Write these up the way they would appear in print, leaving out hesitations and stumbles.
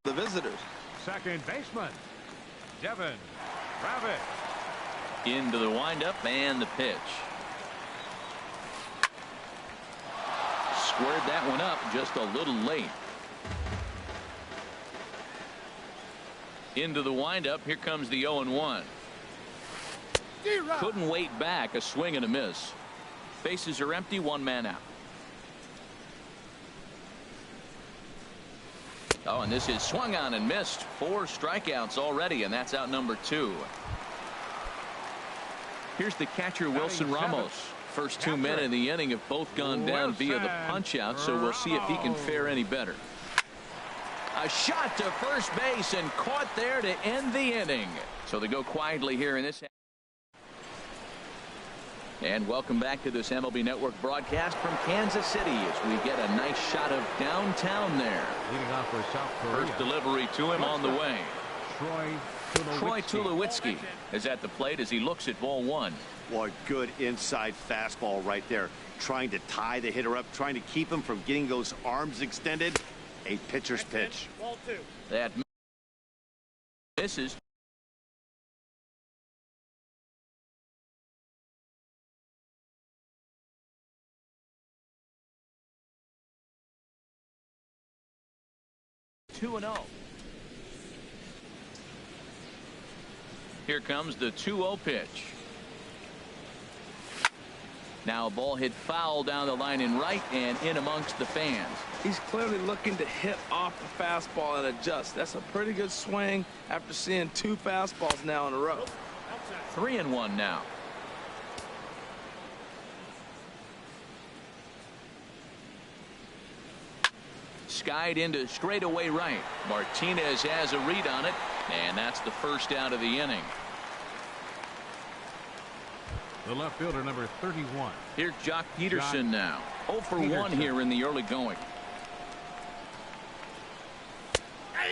the visitors. Second baseman, Devin Rabbit. Into the windup and the pitch. Squared that one up just a little late. Into the windup. Here comes the 0-1. Couldn't wait back. A swing and a miss. Bases are empty. One man out. Oh, and this is swung on and missed. 4 strikeouts already, and that's out number 2. Here's the catcher, Wilson Ramos. First 2 men in the inning have both gone down via the punch out, so we'll see if he can fare any better. A shot to first base and caught there to end the inning. So they go quietly here in this. And welcome back to this MLB Network broadcast from Kansas City as we get a nice shot of downtown there. Leading off for South Korea. First delivery to him on the way. Troy Tulowitzki is at the plate as he looks at ball 1. Well, good inside fastball right there. Trying to tie the hitter up, trying to keep him from getting those arms extended. A pitcher's pitch. That misses. Two and 0. Here comes the 2-0 pitch. Now a ball hit foul down the line in right and in amongst the fans. He's clearly looking to hit off the fastball and adjust. That's a pretty good swing after seeing 2 fastballs now in a row. 3-1 now. Skied into straightaway right. Martinez has a read on it, and that's the first out of the inning. The left fielder, number 31. Here's Jock Peterson now. 0 for 1 here in the early going.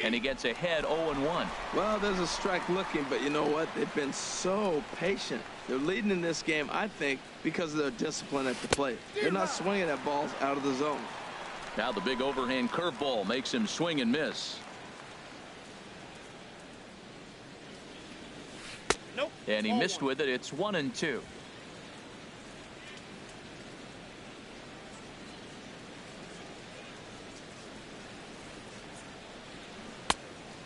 And he gets ahead 0-1. Well, there's a strike looking, but you know what? They've been so patient. They're leading in this game, I think, because of their discipline at the plate. They're not swinging at balls out of the zone. Now the big overhand curveball makes him swing and miss. Nope. And he missed with it. It's 1-2.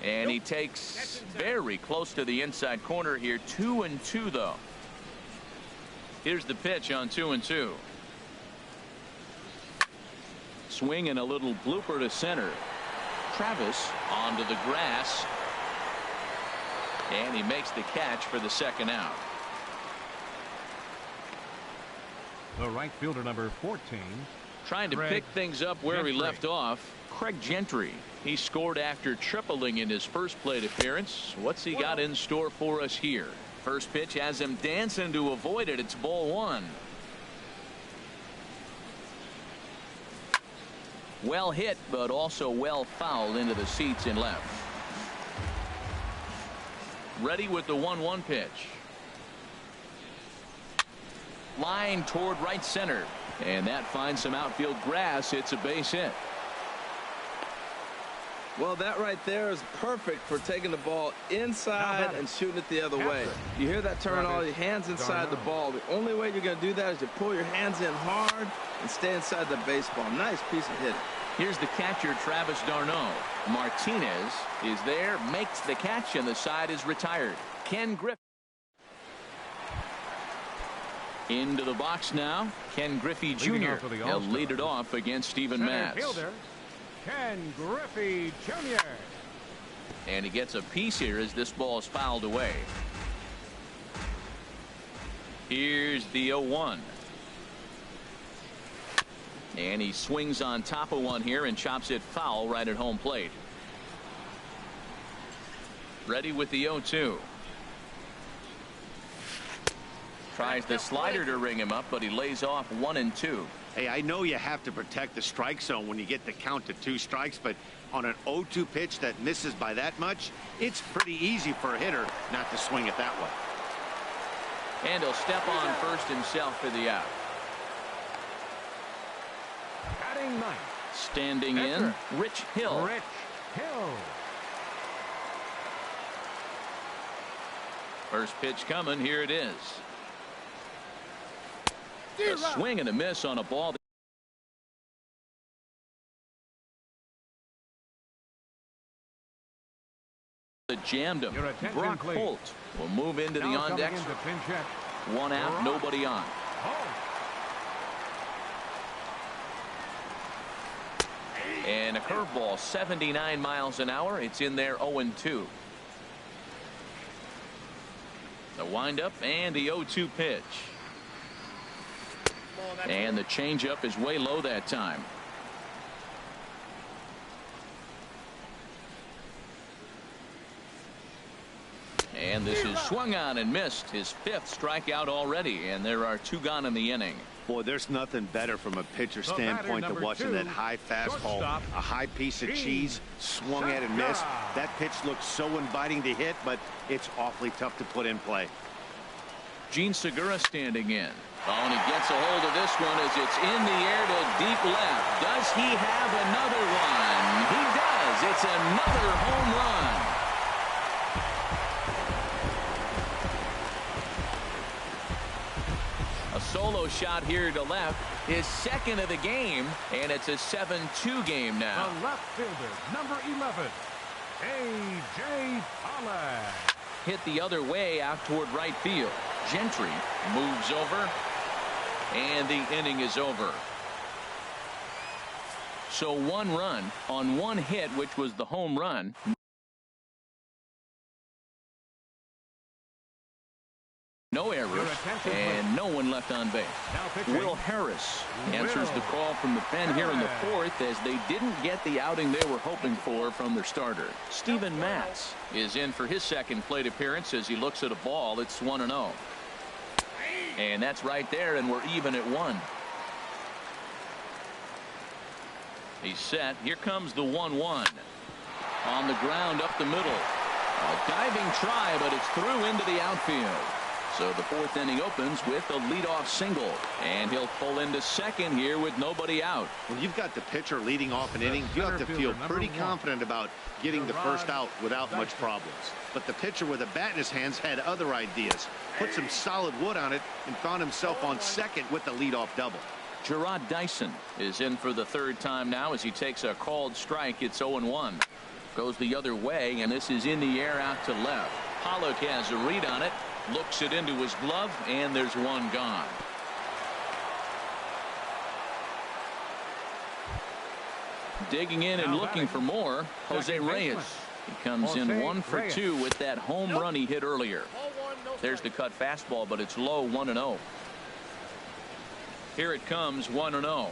And he takes very close to the inside corner here. 2-2 though. Here's the pitch on 2-2. Swing and a little blooper to center. Travis onto the grass. And he makes the catch for the second out. The right fielder, number 14. Trying to pick things up where he left off. Craig Gentry. He scored after tripling in his first plate appearance. What's he got in store for us here? First pitch has him dancing to avoid it. It's ball 1. Well hit, but also well fouled into the seats in left. Ready with the 1-1 pitch. Line toward right center. And that finds some outfield grass. It's a base hit. Well, that right there is perfect for taking the ball inside and shooting it the other way. You hear that turn all your hands inside the ball. The only way you're going to do that is you pull your hands in hard and stay inside the baseball. Nice piece of hitting. Here's the catcher, Travis d'Arnaud. Martinez is there, makes the catch, and the side is retired. Ken Griffey into the box now. Ken Griffey Jr. He'll lead it off against Steven Matz. Fielder, Ken Griffey Jr. And he gets a piece here as this ball is fouled away. Here's the 0-1. And he swings on top of one here and chops it foul right at home plate. Ready with the 0-2. Tries the slider to ring him up, but he lays off 1-2. Hey, I know you have to protect the strike zone when you get the count to 2 strikes, but on an 0-2 pitch that misses by that much, it's pretty easy for a hitter not to swing it that way. And he'll step on first himself for the out. Batting ninth. Standing in, Rich Hill. First pitch coming. Here it is. A swing and a miss on a ball that jammed him. Brock Holt will move into the on deck. One out, nobody on. And a curveball, 79 miles an hour. It's in there, 0-2. The windup and the 0-2 pitch. And the changeup is way low that time. And this is swung on and missed. His 5th strikeout already, and there are 2 gone in the inning. Boy, there's nothing better from a pitcher standpoint than watching that high fastball, a high piece of cheese, swung at and missed. That pitch looks so inviting to hit, but it's awfully tough to put in play. Gene Segura standing in. Oh, and he gets a hold of this one as it's in the air to deep left. Does he have another one? He does. It's another home run. A solo shot here to left, his 2nd of the game, and it's a 7-2 game now. The left fielder, number 11, A.J. Pollock. Hit the other way out toward right field. Gentry moves over, and the inning is over. So 1 run on 1 hit, which was the home run. No errors, and no one left on base. Will Harris answers the call from the pen here in the 4th as they didn't get the outing they were hoping for from their starter. Steven Matz is in for his 2nd plate appearance as he looks at a ball. It's 1-0. And that's right there, and we're even at 1. He's set. Here comes the 1-1. On the ground up the middle. A diving try, but it's through into the outfield. So the 4th inning opens with a leadoff single, and he'll pull into 2nd here with nobody out. When you've got the pitcher leading off an inning, you have to feel pretty confident about getting the first out without much problems. But the pitcher with a bat in his hands had other ideas. Put some solid wood on it and found himself on 2nd with the leadoff double. Gerard Dyson is in for the 3rd time now as he takes a called strike. It's 0-1. Goes the other way, and this is in the air out to left. Pollock has a read on it. Looks it into his glove, and there's 1 gone. Digging in and looking for more, Jose Reyes. He comes in 1 for 2 with that home run he hit earlier. There's the cut fastball, but it's low, 1-0. Here it comes, 1-0.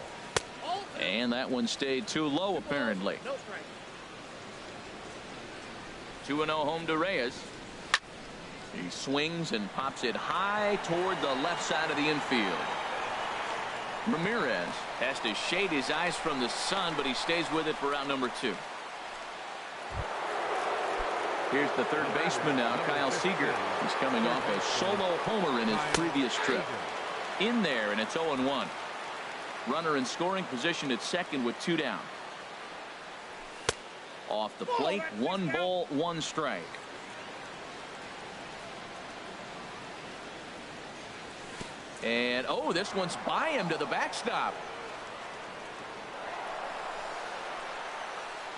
And that one stayed too low, apparently. 2-0 home to Reyes. He swings and pops it high toward the left side of the infield. Ramirez has to shade his eyes from the sun, but he stays with it for out number 2. Here's the 3rd baseman now, Kyle Seager. He's coming off a solo homer in his previous trip. In there, and it's 0-1. Runner in scoring position at 2nd with 2 down. Off the plate, 1 ball, 1 strike. And, oh, this one's by him to the backstop.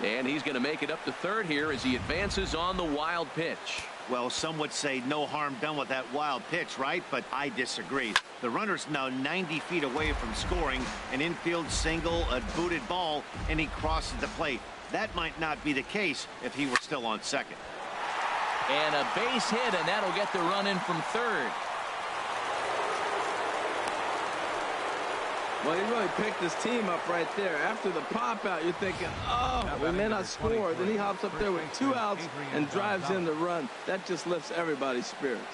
And he's going to make it up to 3rd here as he advances on the wild pitch. Well, some would say no harm done with that wild pitch, right? But I disagree. The runner's now 90 feet away from scoring. An infield single, a booted ball, and he crosses the plate. That might not be the case if he were still on 2nd. And a base hit, and that'll get the run in from 3rd. Well, he really picked his team up right there. After the pop out, you're thinking, oh, we may not score. Then he hops up there with 2 outs and drives in the run. That just lifts everybody's spirits.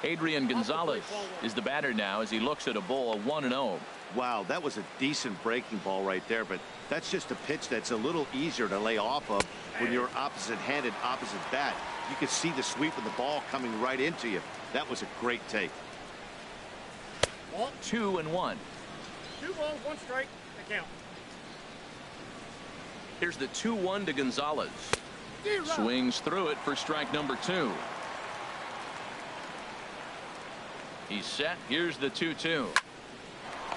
Adrian Gonzalez is the batter now as he looks at a ball, 1-0. Wow, that was a decent breaking ball right there, but that's just a pitch that's a little easier to lay off of when you're opposite-handed, opposite bat. You could see the sweep of the ball coming right into you. That was a great take. 2-1. 2 balls, 1 strike, the count. Here's the 2-1 to Gonzalez. Swings through it for strike number 2. He's set. Here's the 2-2.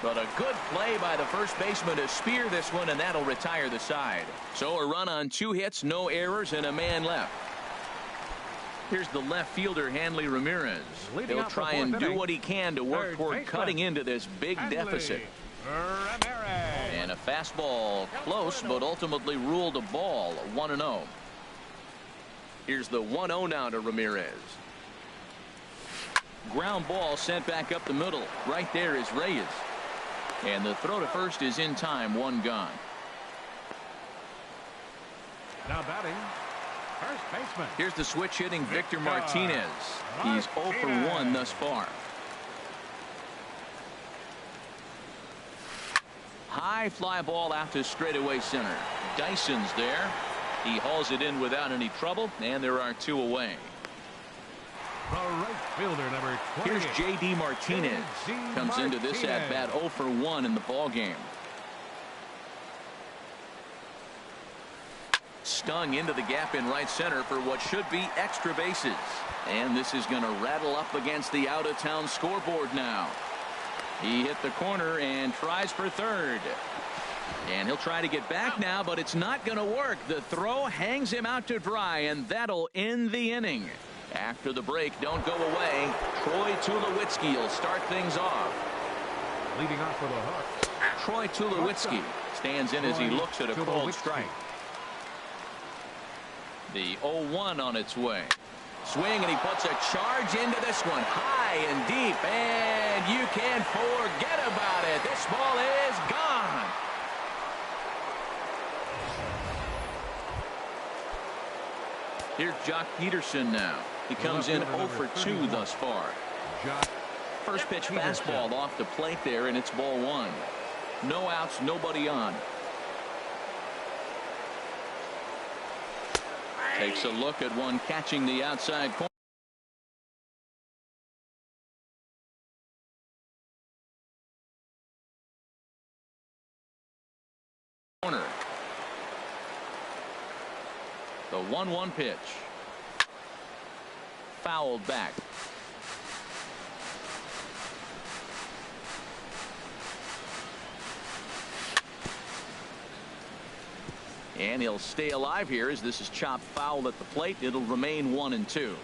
But a good play by the first baseman to spear this one, and that'll retire the side. So a run on 2 hits, no errors, and a man left. Here's the left fielder, Hanley Ramirez. He'll try and do what he can to work toward cutting into this big deficit. And a fastball close, but ultimately ruled a ball, 1-0. Here's the 1-0 now to Ramirez. Ground ball sent back up the middle. Right there is Reyes. And the throw to first is in time, 1 gone. Now batting, first baseman. Here's the switch hitting Victor Martinez. He's 0 for 1 thus far. High fly ball out to straightaway center. Dyson's there. He hauls it in without any trouble, and there are 2 away. The right fielder, number 20. Here's J.D. Martinez. Comes into this at bat 0 for 1 in the ball game. Stung into the gap in right center for what should be extra bases. And this is going to rattle up against the out-of-town scoreboard now. He hit the corner and tries for third. And he'll try to get back now, but it's not going to work. The throw hangs him out to dry, and that'll end the inning. After the break, don't go away. Troy Tulowitzki will start things off. Leading off with a hook. Troy Tulowitzki stands in as he looks at a cold strike. The 0-1 on its way. Swing, and he puts a charge into this one. High and deep, and you can't forget about it. This ball is gone. Here's Jock Peterson now. He comes in 0 for 2 thus far. First pitch fastball off the plate there, and it's ball 1. No outs, nobody on. Takes a look at one catching the outside corner. The 1-1 pitch. Fouled back. And he'll stay alive here as this is chopped foul at the plate. It'll remain 1-2.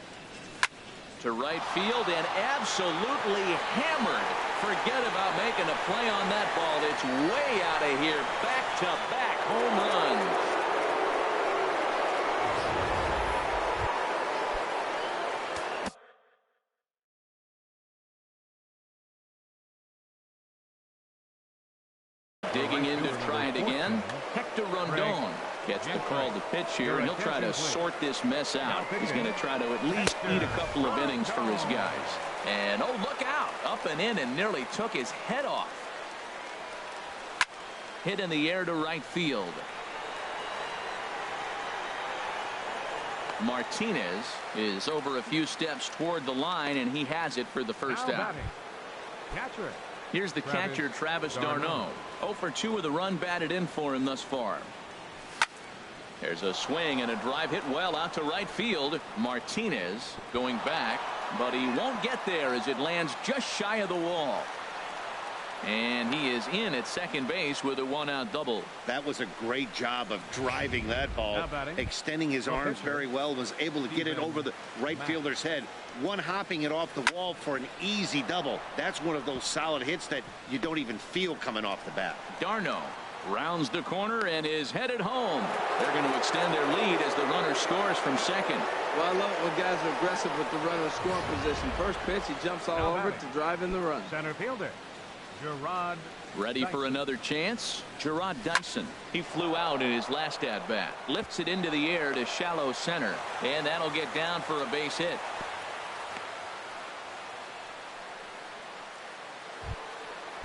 To right field and absolutely hammered. Forget about making a play on that ball. It's way out of here. Back-to-back home runs. Digging in to try it again. Hector Rondon gets the call to pitch here, and he'll try to sort this mess out. He's going to try to at least eat a couple of innings for his guys. And oh, look out. Up and in and nearly took his head off. Hit in the air to right field. Martinez is over a few steps toward the line, and he has it for the first out. Catcher. Here's the catcher, Travis d'Arnaud. 0 for 2 with a run batted in for him thus far. There's a swing and a drive hit well out to right field. Martinez going back, but he won't get there as it lands just shy of the wall. And he is in at second base with a 1-out double. That was a great job of driving that ball, extending his arms very well, was able to get it over the right fielder's head, one-hopping it off the wall for an easy double. That's one of those solid hits that you don't even feel coming off the bat. d'Arnaud rounds the corner and is headed home. They're going to extend their lead as the runner scores from second. Well, I love it when guys are aggressive with the runner scoring position. First pitch, he jumps all over it to drive in the run. Center fielder. Gerard ready for another chance. Gerard Dyson. He flew out in his last at bat. Lifts it into the air to shallow center, and that'll get down for a base hit.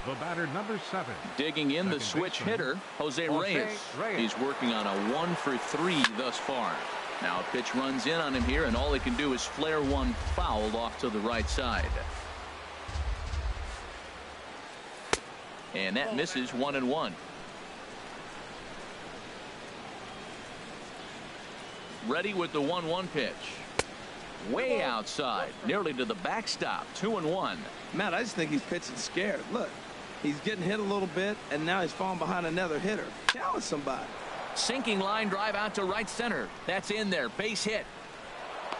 The batter, number 7. Digging in, the switch hitter, Jose Reyes. He's working on a 1 for 3 thus far. Now a pitch runs in on him here, and all he can do is flare one foul off to the right side. And that misses 1-1. Ready with the 1-1 pitch. way outside, nearly to the backstop. 2-1. Matt, I just think he's pitching scared. Look, he's getting hit a little bit, and now he's falling behind another hitter. Challenge somebody. Sinking line drive out to right center. That's in there. Base hit.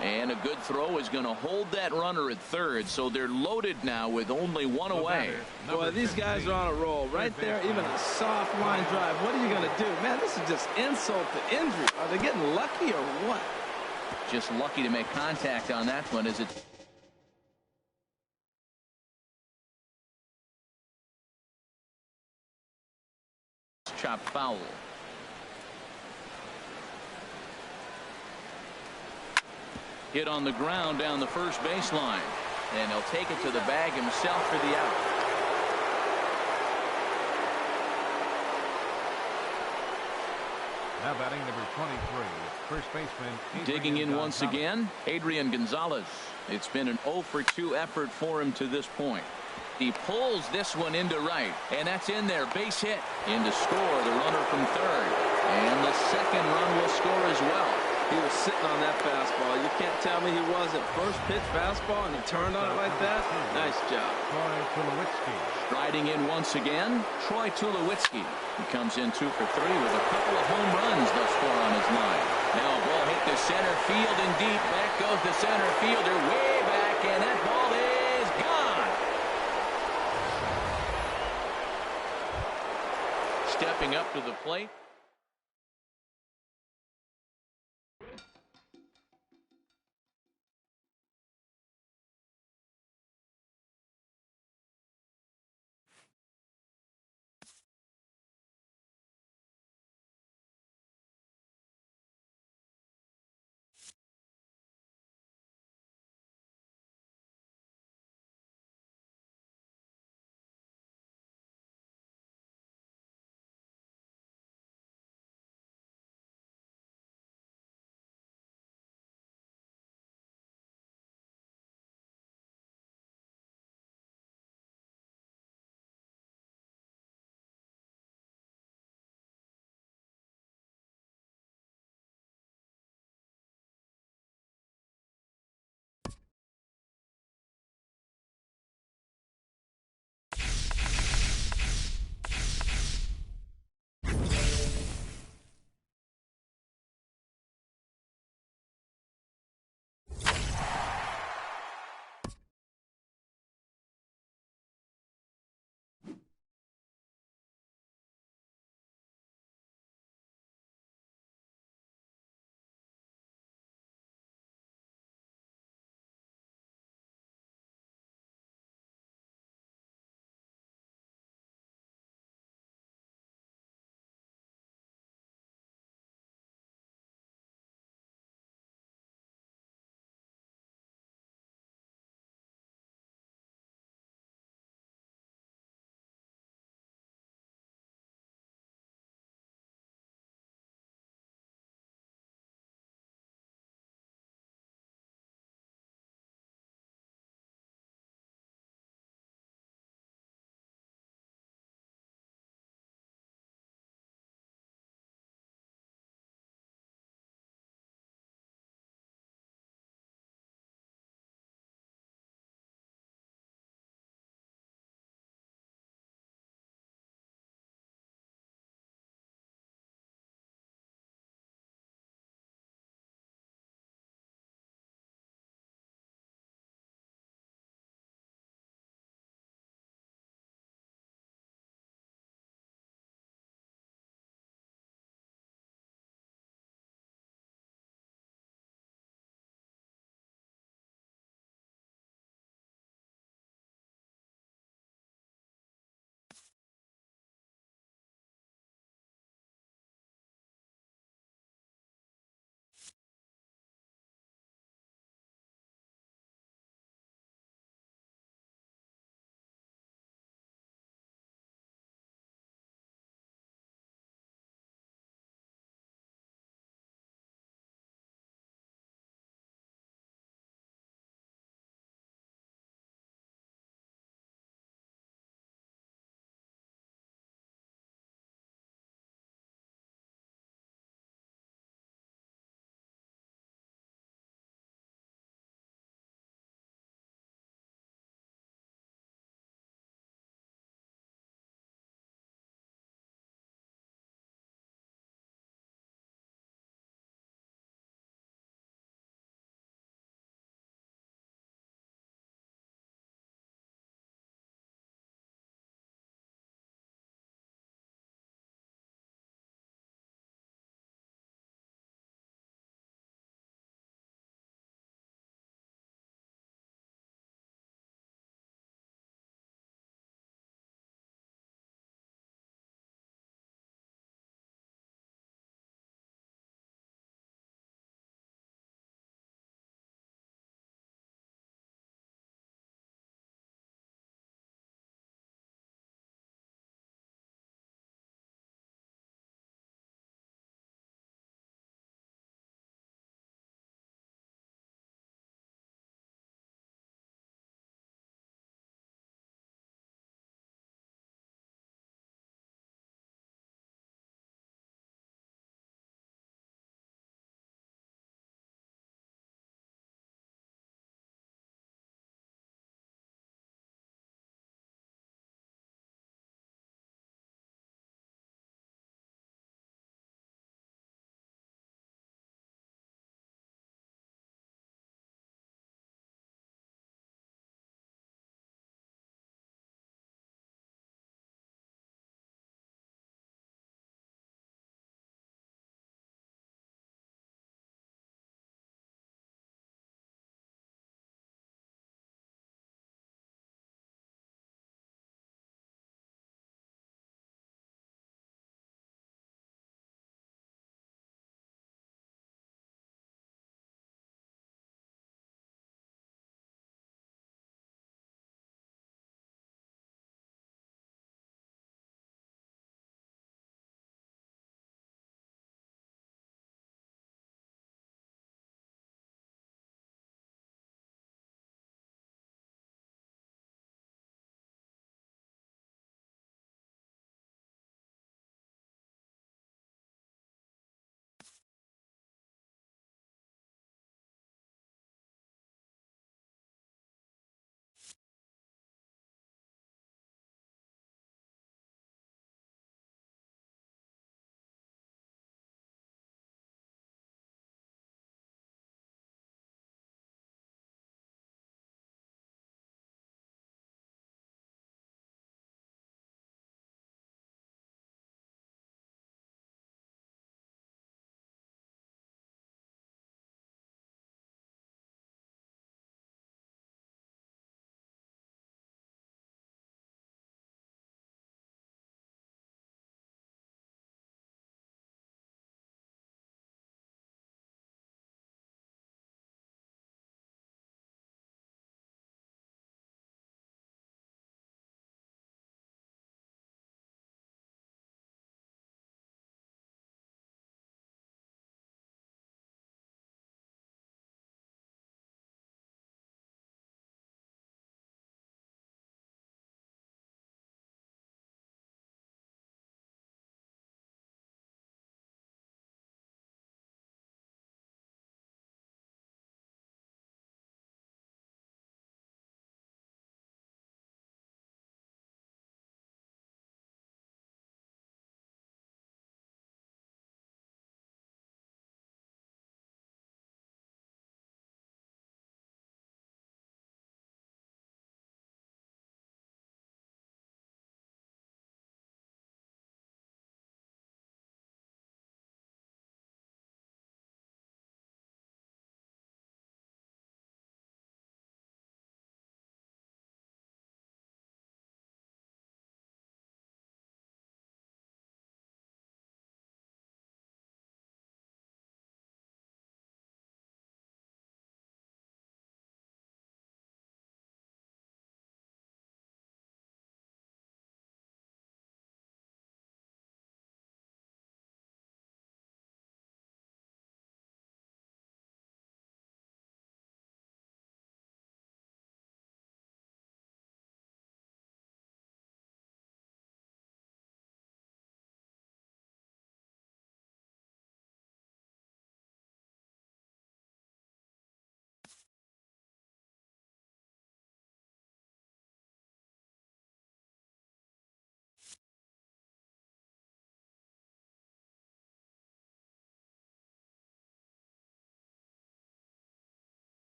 And a good throw is going to hold that runner at third, so they're loaded now with only one away. Boy, these guys are on a roll. Right there, even a soft line drive. What are you going to do? Man, this is just insult to injury. Are they getting lucky or what? Just lucky to make contact on that one as it chopped foul. Hit on the ground down the first baseline, and he'll take it to the bag himself for the out. Now batting number 23, first baseman. Digging in once again, Adrian Gonzalez. It's been an 0 for 2 effort for him to this point. He pulls this one into right, and that's in there. Base hit. In to score, the runner from third. And the second run will score as well. He was sitting on that fastball. You can't tell me he wasn't. First pitch fastball, and he turned on it like that. Nice job. Troy Tulowitzki. Riding in once again, Troy Tulowitzki. He comes in 2 for 3 with a couple of home runs thus far on his line. Now a ball hit to center field and deep. Back goes the center fielder way back, and that ball is gone. Stepping up to the plate.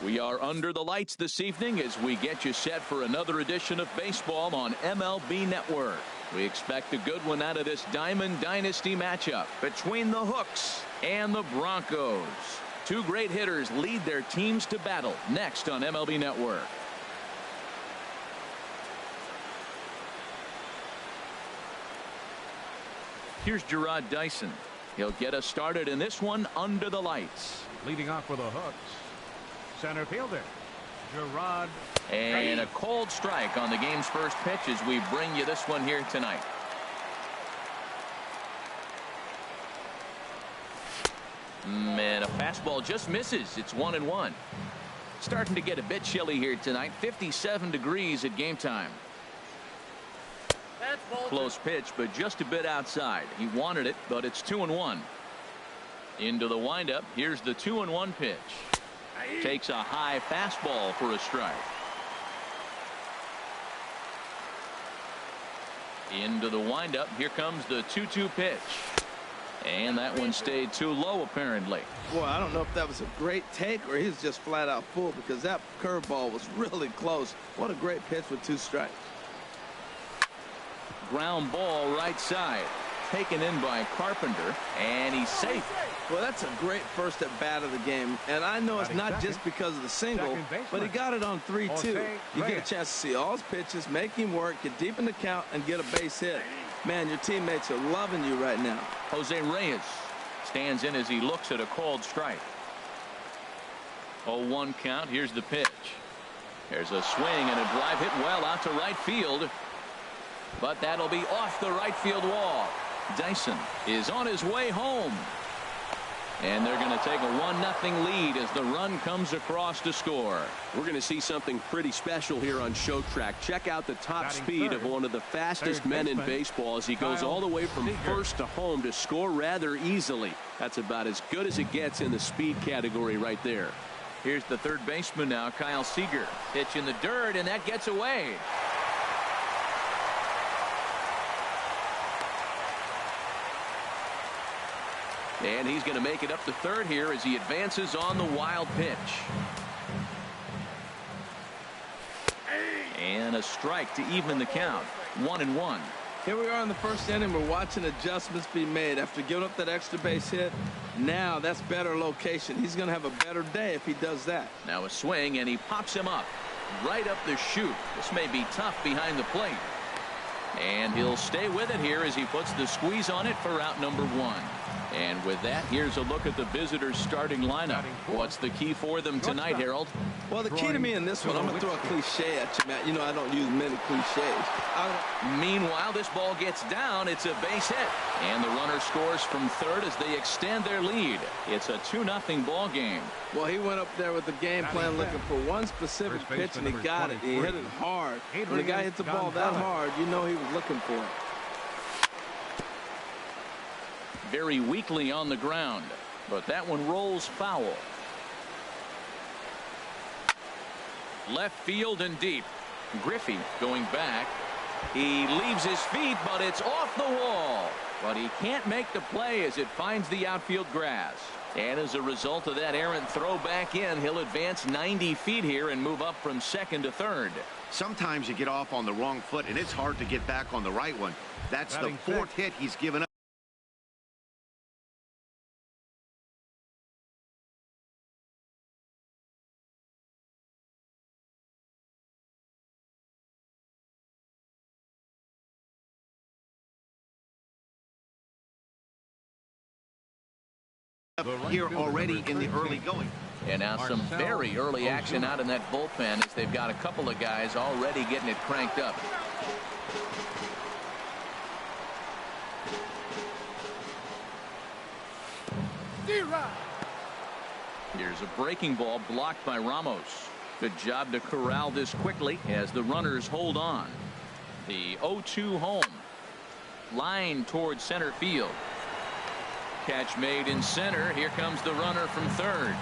We are under the lights this evening as we get you set for another edition of baseball on MLB Network. We expect a good one out of this Diamond Dynasty matchup between the Hooks and the Broncos. Two great hitters lead their teams to battle next on MLB Network. Here's Gerard Dyson. He'll get us started in this one under the lights. Leading off for the Hooks, center fielder Gerard. And a cold strike on the game's first pitch as we bring you this one here tonight. And a fastball just misses. It's 1-1. Starting to get a bit chilly here tonight. 57 degrees at game time. Close pitch, but just a bit outside. He wanted it, but it's 2-1. Into the windup. Here's the 2-1 pitch. Takes a high fastball for a strike. Into the windup. Here comes the 2-2 pitch. And that one stayed too low, apparently. Boy, I don't know if that was a great take or he's just flat out full, because that curveball was really close. What a great pitch with 2 strikes. Ground ball right side. Taken in by Carpenter, and he's safe. Well, that's a great first at bat of the game, and I know it's not just because of the single, but he got it on 3-2. You get a chance to see all his pitches, make him work, get deep in the count, and get a base hit. Man, your teammates are loving you right now. Jose Reyes stands in as he looks at a called strike. 0-1 count. Here's the pitch. There's a swing and a drive hit well out to right field, but that'll be off the right field wall. Dyson is on his way home. And they're going to take a 1-0 lead as the run comes across to score. We're going to see something pretty special here on Show Track. Check out the top speed of one of the fastest men in baseball as he goes all the way from first to home to score rather easily. That's about as good as it gets in the speed category right there. Here's the third baseman now, Kyle Seager. Pitch in the dirt, and that gets away. And he's going to make it up to third here as he advances on the wild pitch. And a strike to even the count. 1-1. Here we are in the first inning. We're watching adjustments be made after giving up that extra base hit. Now that's better location. He's going to have a better day if he does that. Now a swing, and he pops him up right up the chute. This may be tough behind the plate. And he'll stay with it here as he puts the squeeze on it for out number 1. And with that, here's a look at the visitors' starting lineup. What's the key for them tonight, Harold? Well, the key to me in this one, I'm going to throw a cliche at you, Matt. You know I don't use many cliches. Meanwhile, this ball gets down. It's a base hit. And the runner scores from third as they extend their lead. It's a 2-0 ball game. Well, he went up there with the game plan looking for one specific pitch, and he got it. He hit it hard. When the guy hits the ball that hard, you know he was looking for it. Very weakly on the ground, but that one rolls foul. Left field and deep. Griffey going back. He leaves his feet, but it's off the wall. But he can't make the play as it finds the outfield grass. And as a result of that errant throw back in, he'll advance 90 feet here and move up from second to third. Sometimes you get off on the wrong foot, and it's hard to get back on the right one. That's the 4th hit he's given up. Here already in the early going. And now some very early action out in that bullpen as they've got a couple of guys already getting it cranked up. Here's a breaking ball blocked by Ramos. Good job to corral this quickly as the runners hold on. The 0-2 home. Line towards center field. Catch made in center. Here comes the runner from third.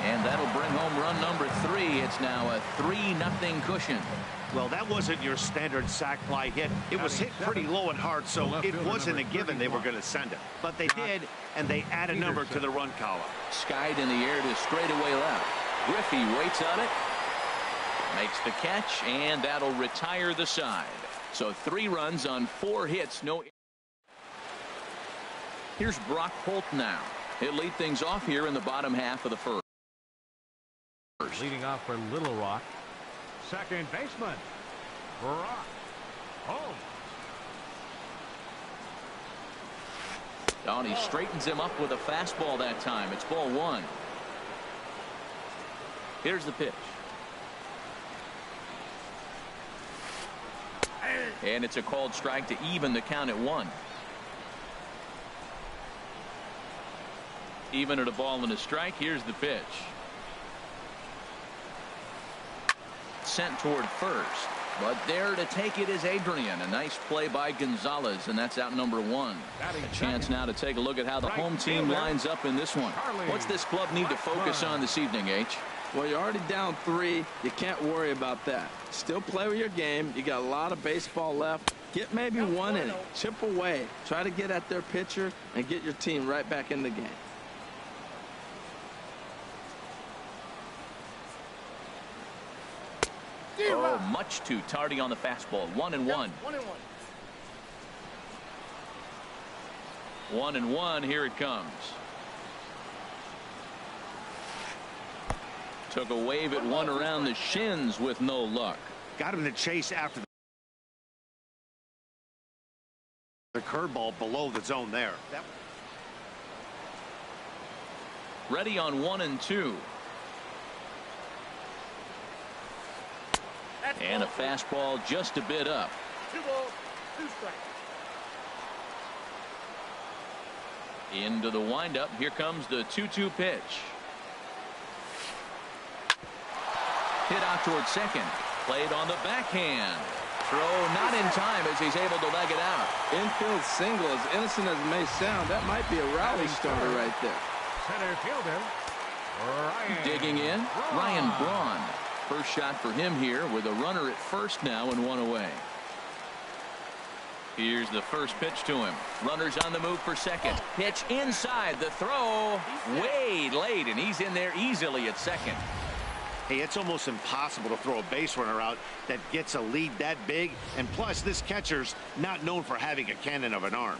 And that'll bring home run number 3. It's now a 3-0 cushion. Well, that wasn't your standard sac fly hit. It was hit pretty low and hard, so it wasn't a given they were going to send it. But they did, and they add a number to the run column. Skied in the air to straightaway left. Griffey waits on it. Makes the catch, and that'll retire the side. So 3 runs on 4 hits. No. Here's Brock Holt now. He'll lead things off here in the bottom half of the first. Leading off for Little Rock. Second baseman, Brock Holt. He straightens him up with a fastball that time. It's ball 1. Here's the pitch. And it's a called strike to even the count at 1. Even at a ball and a strike. Here's the pitch. Sent toward first. But there to take it is Adrian. A nice play by Gonzalez, and that's out number 1. A chance now to take a look at how the home team lines up in this one. What's this club need to focus on this evening, H? Well, you're already down 3. You can't worry about that. Still play with your game. You got a lot of baseball left. Get maybe 1 inning. Chip away. Try to get at their pitcher and get your team right back in the game. Oh, much too tardy on the fastball. 1-1. 1-1. Here it comes. Took a wave at 1 around the shins with no luck. Got him to chase after the curveball below the zone there. Ready on 1-2. And a fastball just a bit up. 2 balls, 2 strikes. Into the windup. Here comes the 2-2 pitch. Hit out towards second. Played on the backhand. Throw not in time as he's able to leg it out. Infield single, as innocent as it may sound, that might be a rally starter right there. Center fielder, Ryan. Digging in, Ryan Braun. First shot for him here with a runner at first now and 1 away. Here's the first pitch to him. Runners on the move for second. Pitch inside. The throw way late, and he's in there easily at second. Hey, it's almost impossible to throw a base runner out that gets a lead that big. And plus, this catcher's not known for having a cannon of an arm.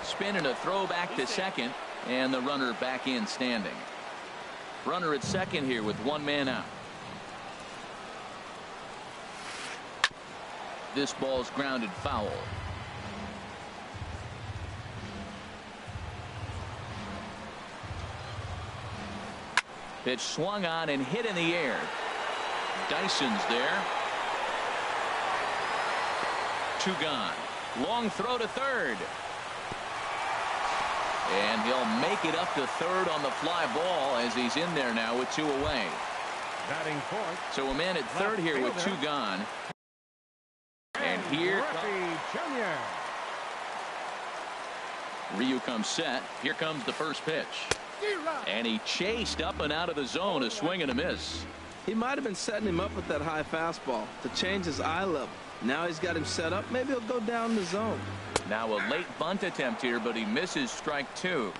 Spin and a throw back to second, and the runner back in standing. Runner at second here with 1 man out. This ball's grounded foul. Pitch swung on and hit in the air. Dyson's there. 2 gone. Long throw to third. And he'll make it up to third on the fly ball as he's in there now with 2 away. Batting fourth. So a man at third here with 2 gone. And here Jr. Ryu comes set. Here comes the first pitch. And he chased up and out of the zone. A swing and a miss. He might have been setting him up with that high fastball to change his eye level. Now he's got him set up. Maybe he'll go down the zone. Now a late bunt attempt here, but he misses strike 2.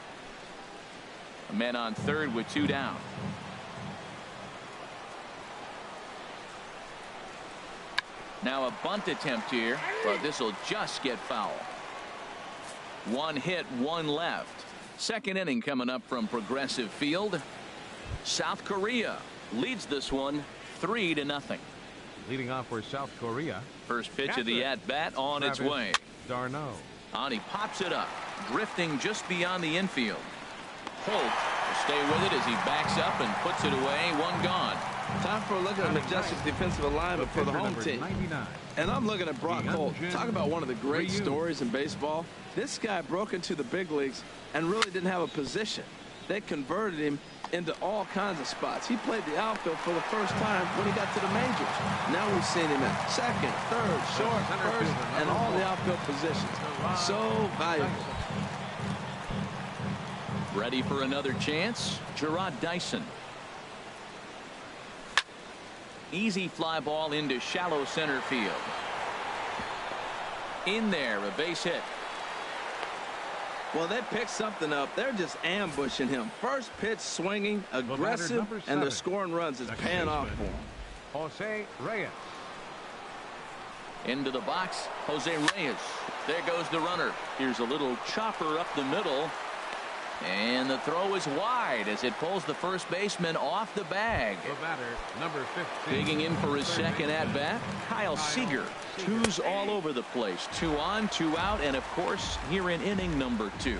A man on third with 2 down. Now a bunt attempt here, but this will just get foul. 1 hit, 1 left. Second inning coming up from Progressive Field. South Korea leads this one 3-0. Leading off for South Korea. First pitch of the at-bat on its way. Darno. And he pops it up, drifting just beyond the infield. Holt will stay with it as he backs up and puts it away. 1 gone. Time for a look at a majestic defensive alignment for the home team. 99. And I'm looking at Brock Holt. Talk about one of the great stories in baseball. This guy broke into the big leagues and really didn't have a position. They converted him into all kinds of spots. He played the outfield for the first time when he got to the majors. Now we've seen him at second, third, short, first, and all the outfield positions. So valuable. Ready for another chance? Gerard Dyson. Easy fly ball into shallow center field. In there, a base hit. Well, they picked something up. They're just ambushing him. First pitch swinging, aggressive, and they're scoring runs. It's paying off for him. Jose Reyes. Into the box, Jose Reyes. There goes the runner. Here's a little chopper up the middle. And the throw is wide as it pulls the first baseman off the bag. The batter, number 15. Digging in for his second at-bat, Kyle Seager. Twos all over the place. 2 on, 2 out, and of course, here in inning number 2.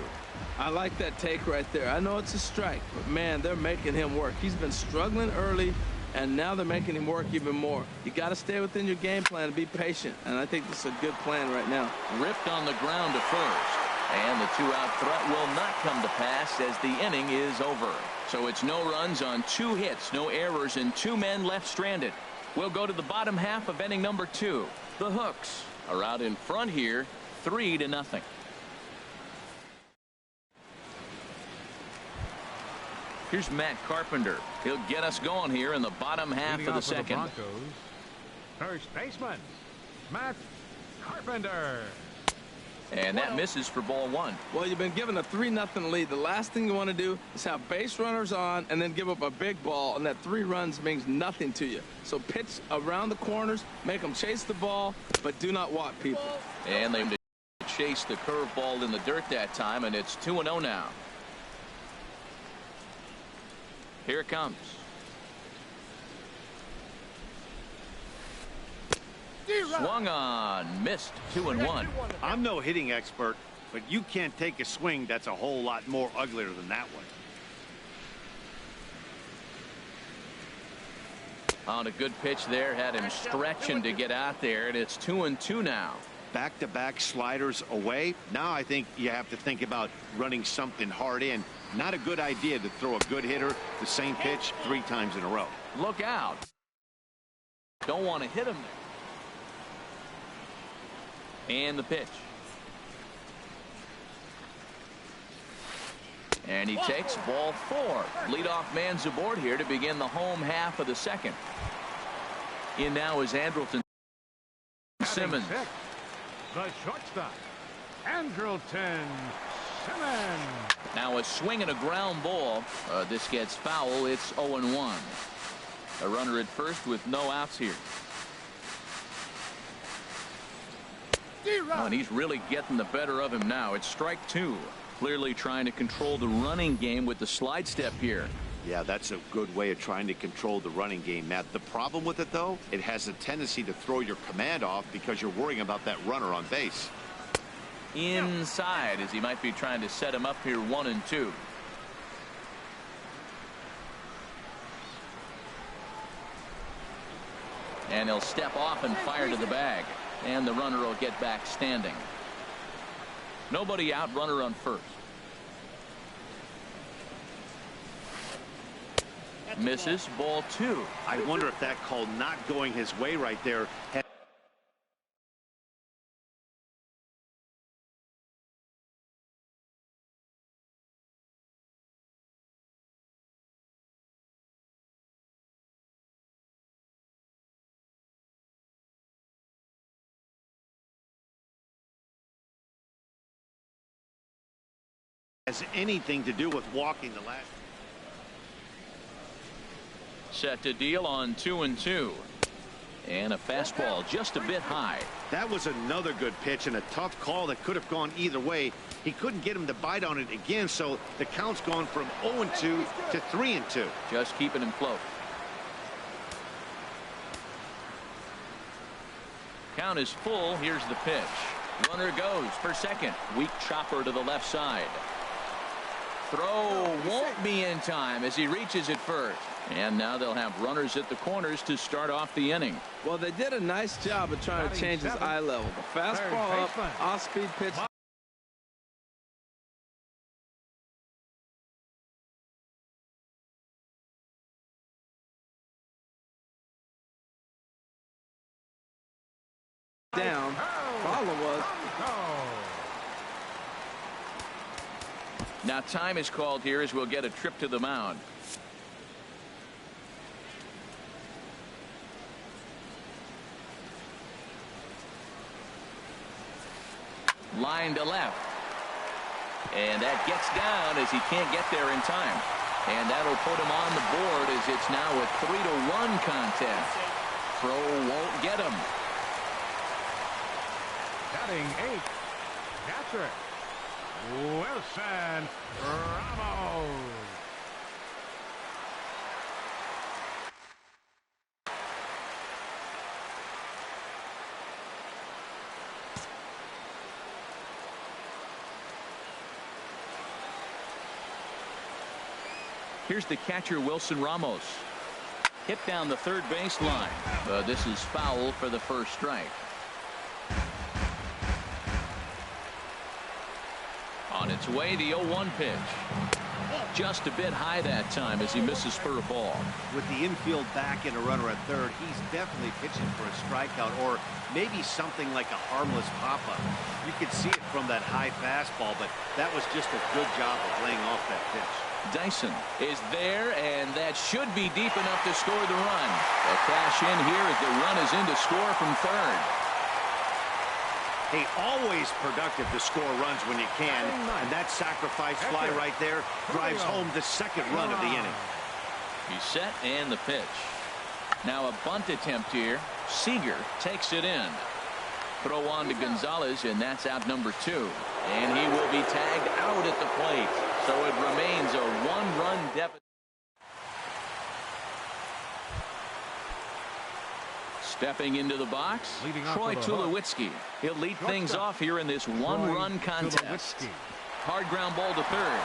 I like that take right there. I know it's a strike, but man, they're making him work. He's been struggling early, and now they're making him work even more. You got to stay within your game plan and be patient, and I think this is a good plan right now. Ripped on the ground to first. And the 2-out threat will not come to pass as the inning is over. So it's no runs on 2 hits, no errors, and 2 men left stranded. We'll go to the bottom half of inning number 2. The Hooks are out in front here, 3-0. Here's Matt Carpenter. He'll get us going here in the bottom half of the second. First baseman, Matt Carpenter. And that misses for ball 1. Well, you've been given a 3-0 lead. The last thing you want to do is have base runners on and then give up a big ball, and that 3 runs means nothing to you. So pitch around the corners, make them chase the ball, but do not walk people. And they chase the curveball in the dirt that time, and it's 2-0 now. Here it comes. Swung on, missed. 2-1. I'm no hitting expert, but you can't take a swing that's a whole lot more uglier than that one. On a good pitch there, had him stretching to get out there, and it's 2-2 now. Back-to-back sliders away. Now I think you have to think about running something hard in. Not a good idea to throw a good hitter the same pitch 3 times in a row. Look out. Don't want to hit him there. And the pitch. And he takes ball 4. Leadoff man's aboard here to begin the home half of the second. In now is Andrelton Simmons. The shortstop, Andrelton Simmons. Now a swing and a ground ball. This gets foul. It's 0-1. A runner at first with no outs here. Oh, and he's really getting the better of him now. It's strike 2. Clearly trying to control the running game with the slide step here. Yeah, that's a good way of trying to control the running game, Matt. The problem with it, though, it has a tendency to throw your command off because you're worrying about that runner on base. Inside, as he might be trying to set him up here 1-2. And he'll step off and fire to the bag. And the runner will get back standing. Nobody out, runner on first. Misses, ball 2. I wonder if that call not going his way right there had has anything to do with walking the last. Set to deal on 2-2. And a fastball just a bit high. That was another good pitch and a tough call that could have gone either way. He couldn't get him to bite on it again, so the count's gone from 0-2 to 3-2. Just keeping him close. Count is full. Here's the pitch. Runner goes for second. Weak chopper to the left side. Throw won't be in time as he reaches it first. And now they'll have runners at the corners to start off the inning. Well, they did a nice job of trying to change his eye level. The fastball up, off-speed pitch. Down. Problem was. Now time is called here as we'll get a trip to the mound. Line to left. And that gets down as he can't get there in time. And that'll put him on the board as it's now a 3-1 contest. Throw won't get him. Batting 8th, catcher Wilson Ramos. Here's the catcher, Wilson Ramos. Hit down the third baseline. This is foul for the first strike. On its way, the 0-1 pitch. Just a bit high that time as he misses for a ball. With the infield back and a runner at third, he's definitely pitching for a strikeout or maybe something like a harmless pop-up. You could see it from that high fastball, but that was just a good job of laying off that pitch. Dyson is there, and that should be deep enough to score the run. A cash in here as the run is in to score from third. Hey, always productive to score runs when you can, and that sacrifice fly right there drives home the second run of the inning. He's set, and the pitch. Now a bunt attempt here. Seager takes it in. Throw on to Gonzalez, and that's out number 2. And he will be tagged out at the plate. So it remains a 1-run deficit. Stepping into the box, Troy Tulowitzki. He'll lead things off here in this 1-run contest. Hard ground ball to third.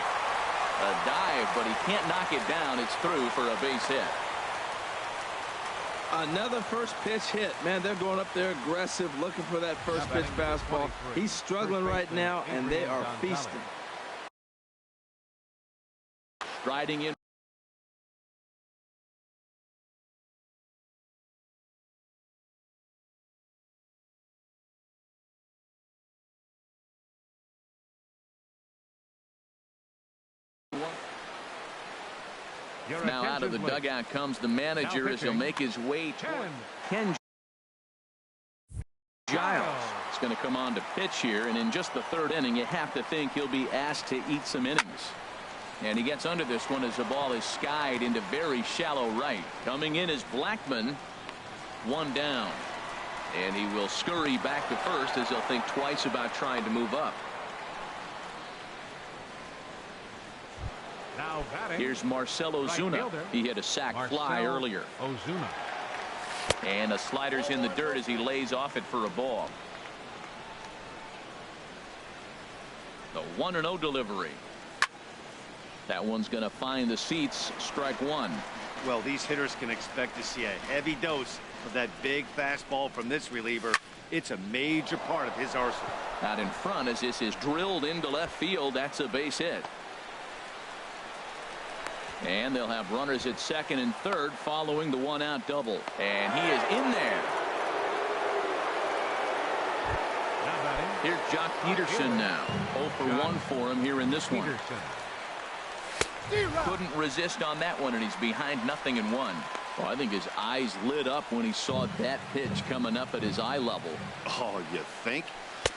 A dive, but he can't knock it down. It's through for a base hit. Another first pitch hit. Man, they're going up there aggressive, looking for that first pitch fastball. He's struggling right now, and they are feasting. Striding in. Now out of the dugout comes the manager as he'll make his way to Ken Giles. It's going to come on to pitch here, and in just the third inning, you have to think he'll be asked to eat some innings. And he gets under this one as the ball is skied into very shallow right. Coming in is Blackman. 1 down. And he will scurry back to first as he'll think twice about trying to move up. Now here's Marcell Ozuna. He hit a sac fly earlier. Ozuna. And the slider's in the dirt as he lays off it for a ball. The 1-0 delivery. That one's going to find the seats. Strike 1. Well, these hitters can expect to see a heavy dose of that big fastball from this reliever. It's a major part of his arsenal. Out in front as this is drilled into left field. That's a base hit. And they'll have runners at second and third following the 1-out double. And he is in there. Here's Jock Peterson now. 0 for 1 for him here in this one. Couldn't resist on that one, and he's behind 0-1. Well, I think his eyes lit up when he saw that pitch coming up at his eye level. Oh, you think?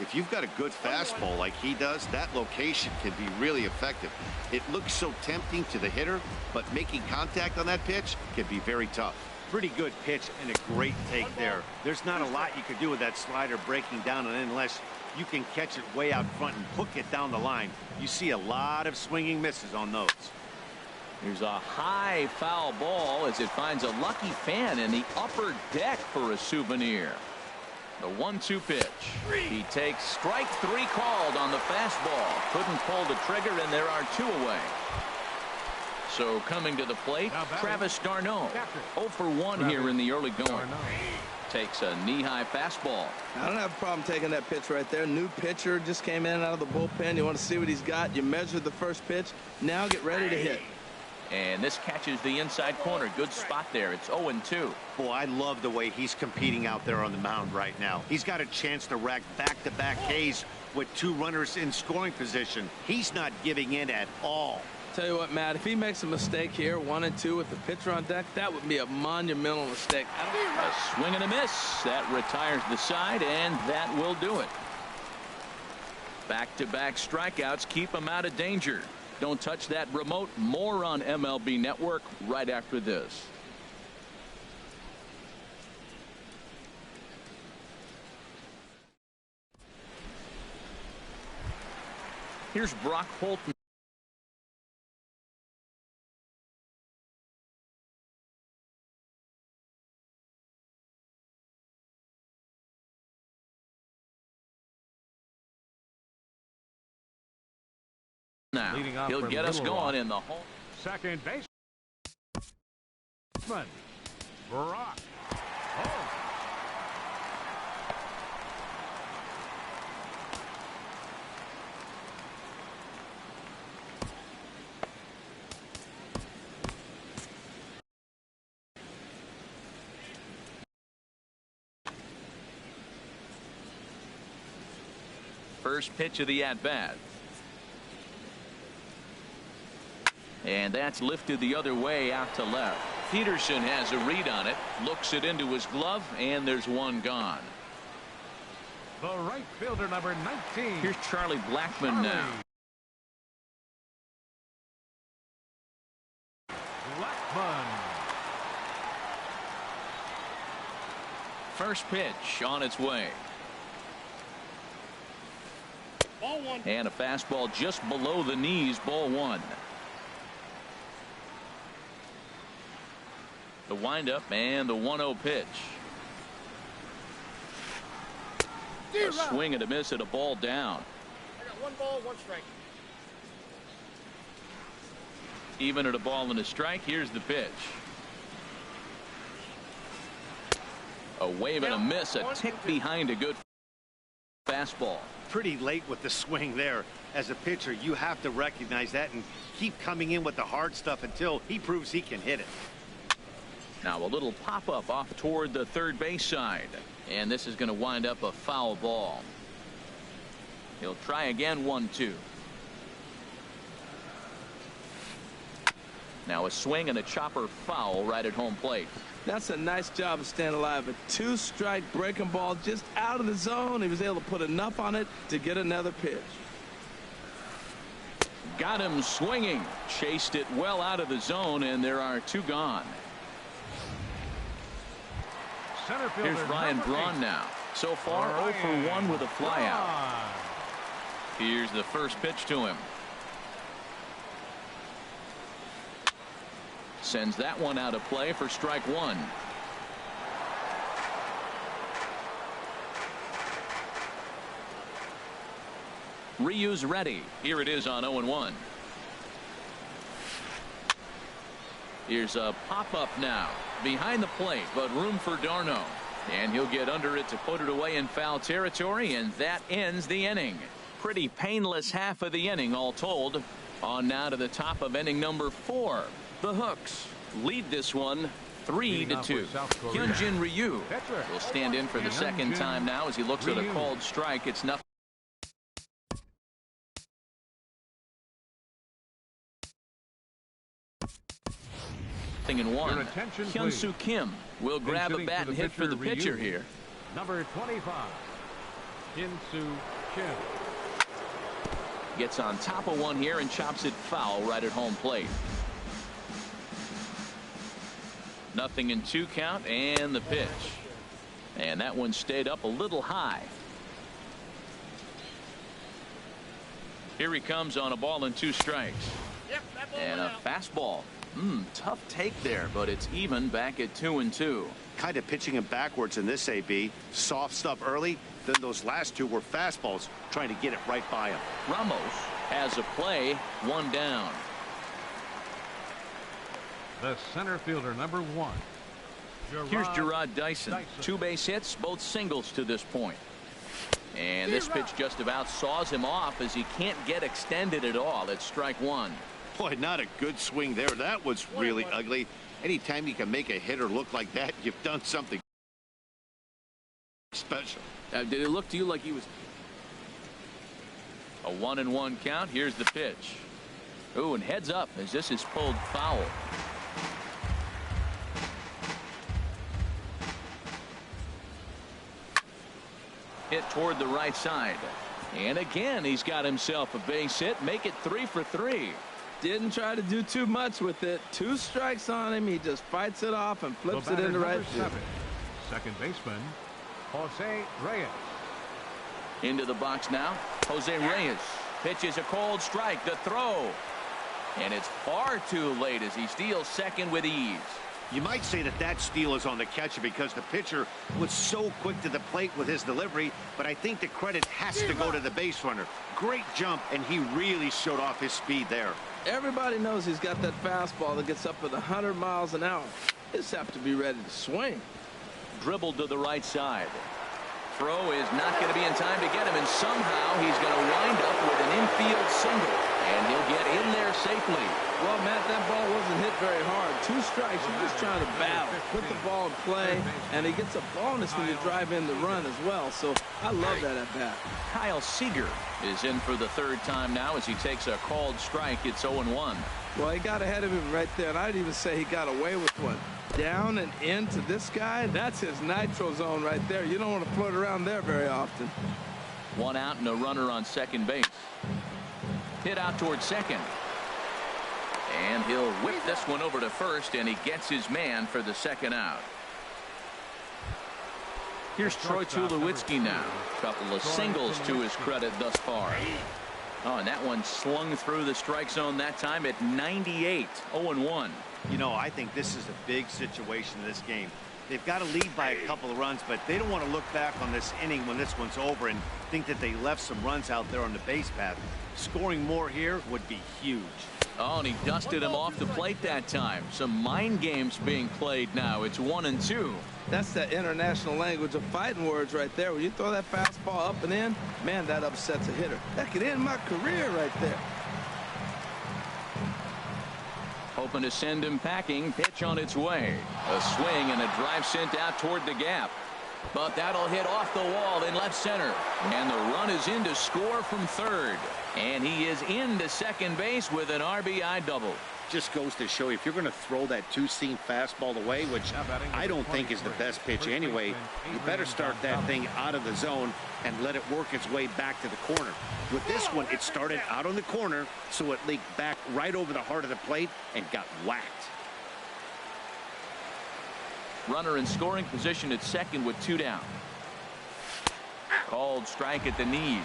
If you've got a good fastball like he does, that location can be really effective. It looks so tempting to the hitter, but making contact on that pitch can be very tough. Pretty good pitch and a great take there. There's not a lot you could do with that slider breaking down, and unless you can catch it way out front and hook it down the line, you see a lot of swinging misses on those. Here's a high foul ball as it finds a lucky fan in the upper deck for a souvenir. The 1-2 pitch. He takes strike 3 called on the fastball. Couldn't pull the trigger, and there are 2 away. So coming to the plate, Travis d'Arnaud. 0 for 1 here in the early going. Takes a knee-high fastball. I don't have a problem taking that pitch right there. New pitcher just came in out of the bullpen. You want to see what he's got. You measure the first pitch. Now get ready to hit. And this catches the inside corner. Good spot there. It's 0-2. Boy, I love the way he's competing out there on the mound right now. He's got a chance to rack back-to-back Ks with 2 runners in scoring position. He's not giving in at all. Tell you what, Matt, if he makes a mistake here, 1-2 with the pitcher on deck, that would be a monumental mistake. A swing and a miss. That retires the side, and that will do it. Back-to-back strikeouts keep him out of danger. Don't touch that remote. More on MLB Network right after this. Here's Brock Holton. Now he'll get us going in the home. Second baseman Brock Holton. First pitch of the at-bat. And that's lifted the other way out to left. Peterson has a read on it, looks it into his glove, and there's one gone. The right fielder, number 19. Here's Charlie Blackmon now. Blackmon. First pitch on its way. Ball one. And a fastball just below the knees, ball one. The windup and the 1-0 pitch. A swing and a miss at a ball down. I got 1 ball, 1 strike. Even at a ball and a strike, here's the pitch. A wave and a miss, a tick behind a good fastball. Pretty late with the swing there. As a pitcher, you have to recognize that and keep coming in with the hard stuff until he proves he can hit it. Now a little pop-up off toward the third base side. And this is going to wind up a foul ball. He'll try again, 1-2. Now a swing and a chopper foul right at home plate. That's a nice job of staying alive. A 2-strike breaking ball just out of the zone. He was able to put enough on it to get another pitch. Got him swinging. Chased it well out of the zone, and there are 2 gone. Center fielder, here's Ryan Braun now. So far, 0 for 1 with a flyout. Here's the first pitch to him. Sends that one out of play for strike 1. Ryu's ready. Here it is on 0-1. Here's a pop-up now. Behind the plate, but room for Darno. And he'll get under it to put it away in foul territory, and that ends the inning. Pretty painless half of the inning, all told. On now to the top of inning number 4. The Hooks lead this one 3-2. Hyunjin Ryu will stand in for the second time now as he looks at a called strike. It's nothing. In 1. Hyun-Soo Kim will grab a bat and hit for the pitcher here. Number 25, Hyun-Soo Kim. Gets on top of one here and chops it foul right at home plate. 0-2 count and the pitch. And that one stayed up a little high. Here he comes on a ball and 2 strikes. And a fastball. Tough take there, but it's even back at 2-2. Kind of pitching him backwards in this AB. Soft stuff early, then those last 2 were fastballs, trying to get it right by him. Ramos has a play, 1 down. The center fielder, number 1. Here's Gerard Dyson. 2 base hits, both singles to this point. And this pitch just about saws him off as he can't get extended at all. It's strike 1. Boy, not a good swing there. That was really ugly. Anytime you can make a hitter look like that, you've done something special. Did it look to you like he was a 1-1 count? Here's the pitch. Ooh, and heads up as this is pulled foul. Hit toward the right side. And again, he's got himself a base hit. Make it 3 for 3. Didn't try to do too much with it. 2 strikes on him. He just fights it off and flips it into right field. Second baseman, Jose Reyes. Into the box now. Jose Reyes pitches a cold strike. The throw. And it's far too late as he steals second with ease. You might say that that steal is on the catcher because the pitcher was so quick to the plate with his delivery, but I think the credit has to go to the base runner. Great jump, and he really showed off his speed there. Everybody knows he's got that fastball that gets up at 100 miles an hour. He just have to be ready to swing. Dribbled to the right side. Throw is not going to be in time to get him, and somehow he's going to wind up with an infield single, and he'll get in there safely. Well, Matt, that ball wasn't hit very hard. 2 strikes, you're just trying to battle, put the ball in play, and he gets a bonus when you drive in the run as well. So I love that at bat. Kyle Seager is in for the 3rd time now as he takes a called strike. It's 0-1. Well, he got ahead of him right there, and I'd even say he got away with one. Down and into this guy, that's his nitro zone right there. You don't want to float around there very often. 1 out and a runner on second base. Hit out towards second. And he'll whip this one over to first, and he gets his man for the 2nd out. Here's Troy Tulowitzki now. Couple of singles to his credit thus far. Oh, and that one slung through the strike zone that time at 98. 0-1. You know, I think this is a big situation in this game. They've got to lead by a couple of runs, but they don't want to look back on this inning when this one's over and think that they left some runs out there on the base path. Scoring more here would be huge. Oh, and he dusted him off the plate that time. Some mind games being played now. It's 1-2. That's the international language of fighting words right there. When you throw that fastball up and in, man, that upsets a hitter. That could end my career right there. Hoping to send him packing. Pitch on its way. A swing and a drive sent out toward the gap. But that'll hit off the wall in left center. And the run is in to score from 3rd. And he is into second base with an RBI double. Just goes to show you, if you're going to throw that 2-seam fastball away, which I don't think is the best pitch anyway, you better start that thing out of the zone and let it work its way back to the corner. With this one, it started out on the corner, so it leaked back right over the heart of the plate and got whacked. Runner in scoring position at second with 2 down. Called strike at the knees.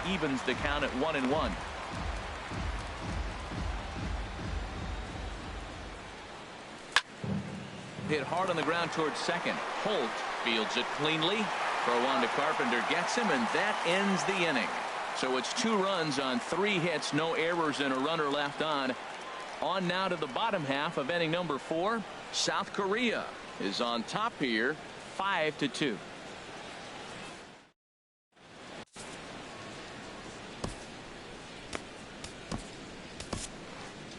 Evens the count at 1-1. Hit hard on the ground towards second. Holt fields it cleanly. Throw on to Carpenter gets him, and that ends the inning. So it's 2 runs on 3 hits, no errors, and a runner left on. On now to the bottom half of inning number 4. South Korea is on top here, 5-2.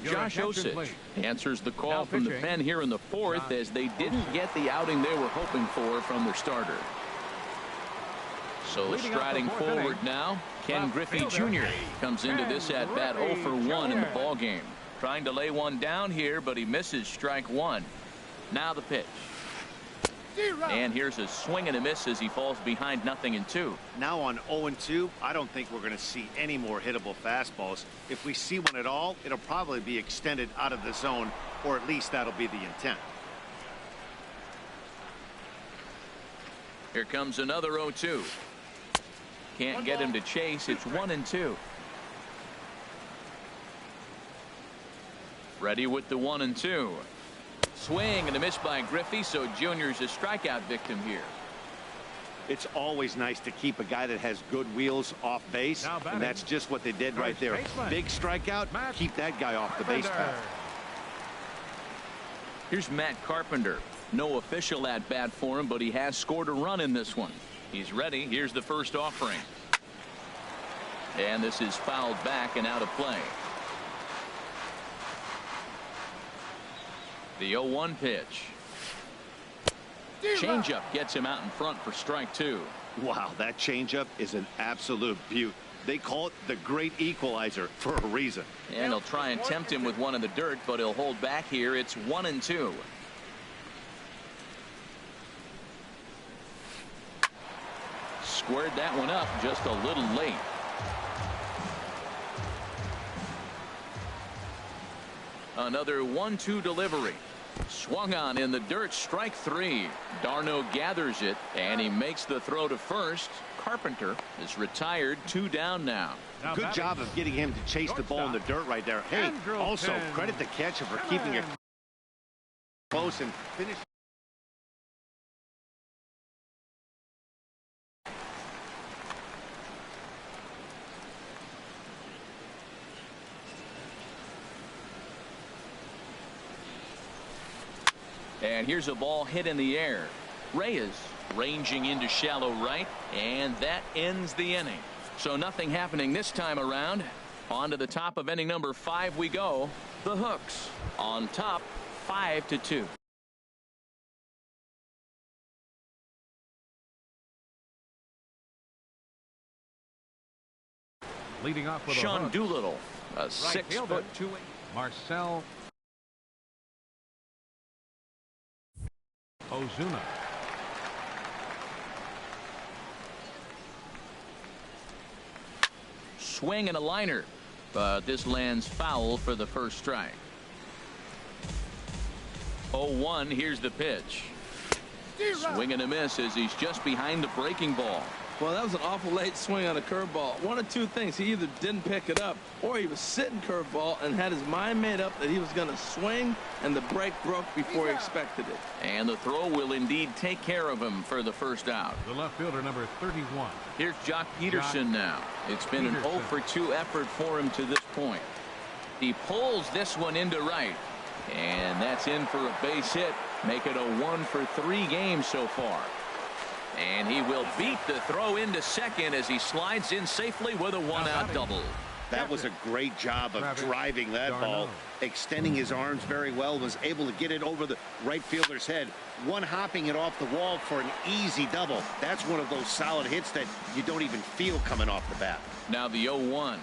Josh Osich answers the call from the pen here in the 4th as they didn't get the outing they were hoping for from their starter. So striding forward now, Ken Griffey Jr. comes into this at bat 0 for 1 in the ball game. Trying to lay one down here, but he misses strike 1. Now the pitch. And here's a swing and a miss as he falls behind 0-2. Now on 0-2, I don't think we're going to see any more hittable fastballs. If we see one at all, it'll probably be extended out of the zone, or at least that'll be the intent. Here comes another 0-2. Can't get him to chase. It's 1-2. Ready with the 1-2. Swing and a miss by Griffey, so Junior's a strikeout victim here. It's always nice to keep a guy that has good wheels off base, and that's just what they did right there. Big strikeout, keep that guy off the base path. Here's Matt Carpenter. No official at bat for him, but he has scored a run in this one. He's ready. Here's the first offering. And this is fouled back and out of play. The 0-1 pitch. Changeup gets him out in front for strike 2. Wow, that changeup is an absolute beaut. They call it the great equalizer for a reason. And they'll try and tempt him with one in the dirt, but he'll hold back here. It's 1-2. Squared that one up just a little late. Another 1-2 delivery. Swung on in the dirt, strike three. Darno gathers it, and he makes the throw to first. Carpenter is retired, 2 down now. Good job of getting him to chase the ball in the dirt right there. Hey, also credit the catcher for keeping it close and finish. And here's a ball hit in the air. Reyes ranging into shallow right, and that ends the inning. So nothing happening this time around. On to the top of inning number 5 we go. The Hooks on top, 5-2. Leading off with Sean a hook. Doolittle, a Right 6'2". Marcel Ozuna. Swing and a liner, but this lands foul for the first strike. 0-1. Here's the pitch. Swing and a miss as he's just behind the breaking ball. Well, that was an awful late swing on a curveball. One of two things. He either didn't pick it up or he was sitting curveball and had his mind made up that he was going to swing, and the break broke before he expected it. And the throw will indeed take care of him for the first out. The left fielder, number 31. Here's Jock Peterson now. It's been an 0-for-2 effort for him to this point. He pulls this one into right, and that's in for a base hit. Make it a 1-for-3 game so far. And he will beat the throw into second as he slides in safely with a 1-out double. That was a great job of driving that ball, extending his arms very well, was able to get it over the right fielder's head, one-hopping it off the wall for an easy double. That's one of those solid hits that you don't even feel coming off the bat. Now the 0-1.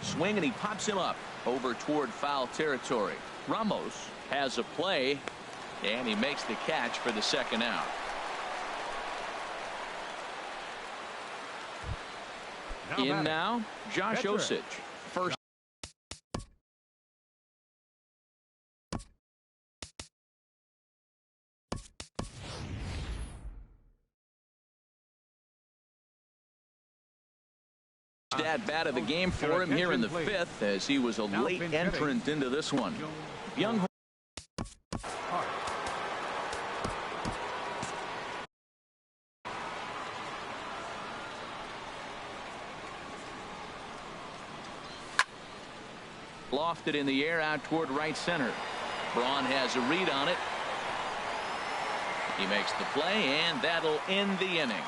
Swing, and he pops him up over toward foul territory. Ramos has a play, and he makes the catch for the second out. In now, Josh Osich. First. At bat of the game for him here in the 5th, as he was a late entrant into this one. Young. Lofted in the air out toward right center. Braun has a read on it. He makes the play, and that'll end the inning.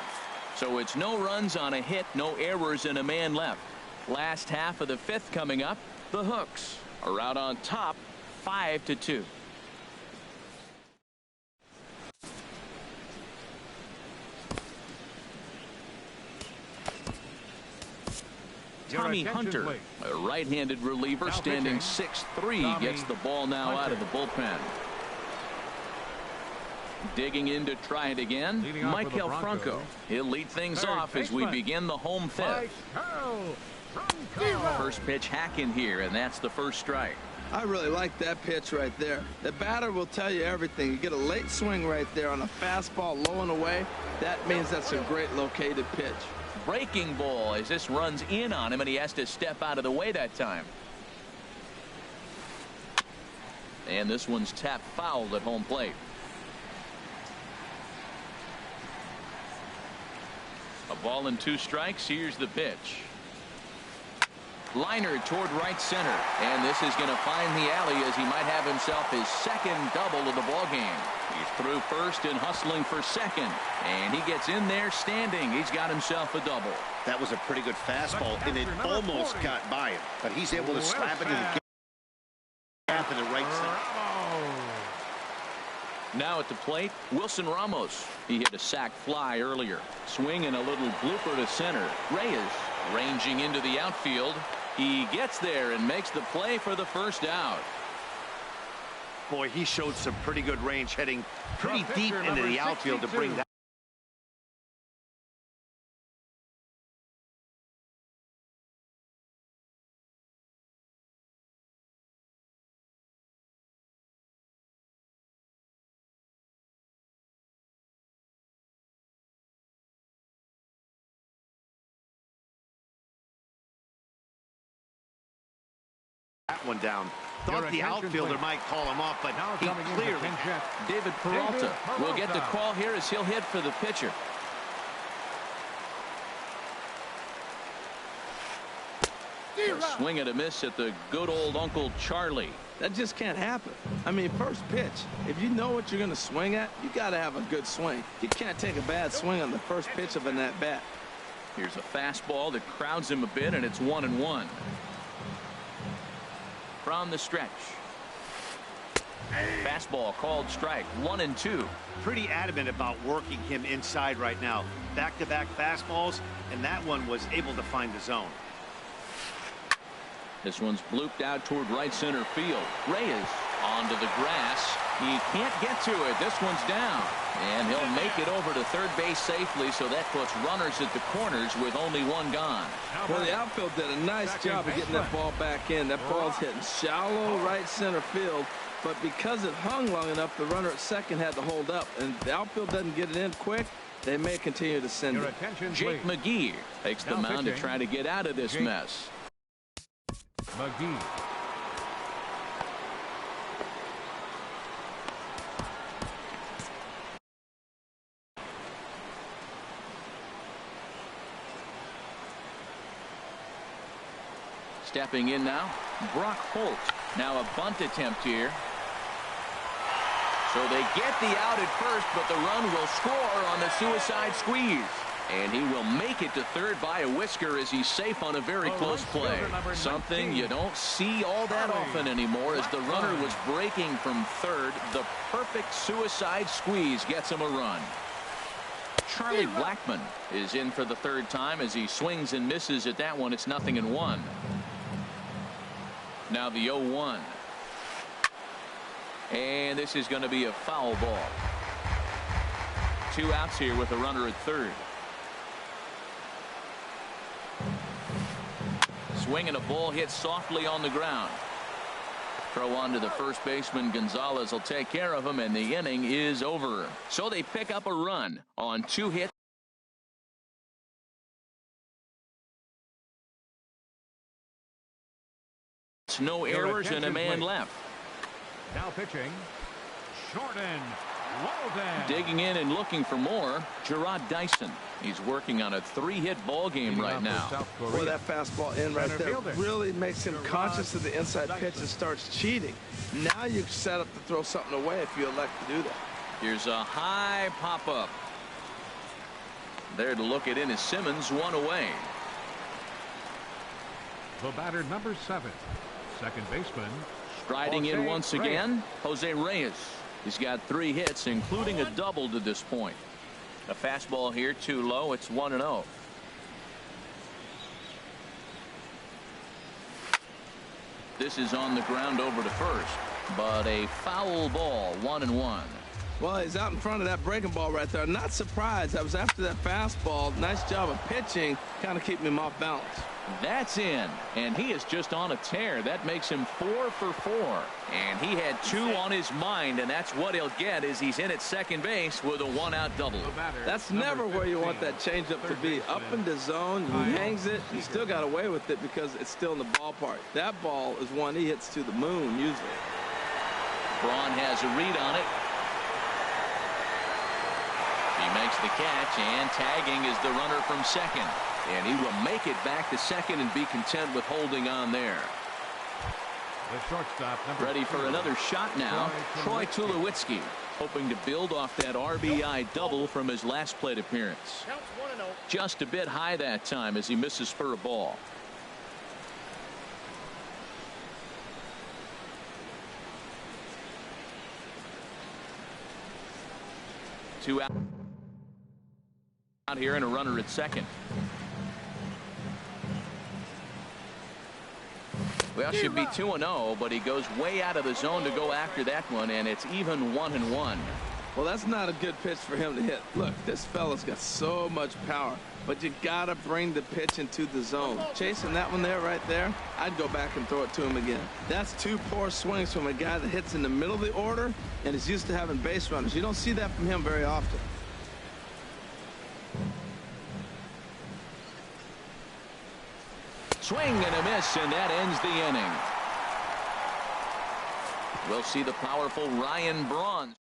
So it's no runs on a hit, no errors, and a man left. Last half of the 5th coming up. The Hooks are out on top, 5-2. Tommy Hunter, a right-handed reliever, standing 6'3", gets the ball now out of the bullpen. Digging in to try it again, Michael Franco. He'll lead things off as we begin the home 5th. First pitch hack in here, and that's the first strike. I really like that pitch right there. The batter will tell you everything. You get a late swing right there on a fastball low and away. That means that's a great located pitch. Breaking ball as this runs in on him, and he has to step out of the way that time. And this one's tapped foul at home plate. A ball and 2 strikes. Here's the pitch. Liner toward right center, and this is going to find the alley as he might have himself his second double of the ball game. He's through first and hustling for second, and he gets in there standing. He's got himself a double. That was a pretty good fastball, and it almost got by him, but he's able to slap it in the gap in the right center. Now at the plate, Wilson Ramos. He hit a sac fly earlier. Swing and a little blooper to center. Reyes ranging into the outfield. He gets there and makes the play for the first out. Boy, he showed some pretty good range, heading pretty deep into the outfield to bring that. That one down. Thought the outfielder might call him off, but he clearly. David Peralta will get the call here as he'll hit for the pitcher. A swing and a miss at the good old Uncle Charlie. That just can't happen. I mean, first pitch, if you know what you're going to swing at, you got to have a good swing. You can't take a bad swing on the first pitch of an at-bat. Here's a fastball that crowds him a bit, and it's 1-1. From the stretch. Fastball called strike. 1-2. Pretty adamant about working him inside right now. Back-to-back fastballs, and that one was able to find the zone. This one's blooped out toward right center field. Reyes onto the grass. He can't get to it. This one's down. And he'll make it over to third base safely, so that puts runners at the corners with only one gone. Well, the outfield did a nice job of getting that ball back in. That ball's hitting shallow right center field, but because it hung long enough, the runner at second had to hold up. And the outfield doesn't get it in quick, they may continue to send it. Jake McGee takes the mound to try to get out of this mess. McGee. Stepping in now, Brock Holt. Now a bunt attempt here. So they get the out at first, but the run will score on the suicide squeeze. And he will make it to third by a whisker as he's safe on a very close play. Something you don't see all that often anymore as the runner was breaking from third. The perfect suicide squeeze gets him a run. Charlie Blackmon is in for the third time as he swings and misses at that one. It's 0-1. Now the 0-1. And this is going to be a foul ball. 2 outs here with a runner at third. Swing and a ball hit softly on the ground. Throw on to the first baseman. Gonzalez will take care of him, and the inning is over. So they pick up a run on 2 hits. No errors and a man left. Now pitching, Jordan Walden. Digging in and looking for more, Gerard Dyson. He's working on a 3-hit ball game right now. Boy, that fastball in right there really makes him conscious of the inside pitch and starts cheating. Now you're set up to throw something away if you elect to do that. Here's a high pop-up. There to look it in is Simmons, 1 away. The batter, number 7, second baseman. Striding in once again, Jose Reyes. He's got 3 hits, including a double to this point. A fastball here too low. It's 1-0. This is on the ground over to first, but a foul ball. 1-1. Well, he's out in front of that breaking ball right there. Not surprised. I was after that fastball. Nice job of pitching, kind of keeping him off balance. That's in, and he is just on a tear. That makes him 4 for 4, and he had 2 on his mind, and that's what he'll get as he's in at second base with a 1-out double. That's never where you want that changeup to be. Up in the zone, he hangs it. He still got away with it because it's still in the ballpark. That ball is one he hits to the moon usually. Braun has a read on it. He makes the catch, and tagging is the runner from second. And he will make it back to second and be content with holding on there. The shortstop, ready for another shot now. Troy Tulowitzki hoping to build off that RBI double from his last plate appearance. Just a bit high that time as he misses for a ball. Two out here and a runner at second. Well, should be 2-0, but he goes way out of the zone to go after that one, and it's even 1-1. Well, that's not a good pitch for him to hit. Look, this fella's got so much power, but you got to bring the pitch into the zone. Chasing that one there, right there, I'd go back and throw it to him again. That's 2 poor swings from a guy that hits in the middle of the order and is used to having base runners. You don't see that from him very often. Swing and a miss, and that ends the inning. We'll see the powerful Ryan Braun.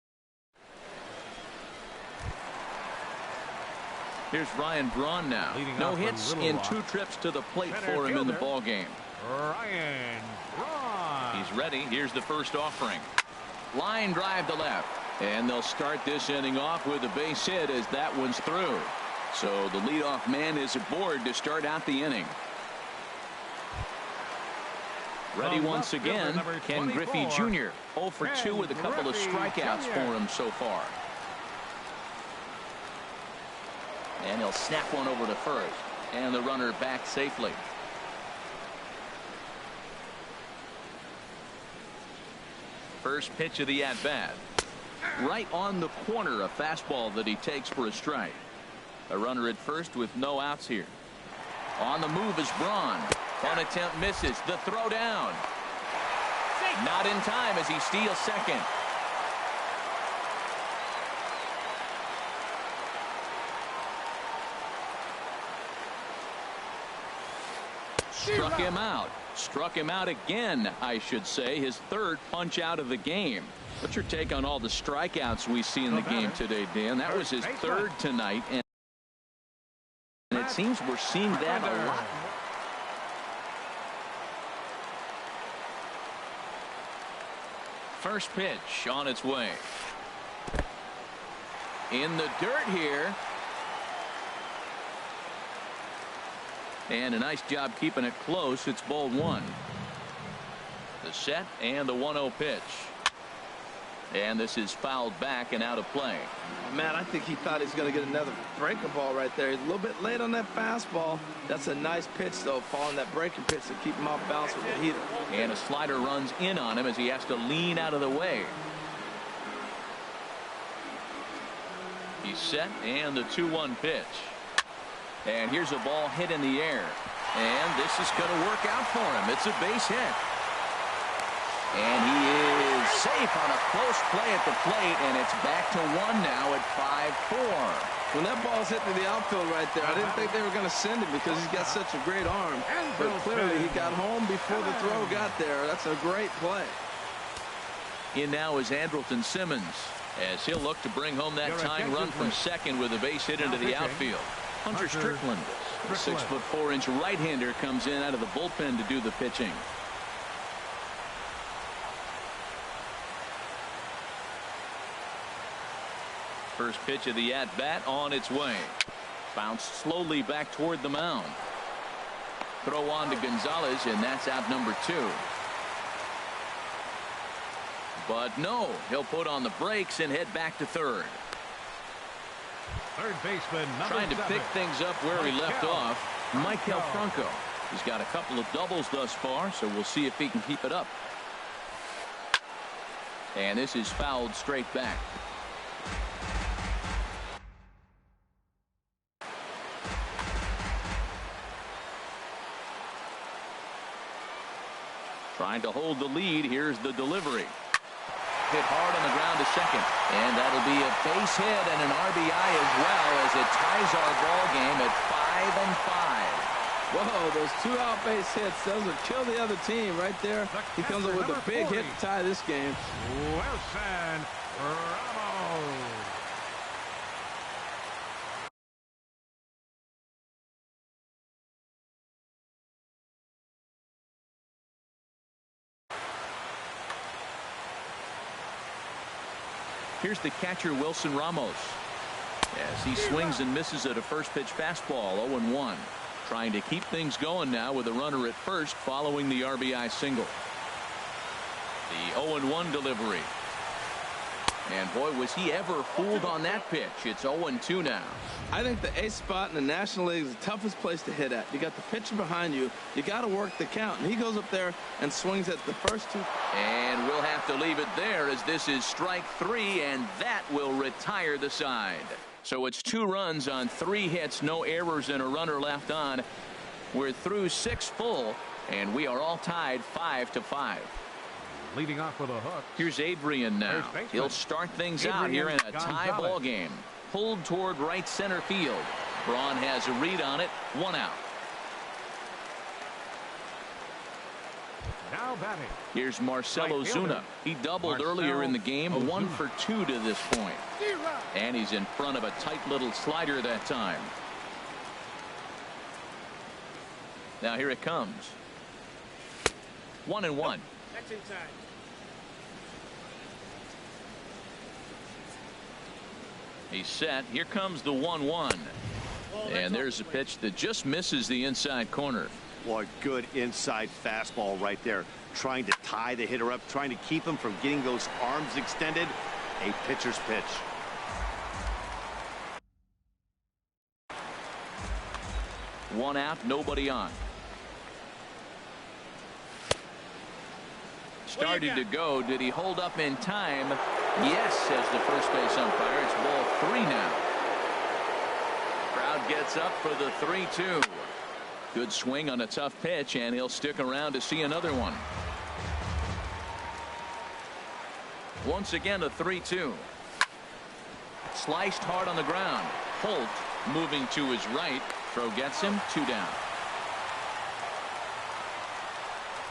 Here's Ryan Braun now. No hits in 2 trips to the plate for him in the ball game. Ryan Braun. He's ready. Here's the first offering. Line drive to left. And they'll start this inning off with a base hit as that one's through. So the leadoff man is aboard to start out the inning. Ready once again, Ken Griffey Jr. 0 for 2 with a couple of strikeouts for him so far. And he'll snap one over to first. And the runner back safely. First pitch of the at-bat. Right on the corner, a fastball that he takes for a strike. A runner at first with no outs here. On the move is Braun. One attempt misses. The throw down. Not in time as he steals second. Struck him out. Struck him out again, I should say. His 3rd punch out of the game. What's your take on all the strikeouts we see in the game today, Dan? That was his 3rd tonight, and it seems we're seeing that a lot. First pitch on its way. In the dirt here. And a nice job keeping it close. It's ball 1. The set and the 1-0 pitch. And this is fouled back and out of play. Man, I think he thought he was going to get another breaker ball right there. He's a little bit late on that fastball. That's a nice pitch, though, following that breaking pitch to keep him off balance with the heater. And a slider runs in on him as he has to lean out of the way. He's set, and the 2-1 pitch. And here's a ball hit in the air. And this is going to work out for him. It's a base hit. And he is safe on a close play at the plate, and it's back to 1 now at 5-4. When that ball's hit to the outfield right there, I didn't think they were going to send him because he's got such a great arm. But clearly he got home before the throw got there. That's a great play. In now is Andrelton Simmons as he'll look to bring home that tying run from second with a base hit into the outfield. Hunter Strickland, the 6'4" right-hander, comes in out of the bullpen to do the pitching. First pitch of the at-bat on its way. Bounced slowly back toward the mound. Throw on to Gonzalez, and that's out number 2. But no, he'll put on the brakes and head back to third. Third baseman, trying to pick things up where he left off. Michael Franco. He's got a couple of doubles thus far, so we'll see if he can keep it up. And this is fouled straight back. Trying to hold the lead. Here's the delivery. Hit hard on the ground to second. And that'll be a base hit and an RBI as well as it ties our ball game at 5-5. Whoa, those 2 out base hits, those will kill the other team right there. He comes up with a big hit to tie this game. Wilson Ramos. Here's the catcher, Wilson Ramos, as he swings and misses at a first pitch fastball. 0-1. Trying to keep things going now with a runner at first following the RBI single. The 0-1 delivery. And boy, was he ever fooled on that pitch. It's 0-2 now. I think the ace spot in the National League is the toughest place to hit at. You got the pitcher behind you. You got to work the count. And he goes up there and swings at the first 2. And we'll have to leave it there as this is strike 3, and that will retire the side. So it's 2 runs on 3 hits, no errors, and a runner left on. We're through 6 full, and we are all tied 5-5. Leading off with a hook. Here's Adrian now. He'll start things out here in a tie ball game. Pulled toward right center field. Braun has a read on it. 1 out. Now Now batting. Here's Marcelo Right fielder. Zuna. He doubled Marcelo earlier in the game, Ozuna. 1 for 2 to this point. And he's in front of a tight little slider that time. Now here it comes. 1-1. That's inside. He's set. Here comes the 1-1. And there's a pitch that just misses the inside corner. What good inside fastball right there. Trying to tie the hitter up, trying to keep him from getting those arms extended. A pitcher's pitch. One out, nobody on. Started to go. Did he hold up in time? Yes, says the first base umpire. It's ball 3 now. Crowd gets up for the 3-2. Good swing on a tough pitch, and he'll stick around to see another one. Once again, a 3-2. Sliced hard on the ground. Holt moving to his right. Throw gets him. 2 down.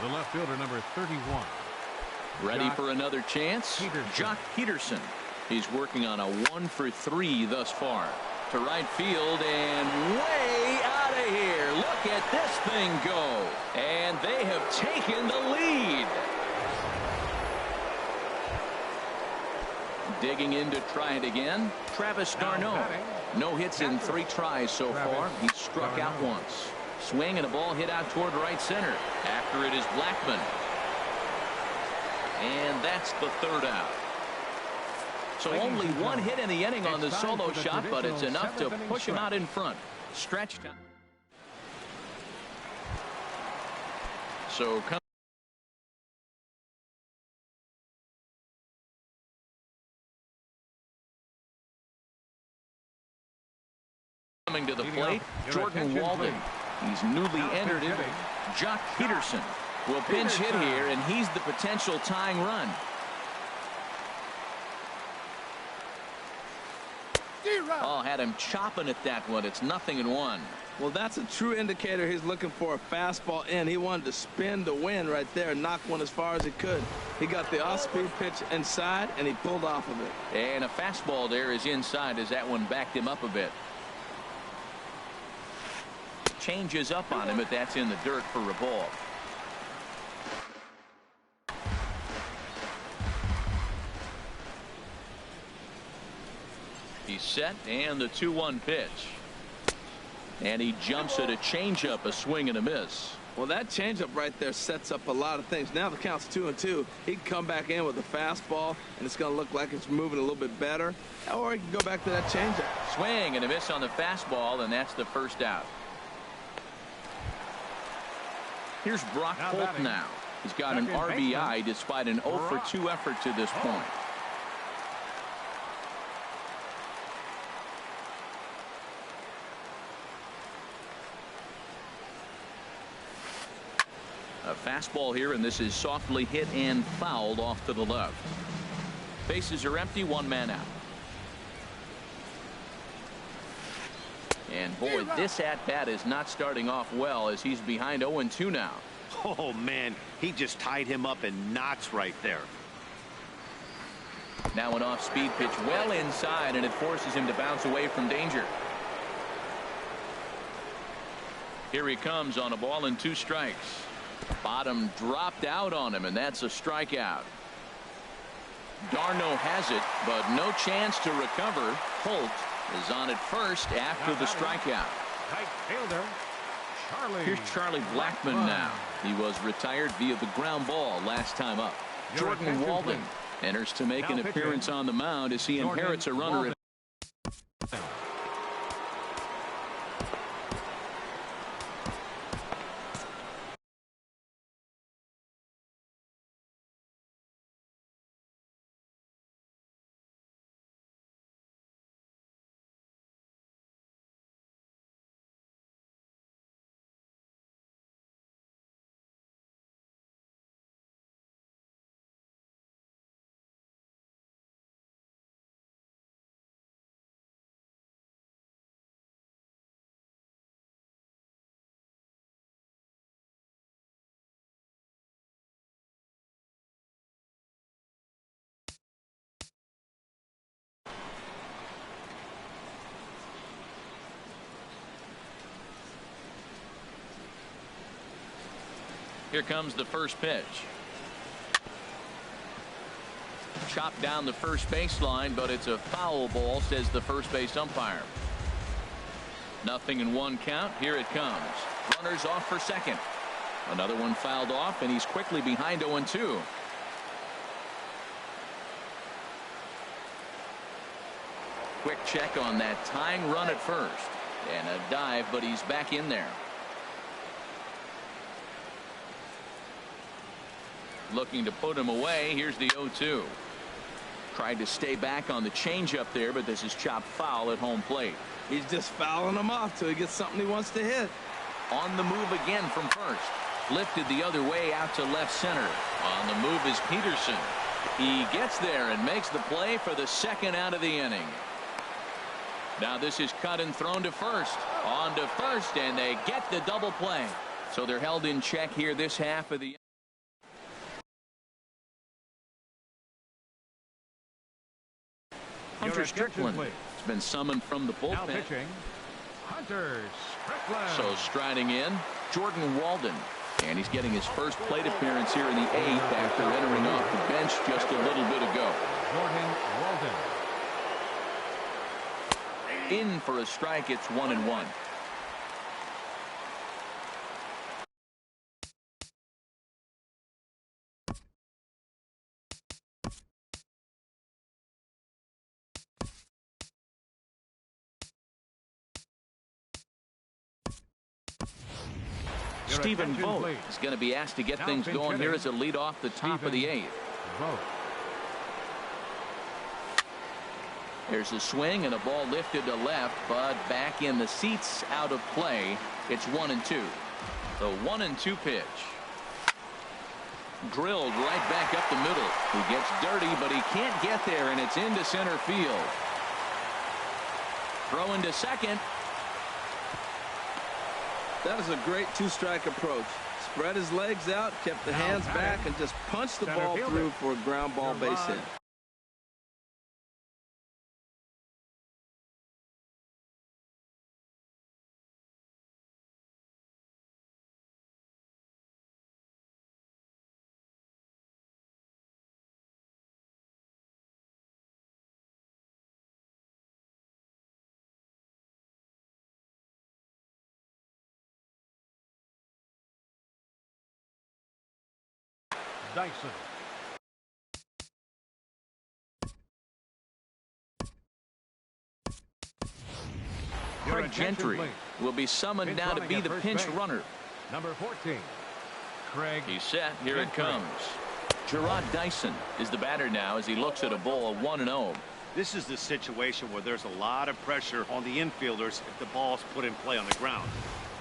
The left fielder, number 31. Ready for another chance? Jock Peterson. He's working on a 1 for 3 thus far. To right field and way out of here. Look at this thing go. And they have taken the lead. Digging in to try it again. Travis d'Arnaud. No hits in 3 tries so far. He's struck out once. Swing and a ball hit out toward right center. After it is Blackman. And that's the 3rd out. So only 1 hit in the inning on the solo shot, but it's enough to push him out in front. Stretched out. So coming to the plate, Jordan Walden. He's newly entered in. Jock Peterson will pinch hit here, and he's the potential tying run. Oh, had him chopping at that one. It's 0-1. Well, that's a true indicator he's looking for a fastball in. He wanted to spin to win right there and knock one as far as he could. He got the off-speed pitch inside, and he pulled off of it. And a fastball there is inside as that one backed him up a bit. Changes up on him, but that's in the dirt for a ball. He's set, and the 2-1 pitch. And he jumps at a changeup, a swing and a miss. Well, that changeup right there sets up a lot of things. Now the count's 2-2. He can come back in with a fastball, and it's going to look like it's moving a little bit better. Or he can go back to that changeup. Swing and a miss on the fastball, and that's the 1st out. Here's Brock Holt now. He's got an RBI despite an 0 for 2 effort to this point. A fastball here, and this is softly hit and fouled off to the left. Bases are empty, 1 man out. And boy, this at-bat is not starting off well as he's behind 0-2 now. Oh, man, he just tied him up in knots right there. Now an off-speed pitch well inside, and it forces him to bounce away from danger. Here he comes on a ball and 2 strikes. Bottom dropped out on him, and that's a strikeout. d'Arnaud has it, but no chance to recover. Holt is on at first after the strikeout. Right fielder, Charlie. Here's Charlie Blackman now. He was retired via the ground ball last time up. Jordan Walden enters to make an appearance on the mound as he inherits a runner at Here comes the first pitch. Chopped down the first baseline, but it's a foul ball, says the first base umpire. 0-1 count. Here it comes. Runners off for second. Another one fouled off, and he's quickly behind 0-2. Quick check on that tying run at first. And a dive, but he's back in there. Looking to put him away. Here's the 0-2. Tried to stay back on the changeup there, but this is chopped foul at home plate. He's just fouling him off till he gets something he wants to hit. On the move again from first. Lifted the other way out to left center. On the move is Peterson. He gets there and makes the play for the second out of the inning. Now this is cut and thrown to first. On to first, and they get the double play. So they're held in check here this half of the. Hunter Strickland has been summoned from the bullpen. Now pitching, Hunter Strickland. So striding in, Jordan Walden. And he's getting his first plate appearance here in the 8th after entering off the bench just a little bit ago. Jordan Walden. In for a strike. It's 1-1. Stephen Vogt is going to be asked to get things going here as a lead off the top of the 8th. There's a swing and a ball lifted to left, but back in the seats, out of play. It's 1-2. The 1-2 pitch. Drilled right back up the middle. He gets dirty, but he can't get there, and it's into center field. Throw into second. That is a great two-strike approach. Spread his legs out, kept the hands back, and just punched the ball through for a ground ball base hit. Dyson. Craig Gentry will be summoned now to be the pinch runner. Number 14. Craig. He's set. Here it comes. Gerard Dyson is the batter now as he looks at a ball 1-0. This is the situation where there's a lot of pressure on the infielders if the ball's put in play on the ground.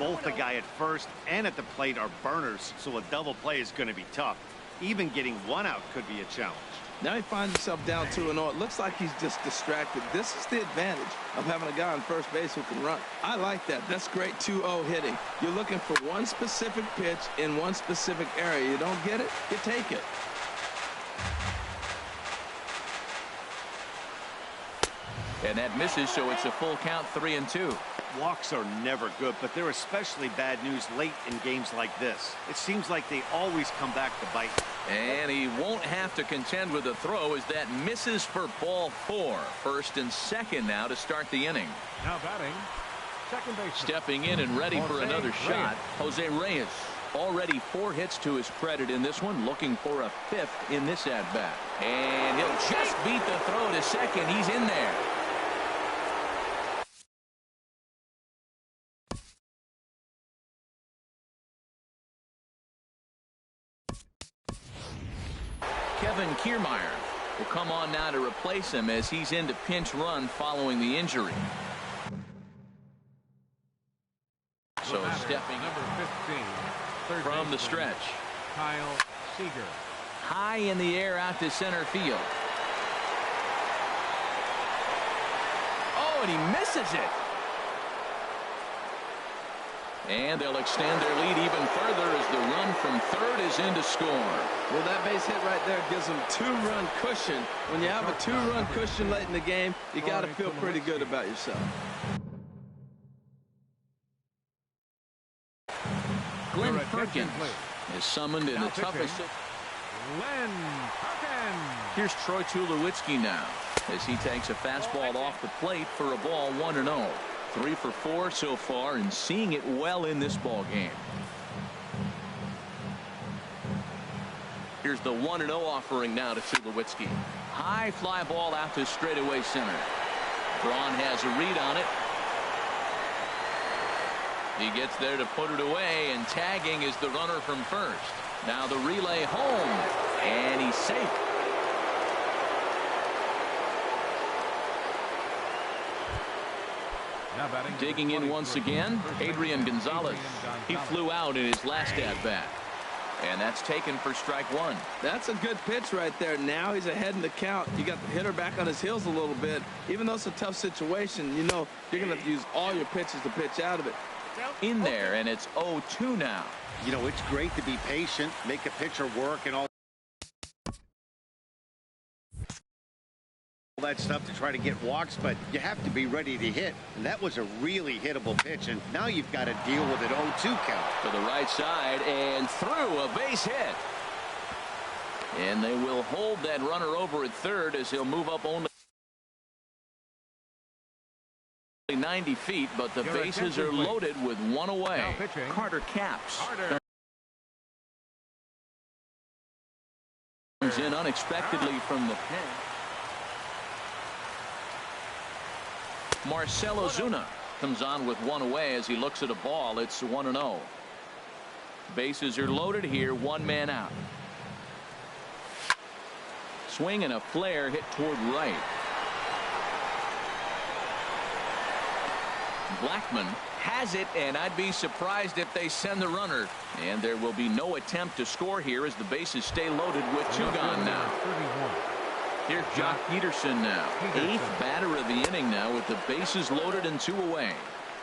Both the guy at first and at the plate are burners, so a double play is going to be tough. Even getting one out could be a challenge. Now he finds himself down 2-0. It looks like he's just distracted. This is the advantage of having a guy on first base who can run. I like that. That's great 2-0 hitting. You're looking for one specific pitch in one specific area. You don't get it, you take it. And that misses, so it's a full count, 3-2. Walks are never good, but they're especially bad news late in games like this. It seems like they always come back to bite. And he won't have to contend with the throw as that misses for ball 4. First and second now to start the inning. Now batting, second base. Stepping in and ready for another shot, Jose Reyes. Already 4 hits to his credit in this one, looking for a 5th in this at-bat. And he'll just beat the throw to second. He's in there. Kevin Kiermaier will come on now to replace him as he's into pinch run following the injury. So stepping number 15, from the stretch. Kyle Seager. High in the air out to center field. Oh, and he misses it. And they'll extend their lead even further as the run from third is in to score. Well, that base hit right there gives them 2-run cushion. When you have a 2-run cushion late in the game, you got to feel pretty good about yourself. Glenn Perkins is summoned in the toughest. Len Perkins. Here's Troy Tulowitzki now as he takes a fastball off the plate for a ball 1-0. 3 for 4 so far and seeing it well in this ball game. Here's the 1-0 offering now to Tulowitzki. High fly ball out to straightaway center. Braun has a read on it. He gets there to put it away, and tagging is the runner from first. Now the relay home, and he's safe. Digging in once again, Adrian Gonzalez. He flew out in his last at-bat. And that's taken for strike one. That's a good pitch right there. Now he's ahead in the count. You got the hitter back on his heels a little bit. Even though it's a tough situation, you know you're going to have to use all your pitches to pitch out of it. In there, and it's 0-2 now. You know, it's great to be patient, make a pitcher work, and all that stuff to try to get walks, but you have to be ready to hit. And that was a really hittable pitch, and now you've got to deal with an 0-2 count. To the right side and through, a base hit. And they will hold that runner over at third as he'll move up only 90 feet, but the bases are loaded with one away. Carter Capps comes in unexpectedly from the pen. Marcell Ozuna comes on with one away as he looks at a ball. It's 1-0. Bases are loaded here, one man out. Swing and a flare hit toward right. Blackman has it, and I'd be surprised if they send the runner. And there will be no attempt to score here as the bases stay loaded with two gone now. Here's Jock Peterson now. 8th batter of the inning now with the bases loaded and 2 away.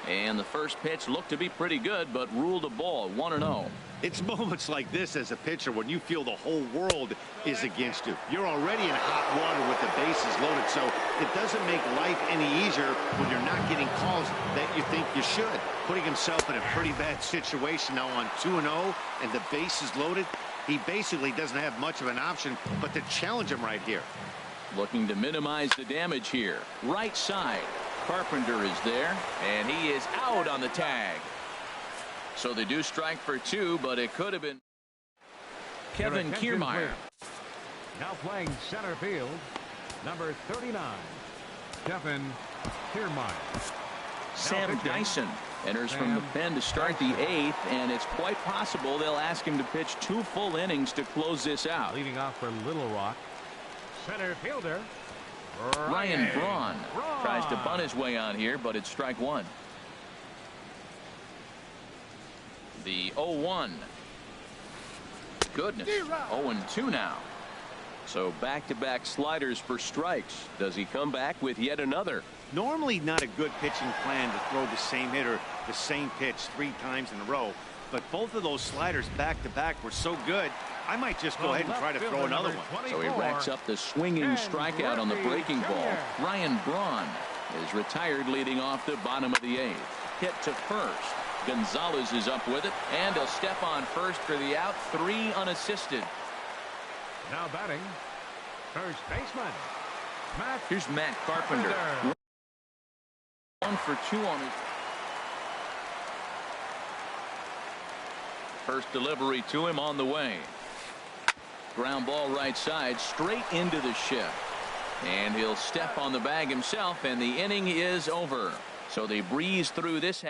And the first pitch looked to be pretty good, but ruled a ball, 1-0. It's moments like this as a pitcher when you feel the whole world is against you. You're already in hot water with the bases loaded, so it doesn't make life any easier when you're not getting calls that you think you should. Putting himself in a pretty bad situation now on 2-0 and the bases loaded. He basically doesn't have much of an option but to challenge him right here. Looking to minimize the damage here. Right side. Carpenter is there, and he is out on the tag. So they do strike for 2, but it could have been Kevin Kiermaier. Now playing center field, number 39, Kevin Kiermaier. Sam Dyson enters from the pen to start the 8th, and it's quite possible they'll ask him to pitch 2 full innings to close this out. Leading off for Little Rock, center fielder Ryan Braun tries to bunt his way on here, but it's strike one. The 0-1. Goodness. 0-2 now. So back-to-back sliders for strikes. Does he come back with yet another? Normally not a good pitching plan to throw the same hitter the same pitch 3 times in a row, but both of those sliders back-to-back were so good, I might just go ahead and try to throw another one. So he racks up the swinging strikeout on the breaking ball. Ryan Braun is retired leading off the bottom of the 8th. Hit to first. Gonzalez is up with it, and he'll step on first for the out. 3 unassisted. Now batting, first baseman. Here's Matt Carpenter. 1 for 2 on his first delivery to him on the way. Ground ball right side, straight into the shift. And he'll step on the bag himself, and the inning is over. So they breeze through this.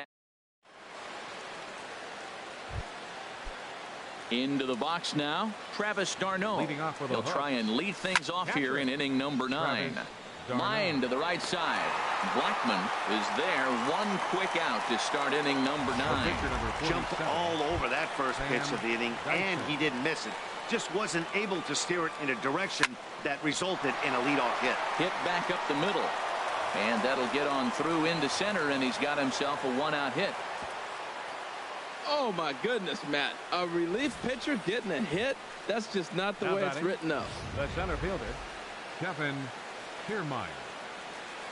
Into the box now, Travis d'Arnaud. He'll try and lead things off here in inning number 9. Line to the right side. Blackman is there. 1 quick out to start inning number 9. Jumped all over that first pitch of the inning, and he didn't miss it. Just wasn't able to steer it in a direction that resulted in a leadoff hit. Hit back up the middle. And that'll get on through into center, and he's got himself a 1-out hit. Oh, my goodness, Matt. A relief pitcher getting a hit? That's just not the way it's written up. The center fielder, Kevin Kiermaier.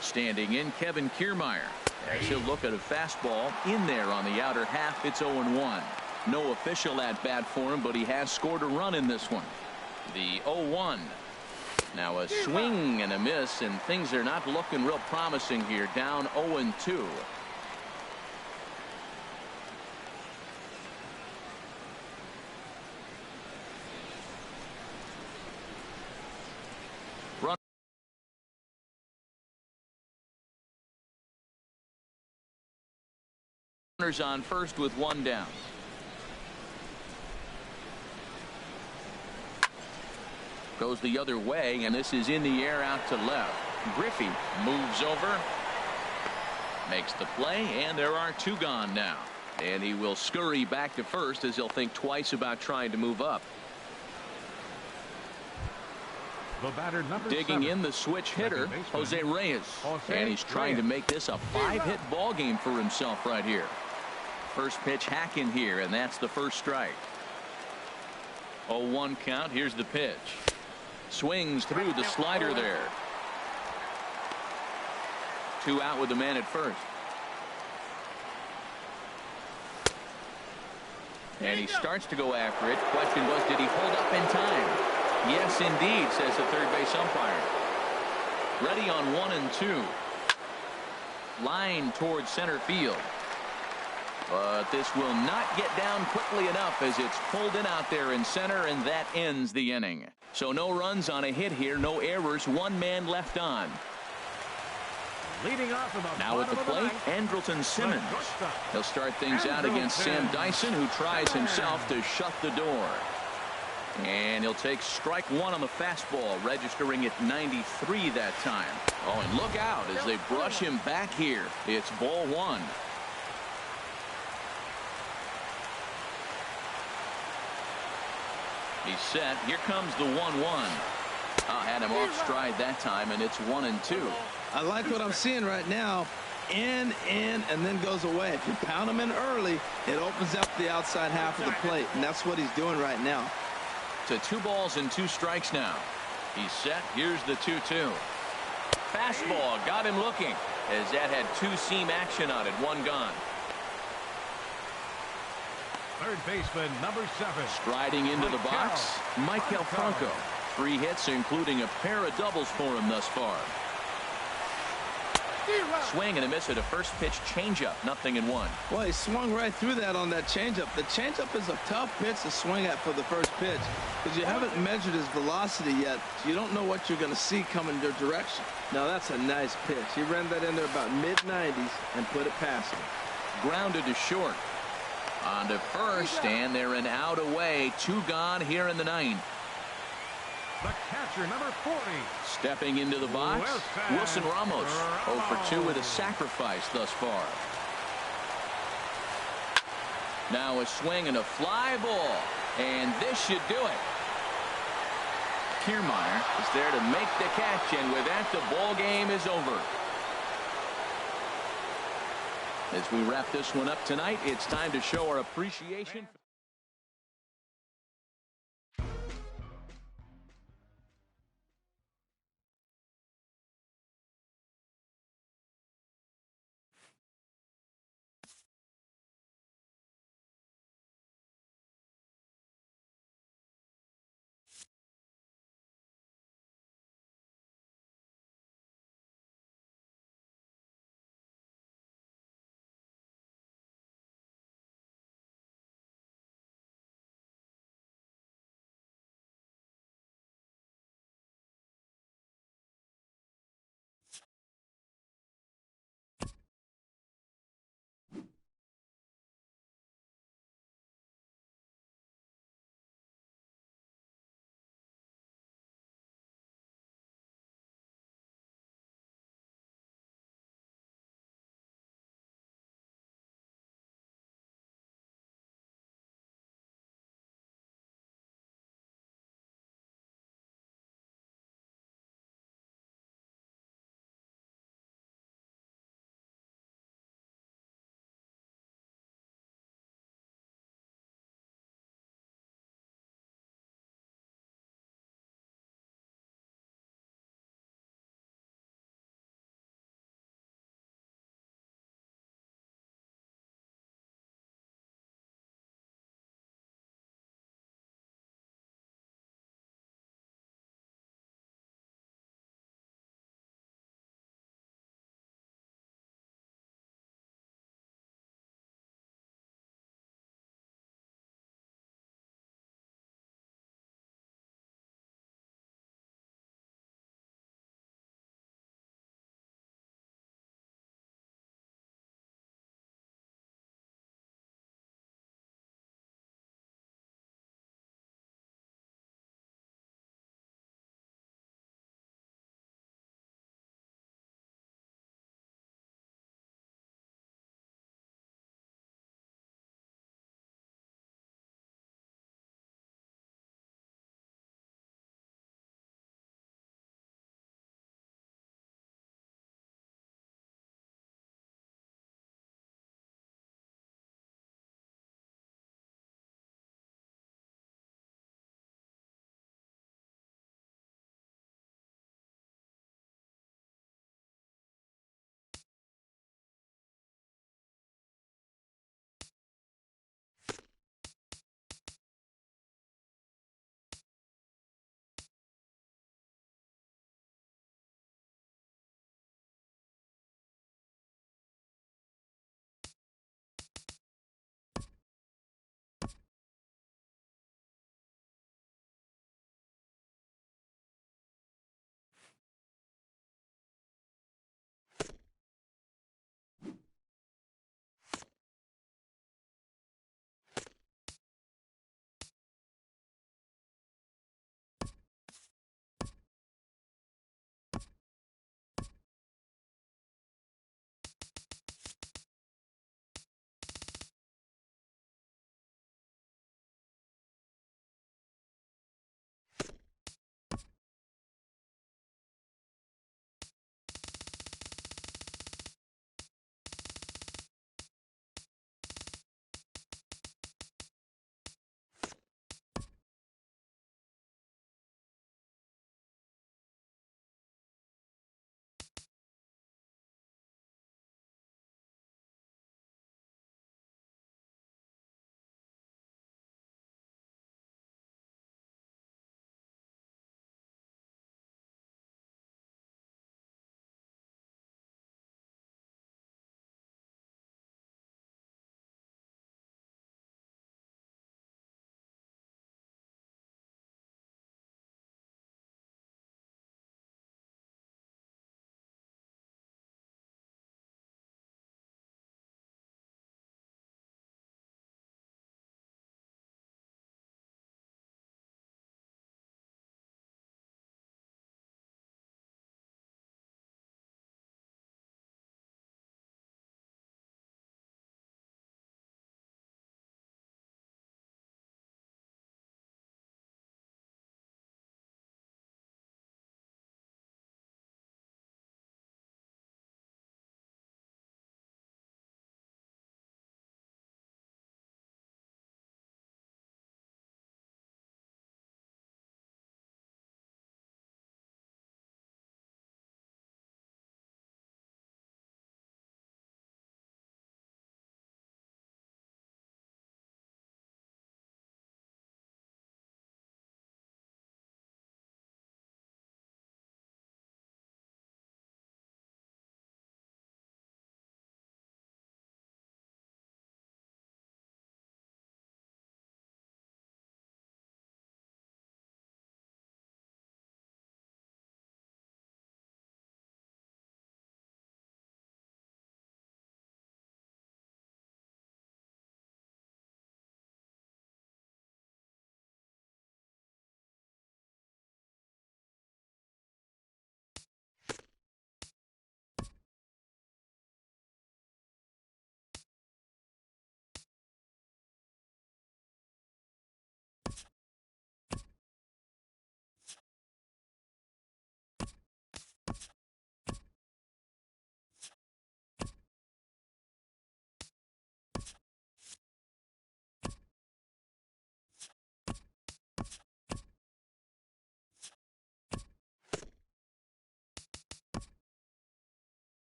Standing in, Kevin Kiermaier. As he'll look at a fastball in there on the outer half. It's 0-1. No official at bat for him, but he has scored a run in this one. The 0-1. Now a swing and a miss, and things are not looking real promising here. Down 0-2. Runners on first with one down. Goes the other way, and this is in the air out to left. Griffey moves over, makes the play, and there are two gone now. And he will scurry back to first as he'll think twice about trying to move up. The batter, number Digging 7. in the switch hitter, Jose Reyes. And he's trying to make this a 5-hit ball game for himself right here. First pitch hacking here, and that's the first strike. 0-1 count. Here's the pitch. Swings through the slider there. 2 out with the man at first. And he starts to go after it. Question was, did he hold up in time? Yes, indeed, says the third base umpire. Ready on 1 and 2. Line towards center field. But this will not get down quickly enough as it's pulled in out there in center, and that ends the inning. So no runs on a hit here, no errors, 1 man left on. Leading off from the now at the plate, Andrelton Simmons. He'll start things out against Sam Dyson, who tries himself to shut the door. And he'll take strike 1 on the fastball, registering at 93 that time. Oh, and look out as they brush him back here. It's ball 1. He's set. Here comes the 1-1. Had him off stride that time, and it's 1 and 2. I like what I'm seeing right now. In, and then goes away. If you pound him in early, it opens up the outside half of the plate, and that's what he's doing right now. To 2 balls and 2 strikes now. He's set. Here's the 2-2. Fastball got him looking, as that had 2-seam action on it. 1 gone. Third baseman, number 7. Striding into the box, Michael Franco. 3 hits, including a pair of doubles for him thus far. Swing and a miss at a first pitch changeup. 0-1. Well, he swung right through that on that changeup. The changeup is a tough pitch to swing at for the first pitch because you haven't measured his velocity yet. So you don't know what you're going to see coming your direction. Now, that's a nice pitch. He ran that in there about mid-90s and put it past him. Grounded to short. On to first, and they're an out away. 2 gone here in the 9th. The catcher, number 40. Stepping into the box, Wilson Ramos. 0 for 2 with a sacrifice thus far. Now a swing and a fly ball, and this should do it. Kiermaier is there to make the catch, and with that, the ball game is over. As we wrap this one up tonight, it's time to show our appreciation.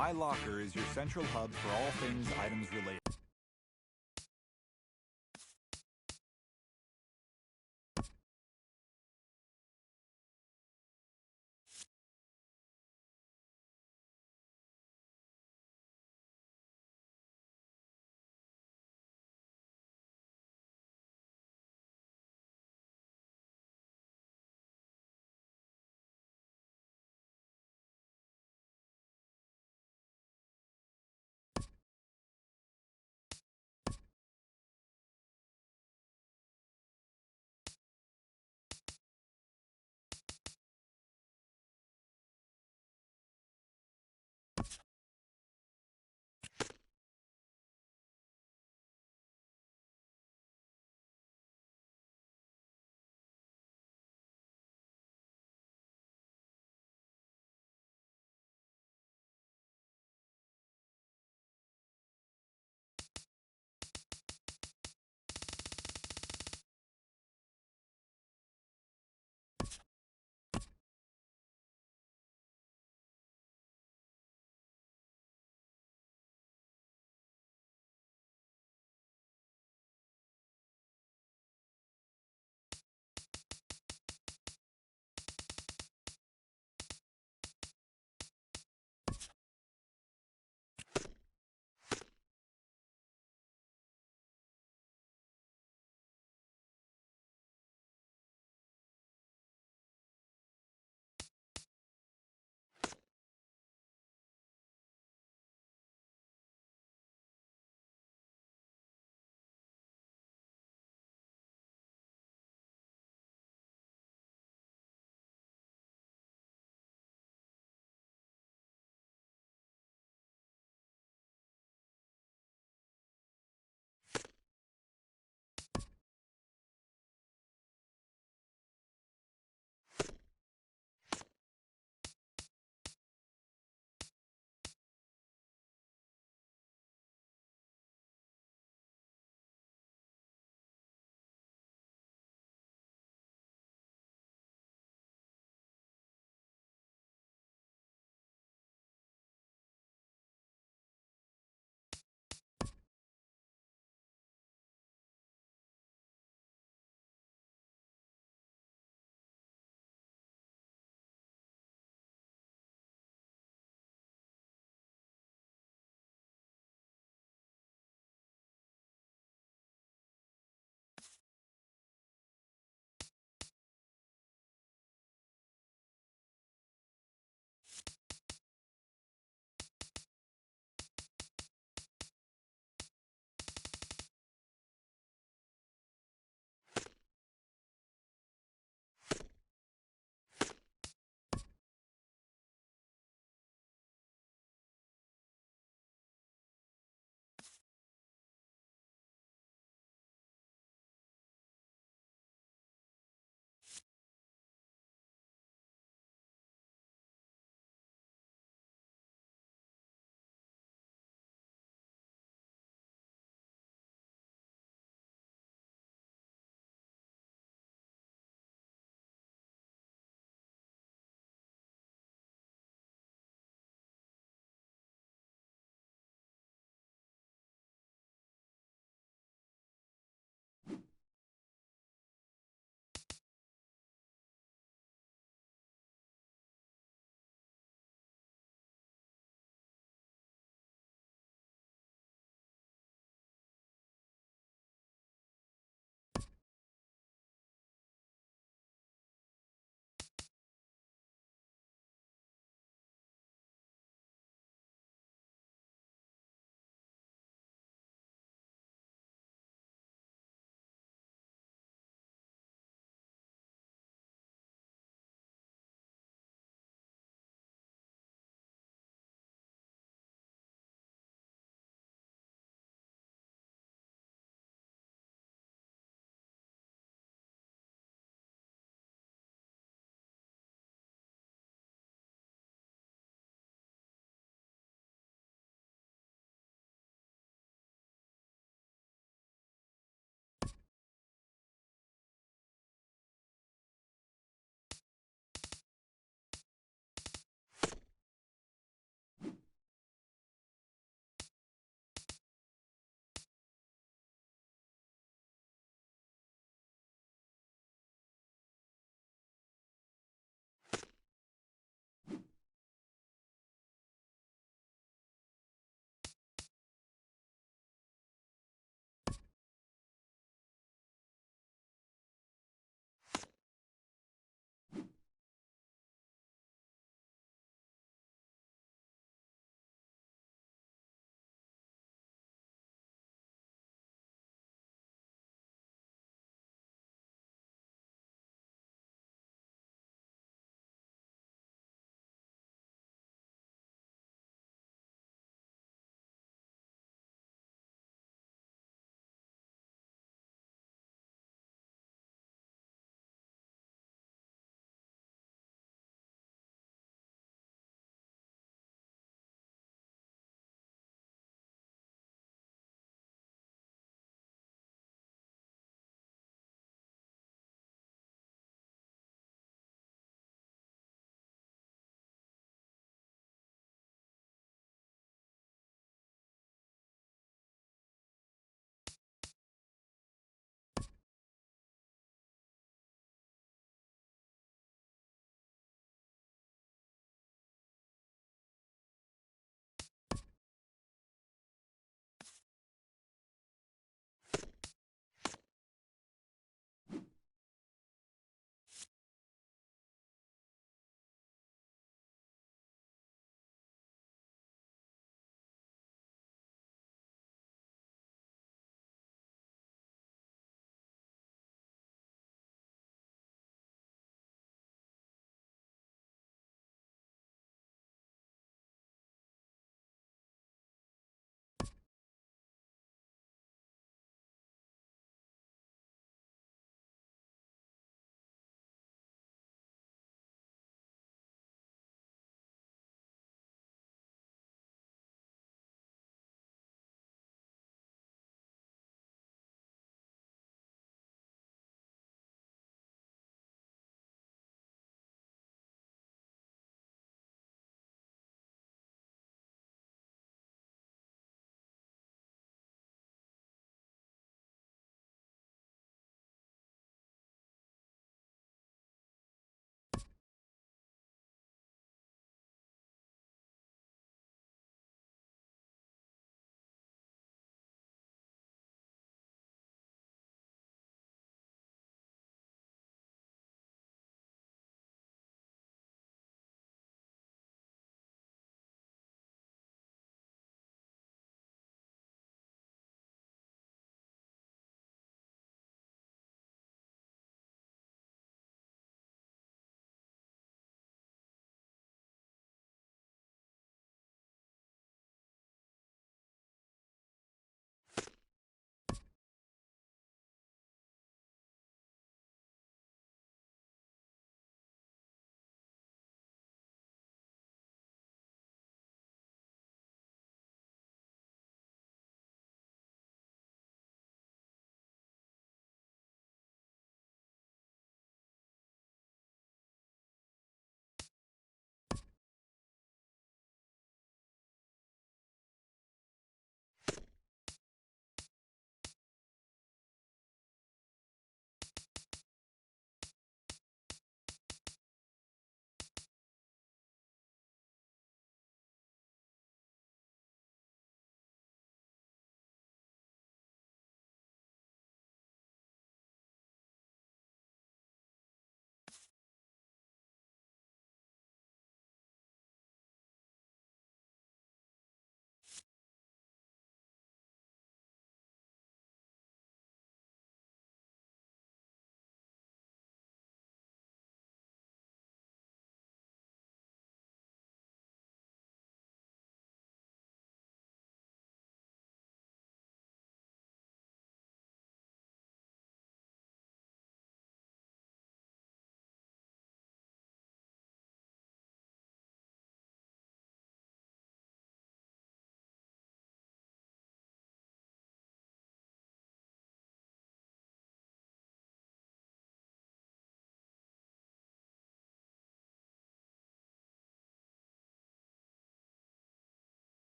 My Locker is your central hub for all things items related.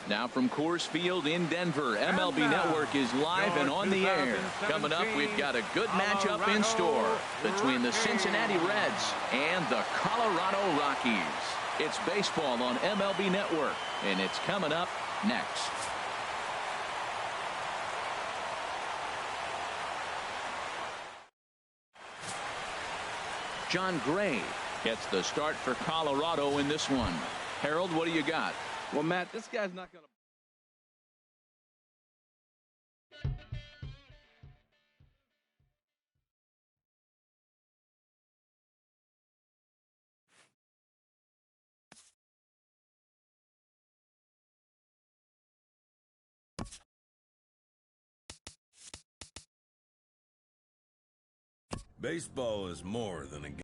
Now from Coors Field in Denver, MLB Network is live and on the air. Coming up, we've got a good matchup in store between the Cincinnati Reds and the Colorado Rockies. It's baseball on MLB Network, and it's coming up next. John Gray gets the start for Colorado in this one. Harold, what do you got? Well, Matt, this guy's not going to. Baseball is more than a game.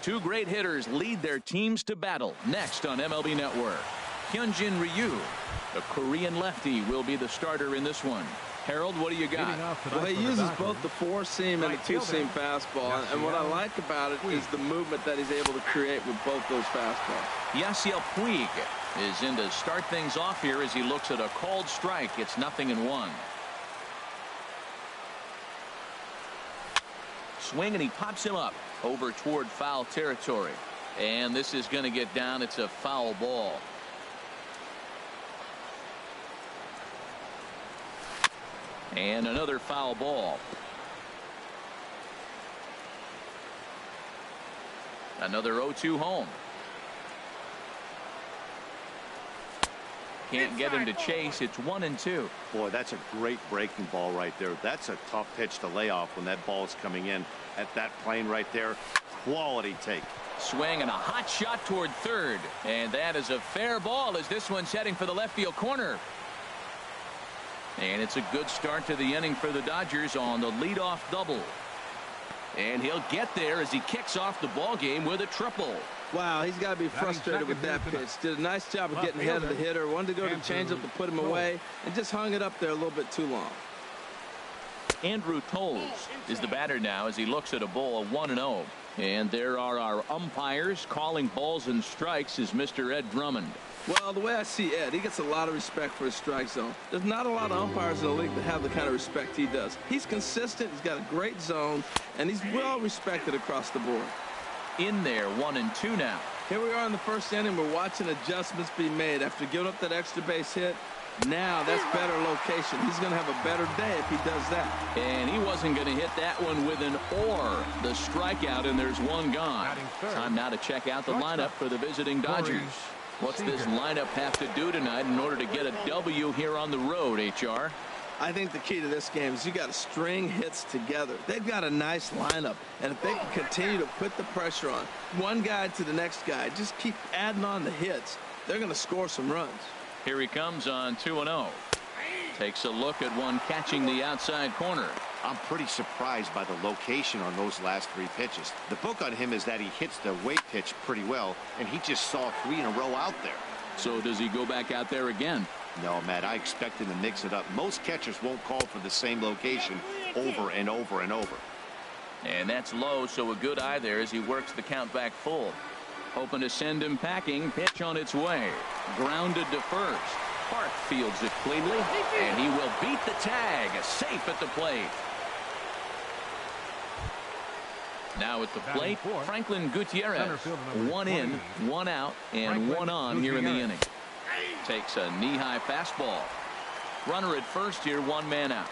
Two great hitters lead their teams to battle next on MLB Network. Hyunjin Ryu, the Korean lefty, will be the starter in this one. Harold, what do you got? Well, he uses both the four-seam and the two-seam fastball, and what I like about it is the movement that he's able to create with both those fastballs. Yasiel Puig is in to start things off here as he looks at a called strike. It's 0-1. Swing, and he pops him up over toward foul territory. And this is going to get down. It's a foul ball. And another foul ball. Another 0-2 home. Can't get him to chase. It's 1-2. Boy, that's a great breaking ball right there. That's a tough pitch to lay off when that ball is coming in at that plane right there. Quality take. Swing and a hot shot toward third. And that is a fair ball as this one's heading for the left field corner. And it's a good start to the inning for the Dodgers on the leadoff double. And he'll get there as he kicks off the ball game with a triple. Wow, he's got to be frustrated with that pitch. Did a nice job of getting ahead of the hitter. Wanted to go to changeup to put him away and just hung it up there a little bit too long. Andrew Toles is the batter now as he looks at a ball of 1-0. And there are our umpires calling balls and strikes is Mr. Ed Drummond. Well, the way I see Ed, he gets a lot of respect for his strike zone. There's not a lot of umpires in the league that have the kind of respect he does. He's consistent, he's got a great zone, and he's well respected across the board. In there, 1-2 now. Here we are in the first inning. We're watching adjustments be made after giving up that extra base hit. Now that's better location. He's going to have a better day if he does that. And he wasn't going to hit that one with an or. The strikeout, and there's one gone. Time now to check out the lineup for the visiting Dodgers. What's this lineup have to do tonight in order to get a W here on the road, HR? I think the key to this game is you got to string hits together. They've got a nice lineup, and if they can continue to put the pressure on one guy to the next guy, just keep adding on the hits, they're going to score some runs. Here he comes on 2-0. Takes a look at one catching the outside corner. I'm pretty surprised by the location on those last three pitches. The book on him is that he hits the weight pitch pretty well, and he just saw 3 in a row out there. So does he go back out there again? No, Matt, I expect him to mix it up. Most catchers won't call for the same location over and over and over. And that's low, so a good eye there as he works the count back full. Hoping to send him packing. Pitch on its way. Grounded to first. Park fields it cleanly, and he will beat the tag. Safe at the plate. Now at the plate, Franklin Gutierrez. 1 in, 1 out, and 1 on here in the inning. Takes a knee-high fastball. Runner at first here, 1 man out.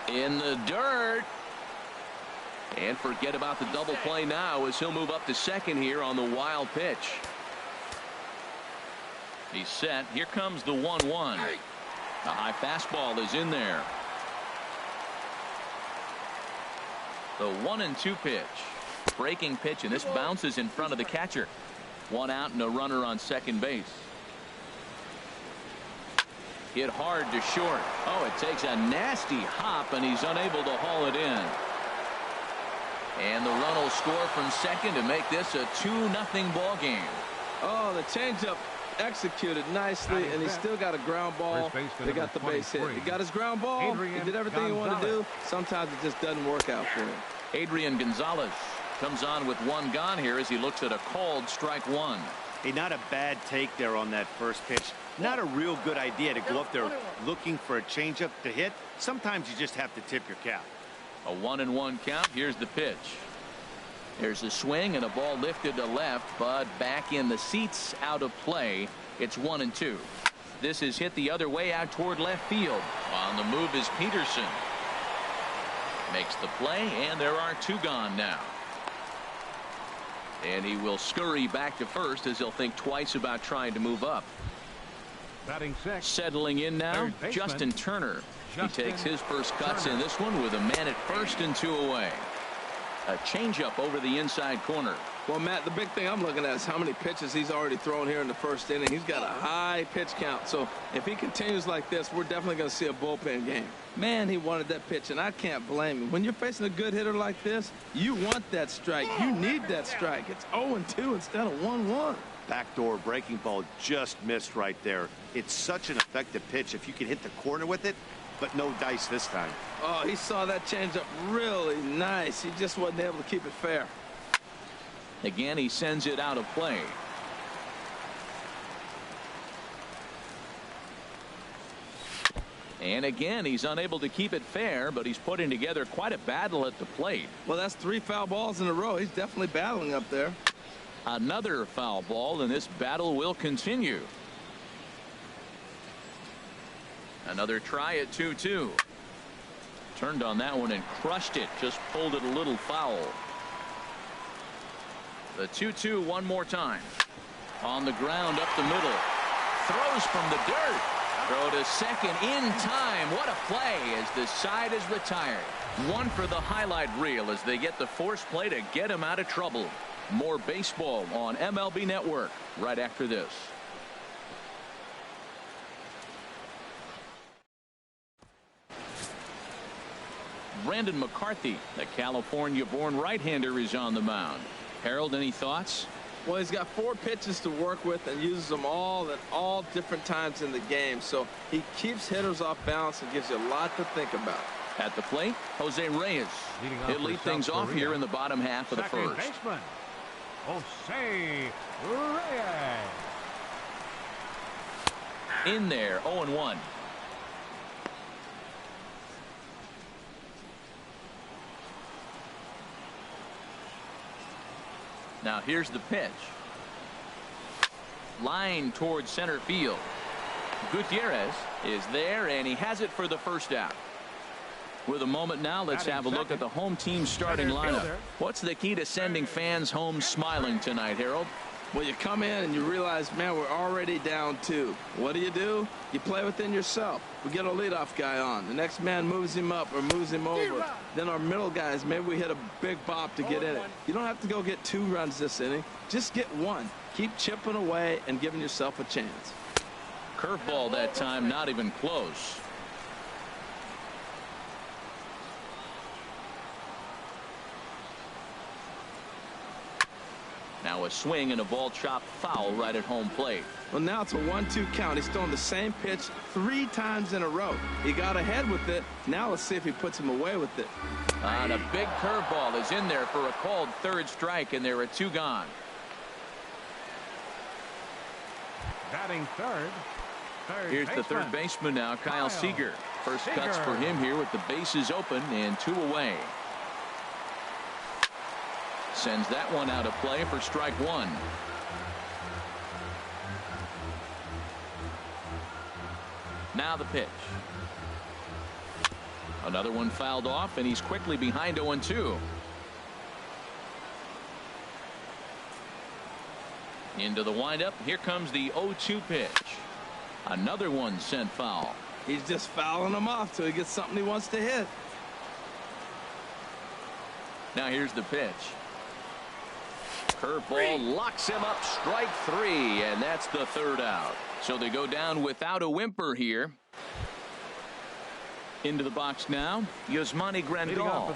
In the dirt. And forget about the double play now as he'll move up to second here on the wild pitch. He's set. Here comes the 1-1. The high fastball is in there. The 1-2 pitch. Breaking pitch, and this bounces in front of the catcher. 1 out and a runner on second base. Hit hard to short. Oh, it takes a nasty hop, and he's unable to haul it in. And the run will score from second to make this a 2-0 ball game. Oh, the changeup executed nicely, and he's still got a ground ball. They got the base hit. He got his ground ball. He did everything he wanted to do. Sometimes it just doesn't work out for him. Adrian Gonzalez comes on with 1 gone here as he looks at a called strike 1. Hey, not a bad take there on that first pitch. Not a real good idea to go up there looking for a changeup to hit. Sometimes you just have to tip your cap. A 1-1 count. Here's the pitch. There's a swing and a ball lifted to left, but back in the seats, out of play. It's 1-2. This is hit the other way out toward left field. On the move is Peterson. Makes the play, and there are 2 gone now. And he will scurry back to first as he'll think twice about trying to move up. Batting sixth. Settling in now, Justin Turner. He takes his first cuts in this one with a man at first and 2 away. A changeup over the inside corner. Well, Matt, the big thing I'm looking at is how many pitches he's already thrown here in the first inning. He's got a high pitch count. So if he continues like this, we're definitely going to see a bullpen game. Man, he wanted that pitch, and I can't blame him. When you're facing a good hitter like this, you want that strike. You need that strike. It's 0-2 instead of 1-1. Backdoor breaking ball just missed right there. It's such an effective pitch if you can hit the corner with it, but no dice this time. Oh, he saw that changeup really nice. He just wasn't able to keep it fair. Again, he sends it out of play. And again, he's unable to keep it fair, but he's putting together quite a battle at the plate. Well, that's 3 foul balls in a row. He's definitely battling up there. Another foul ball, and this battle will continue. Another try at 2-2. Turned on that one and crushed it. Just pulled it a little foul. The 2-2 one more time. On the ground up the middle. Throws from the dirt. Throw to second in time. What a play as the side is retired. One for the highlight reel as they get the force play to get him out of trouble. More baseball on MLB Network right after this. Brandon McCarthy, the California-born right-hander, is on the mound. Harold, any thoughts? Well, he's got 4 pitches to work with and uses them all at all different times in the game. So he keeps hitters off balance and gives you a lot to think about. At the plate, Jose Reyes. He'll lead things off here in the bottom half of the first. Baseman, Jose Reyes. In there, 0-1. Now here's the pitch. Line towards center field. Gutierrez is there, and he has it for the first out. With a moment now, let's have a look at the home team starting lineup. What's the key to sending fans home smiling tonight, Harold? Well, you come in and you realize, man, we're already down 2. What do? You play within yourself. We get a leadoff guy on. The next man moves him up or moves him over. Then our middle guys, maybe we hit a big bop to get in it. You don't have to go get 2 runs this inning. Just get 1. Keep chipping away and giving yourself a chance. Curveball that time, not even close. Now a swing and a ball chopped foul right at home plate. Well, now it's a 1-2 count. He's throwing the same pitch 3 times in a row. He got ahead with it. Now let's see if he puts him away with it. And a big curveball is in there for a called 3rd strike, and there are 2 gone. Batting third. Here's the third baseman now, Kyle Seager. First cuts for him here with the bases open and 2 away. Sends that one out of play for strike 1. Now the pitch. Another one fouled off, and he's quickly behind 0-2. Into the windup. Here comes the 0-2 pitch. Another one sent foul. He's just fouling them off till he gets something he wants to hit. Now here's the pitch. Curveball locks him up, strike 3, and that's the 3rd out. So they go down without a whimper here. Into the box now, Yasmani Grandal.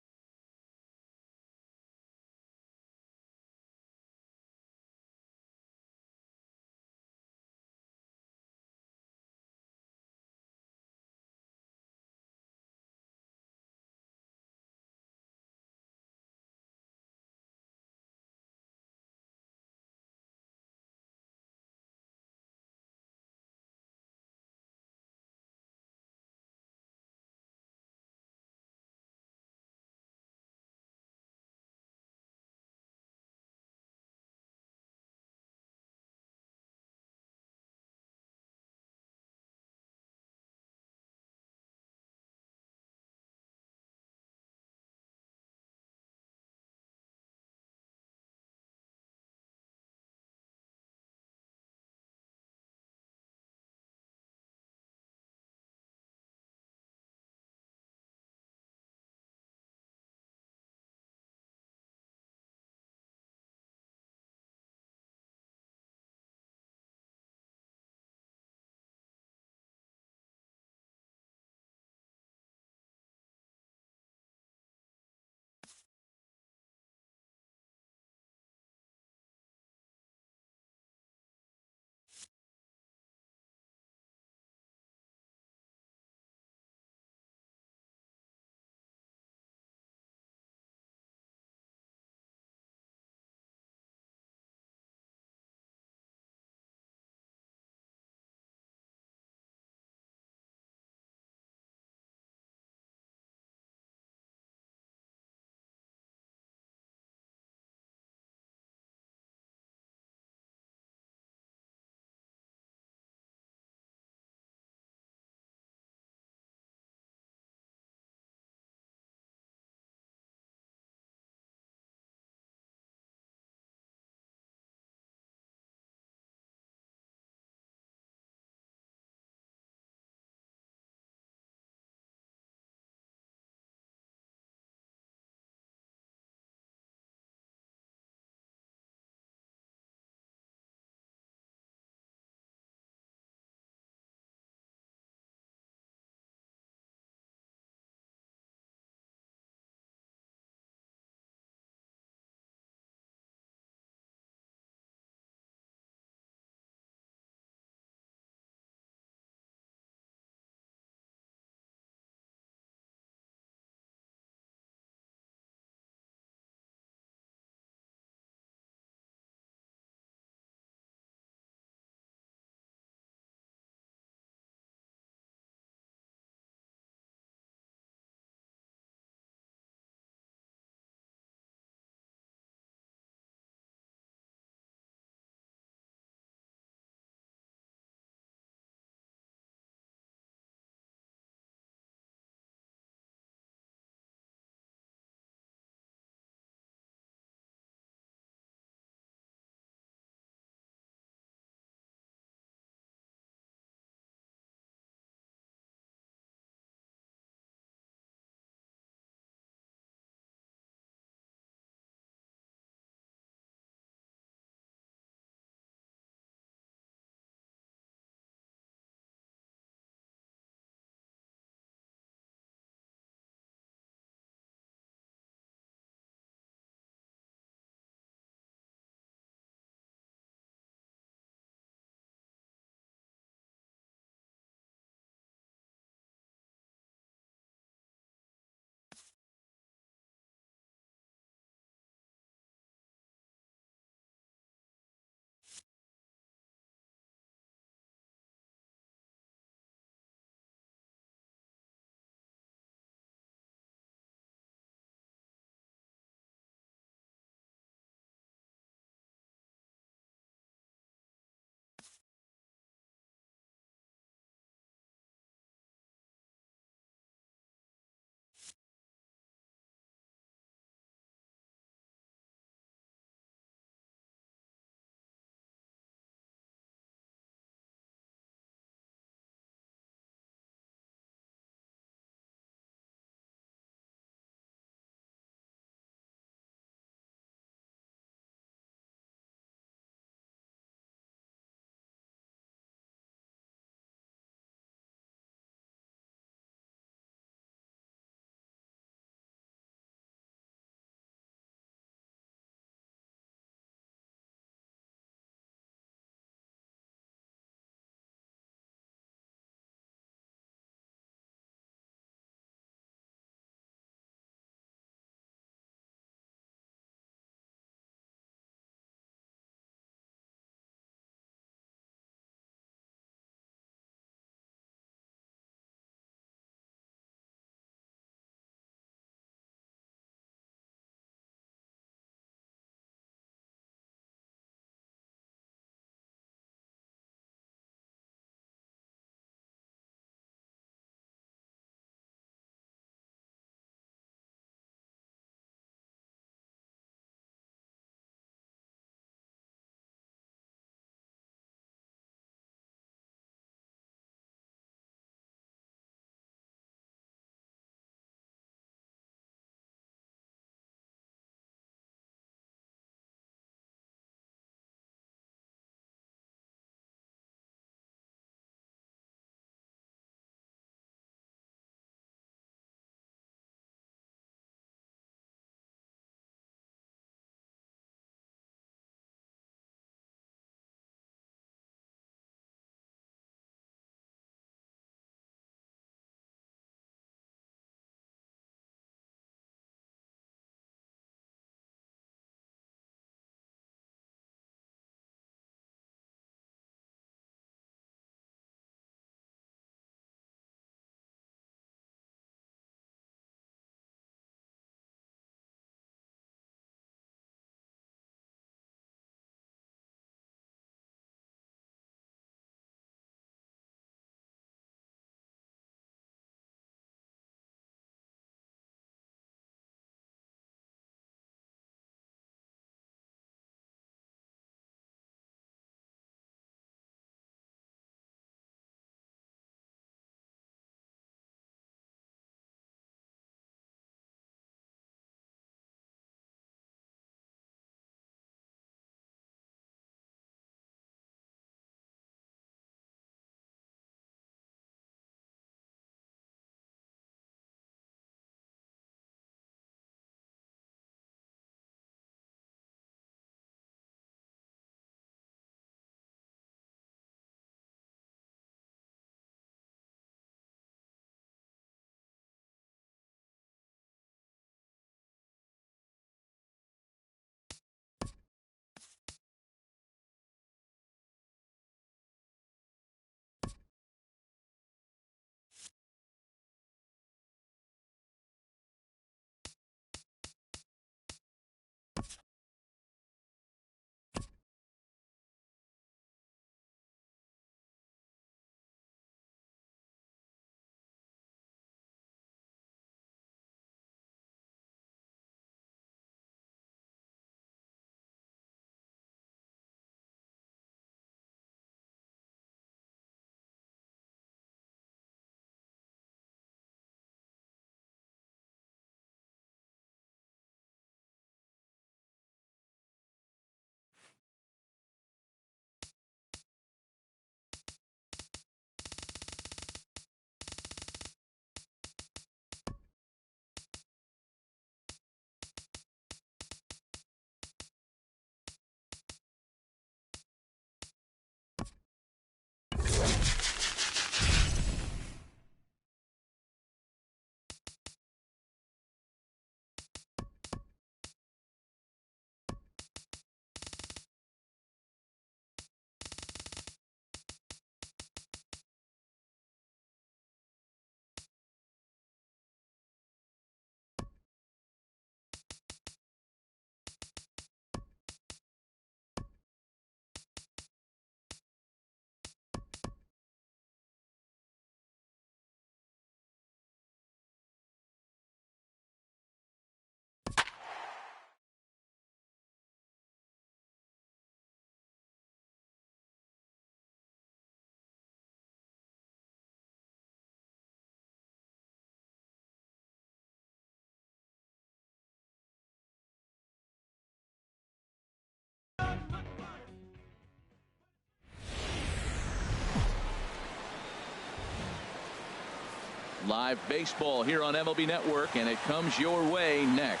Live baseball here on MLB Network, and it comes your way next.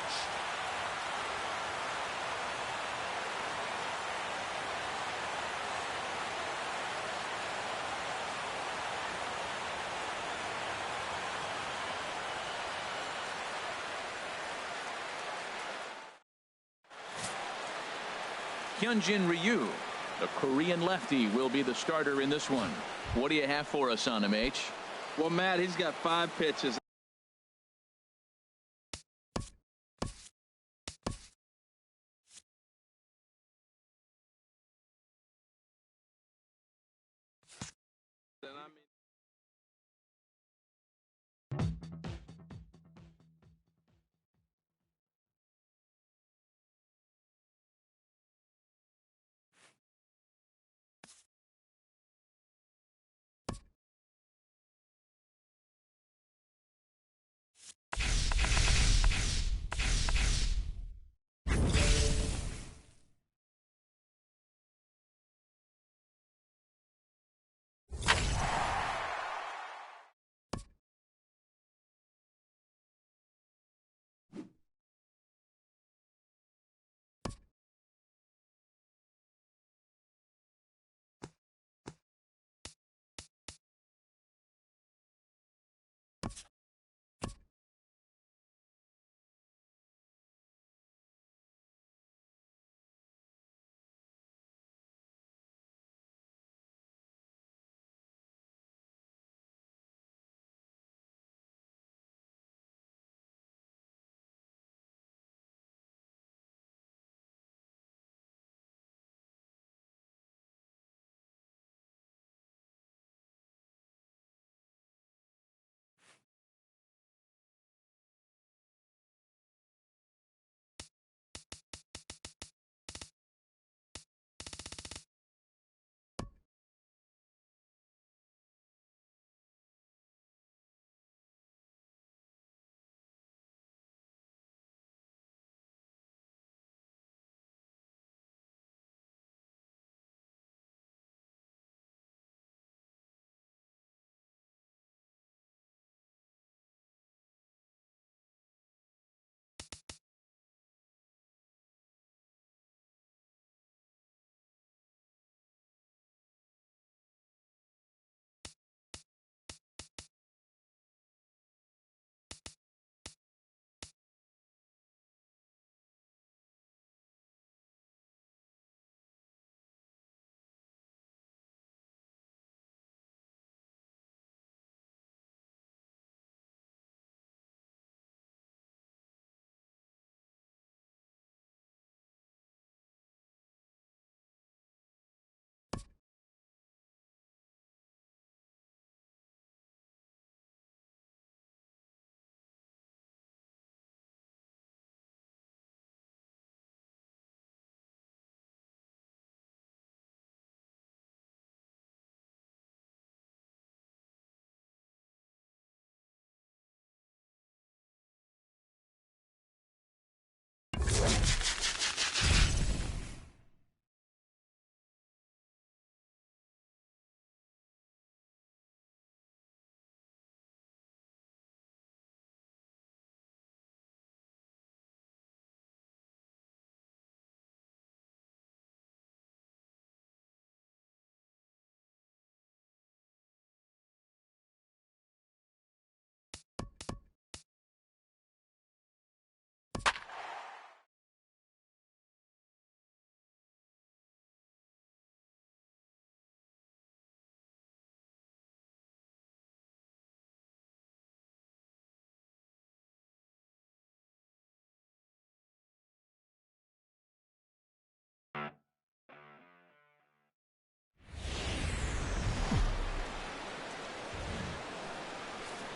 Hyunjin Ryu, the Korean lefty, will be the starter in this one. What do you have for us on him, H? Well, Matt, he's got 5 pitches.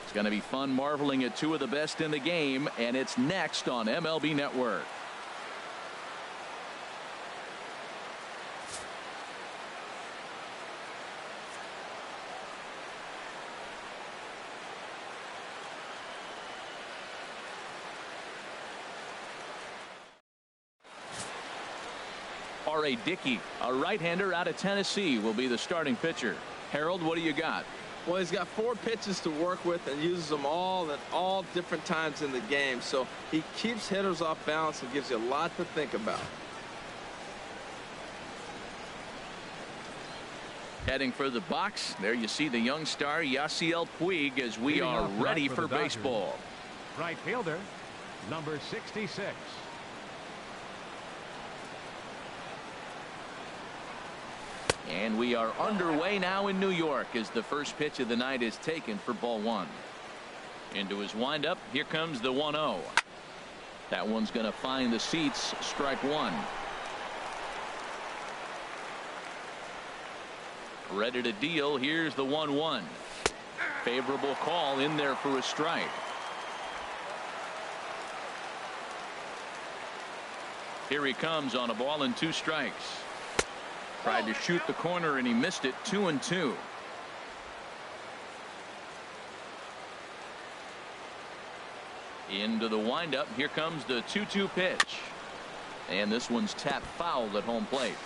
It's going to be fun marveling at 2 of the best in the game, and it's next on MLB Network. R.A. Dickey, a right-hander out of Tennessee, will be the starting pitcher. Harold, what do you got? Well, he's got 4 pitches to work with and uses them all at all different times in the game. So he keeps hitters off balance and gives you a lot to think about. Heading for the box, there you see the young star Yasiel Puig as we are ready for baseball. Right fielder, number 66. And we are underway now in New York as the first pitch of the night is taken for ball 1. Into his windup, here comes the 1-0. That one's going to find the seats, strike 1. Ready to deal, here's the 1-1. Favorable call in there for a strike. Here he comes on a ball and 2 strikes. Tried to shoot the corner and he missed it. 2-2. Into the windup. Here comes the 2-2 pitch. And this one's tapped foul at home plate.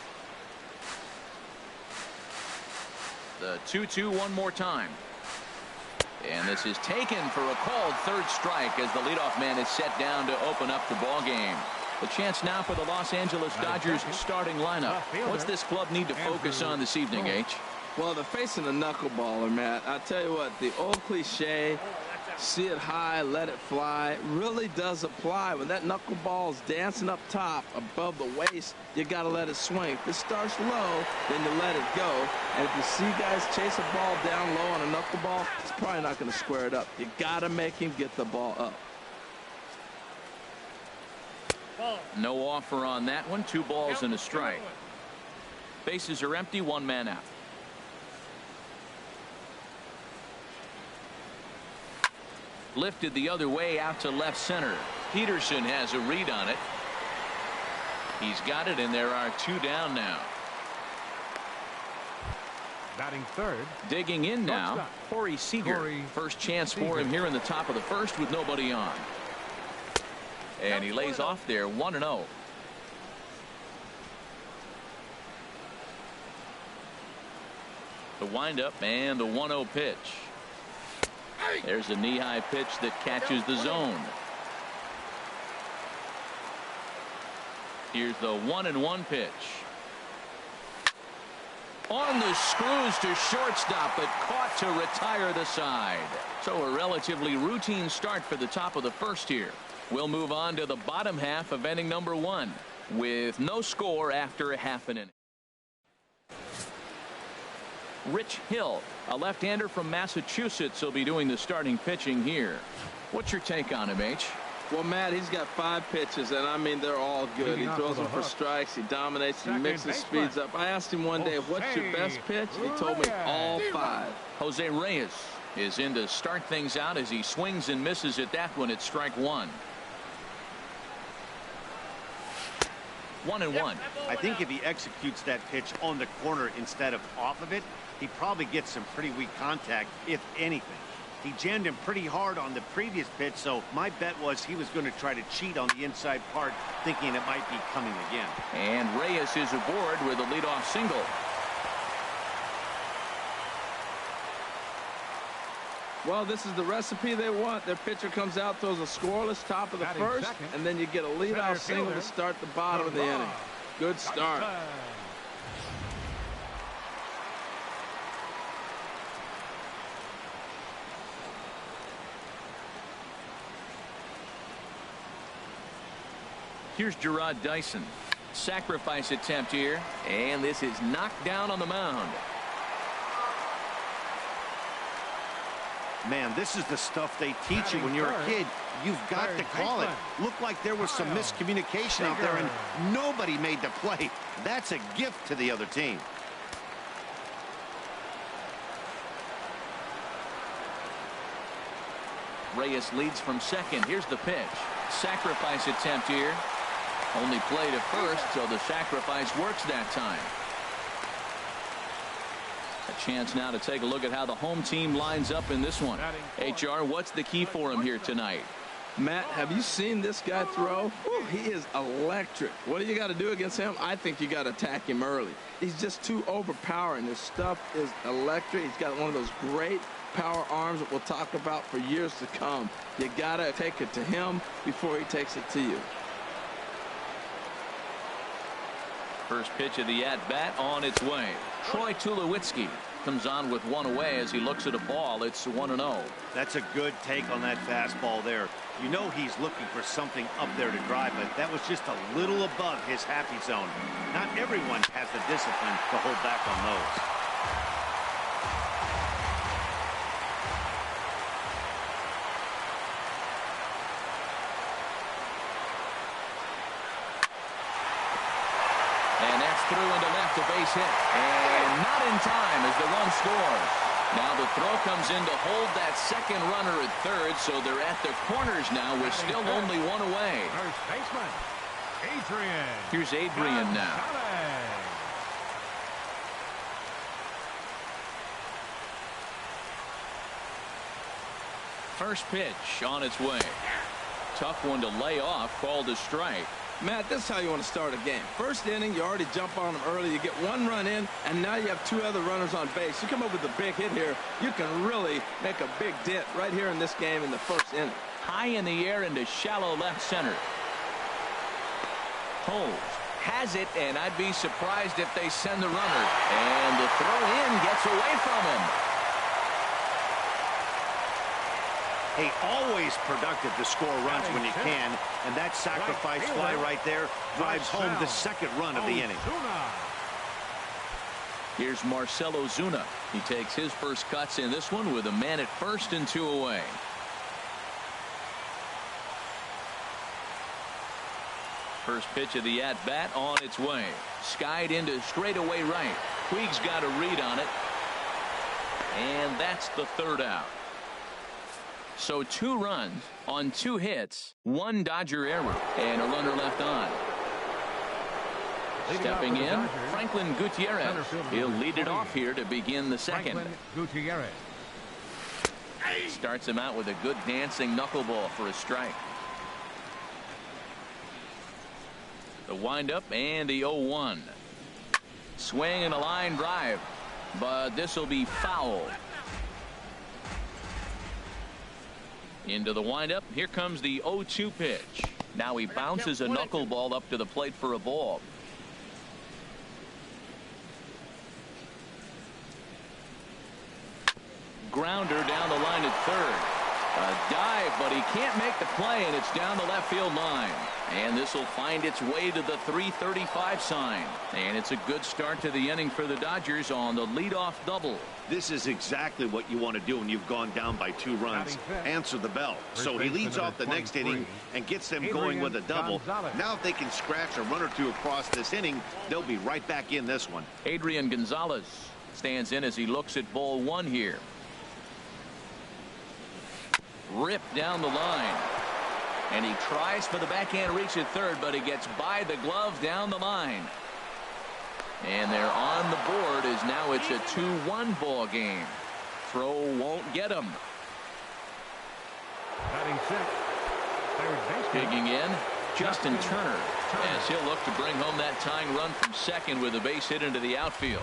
The 2-2 one more time. And this is taken for a called 3rd strike as the leadoff man is set down to open up the ball game. The chance now for the Los Angeles Dodgers starting lineup. What's this club need to focus on this evening, H? Well, they're facing a knuckleballer, Matt. I tell you what, the old cliche, see it high, let it fly, really does apply. When that knuckleball is dancing up top above the waist, you got to let it swing. If it starts low, then you let it go. And if you see guys chase a ball down low on a knuckleball, it's probably not going to square it up. You got to make him get the ball up. No offer on that one. 2 balls and a strike. Bases are empty. 1 man out. Lifted the other way out to left center. Peterson has a read on it. He's got it, and there are 2 down now. Batting 3rd. Digging in now, Corey Seager. First chance for him here in the top of the 1st with nobody on. And he lays off there. 1-0. The windup and the 1-0 pitch. There's a knee-high pitch that catches the zone. Here's the 1-1 pitch. On the screws to shortstop, but caught to retire the side. So a relatively routine start for the top of the 1st here. We'll move on to the bottom half of inning number 1 with no score after a half an inning. Rich Hill, a left-hander from Massachusetts, will be doing the starting pitching here. What's your take on him, H? Well, Matt, he's got 5 pitches, and I mean, they're all good. He throws them for strikes. He dominates. He mixes speeds up. I asked him one day, what's your best pitch? He told me all 5. Jose Reyes is in to start things out as he swings and misses at that one at strike 1. 1-1. I think if he executes that pitch on the corner instead of off of it, he probably gets some pretty weak contact, if anything. He jammed him pretty hard on the previous pitch, so my bet was he was going to try to cheat on the inside part, thinking it might be coming again. And Reyes is aboard with a leadoff single. Well, this is the recipe they want. Their pitcher comes out, throws a scoreless top of the 1st, and then you get a leadoff single to start the bottom of the inning. Good start. Here's Gerard Dyson. Sacrifice attempt here, and this is knocked down on the mound. Man, this is the stuff they teach you when you're a kid. You've got to call it. Looked like there was some miscommunication out there, and nobody made the play. That's a gift to the other team. Reyes leads from second. Here's the pitch. Sacrifice attempt here. Only play to first, so the sacrifice works that time. A chance now to take a look at how the home team lines up in this one. HR, what's the key for him here tonight? Matt, have you seen this guy throw? Whew, he is electric. What do you got to do against him? I think you got to attack him early. He's just too overpowering. His stuff is electric. He's got one of those great power arms that we'll talk about for years to come. You got to take it to him before he takes it to you. First pitch of the at-bat on its way. Troy Tulowitzki comes on with one away as he looks at a ball. It's 1-0. That's a good take on that fastball there. You know he's looking for something up there to drive, but that was just a little above his happy zone. Not everyone has the discipline to hold back on those. And that's through into left, a base hit. And not in time as the run scores. Now the throw comes in to hold that second runner at third, so they're at the corners now with still only one away. First baseman, Adrian. Here's Adrian now. First pitch on its way. Tough one to lay off, called a strike. Matt, this is how you want to start a game. First inning, you already jump on them early. You get one run in, and now you have two other runners on base. You come up with a big hit here, you can really make a big dent right here in this game in the first inning. High in the air into shallow left center. Holmes has it, and I'd be surprised if they send the runner. And the throw in gets away from him. Hey, always productive to score runs when you can, and that sacrifice fly right there drives home the second run of the inning. Here's Marcell Ozuna. He takes his first cuts in this one with a man at first and two away. First pitch of the at-bat on its way. Skied into straightaway right. Puig's got a read on it. And that's the third out. So 2 runs on 2 hits, 1 Dodger error, and a runner left on. Stepping in, Franklin Gutierrez. He'll lead it off here to begin the second. Gutierrez starts him out with a good dancing knuckleball for a strike. The windup and the 0-1. Swing and a line drive, but this will be foul. Into the windup. Here comes the 0-2 pitch. Now he bounces a knuckleball up to the plate for a ball. Grounder down the line at third. A dive, but he can't make the play, and it's down the left field line. And this will find its way to the 335 sign. And it's a good start to the inning for the Dodgers on the leadoff double. This is exactly what you want to do when you've gone down by 2 runs. Answer the bell. So he leads off the next inning and gets them going with a double. Now if they can scratch a run or two across this inning, they'll be right back in this one. Adrian Gonzalez stands in as he looks at ball 1 here. Ripped down the line. And he tries for the backhand reach at third, but he gets by the glove down the line. And they're on the board as now it's a 2-1 ball game. Throw won't get him. Digging in, Justin Turner, as he'll look to bring home that tying run from second with a base hit into the outfield.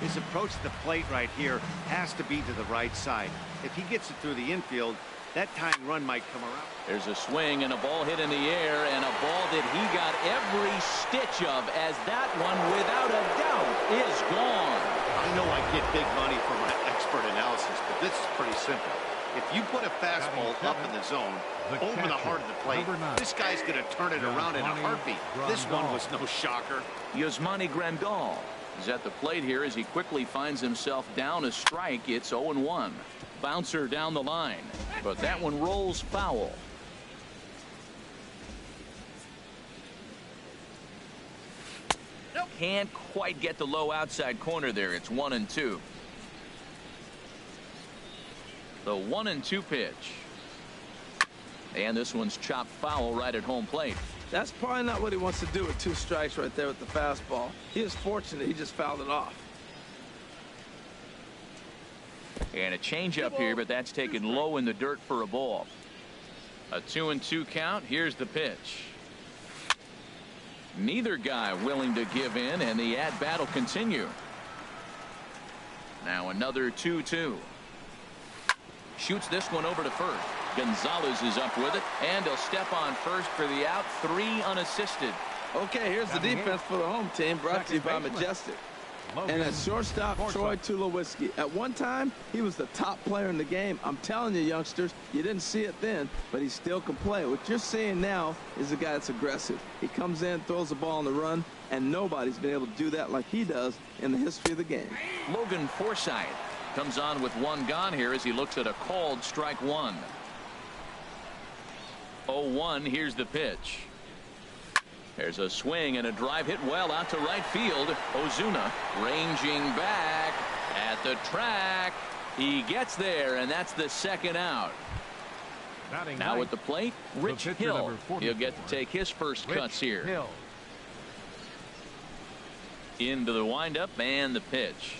His approach to the plate right here has to be to the right side. If he gets it through the infield, that tying run might come around. There's a swing and a ball hit in the air, and a ball that he got every stitch of, as that one, without a doubt, is gone. I know I get big money for my expert analysis, but this is pretty simple. If you put a fastball up in the zone, over the heart of the plate, this guy's going to turn it around in a heartbeat. This one was no shocker. Yasmani Grandal is at the plate here as he quickly finds himself down a strike. It's 0-1. Bouncer down the line, but that one rolls foul. Can't quite get the low outside corner there. It's 1-2. The 1-2 pitch. And this one's chopped foul right at home plate. That's probably not what he wants to do with 2 strikes right there with the fastball. He is fortunate he just fouled it off. And a changeup here, but that's taken low in the dirt for a ball. A 2-2 count. Here's the pitch. Neither guy willing to give in, and the at-bat will continue. Now another 2-2. Shoots this one over to first. Gonzalez is up with it, and he'll step on first for the out. 3 unassisted. Okay, here's the defense for the home team, brought to you by Majestic. And at shortstop, Troy Tulowitzki. At one time, he was the top player in the game. I'm telling you, youngsters, you didn't see it then, but he still can play. What you're seeing now is a guy that's aggressive. He comes in, throws the ball on the run, and nobody's been able to do that like he does in the history of the game. Logan Forsythe comes on with 1 gone here as he looks at a called strike 1. 0-1. Here's the pitch. There's a swing and a drive hit well out to right field. Ozuna ranging back at the track. He gets there, and that's the 2nd out. Now at the plate, Rich Hill. He'll get to take his first cuts here. Into the windup and the pitch.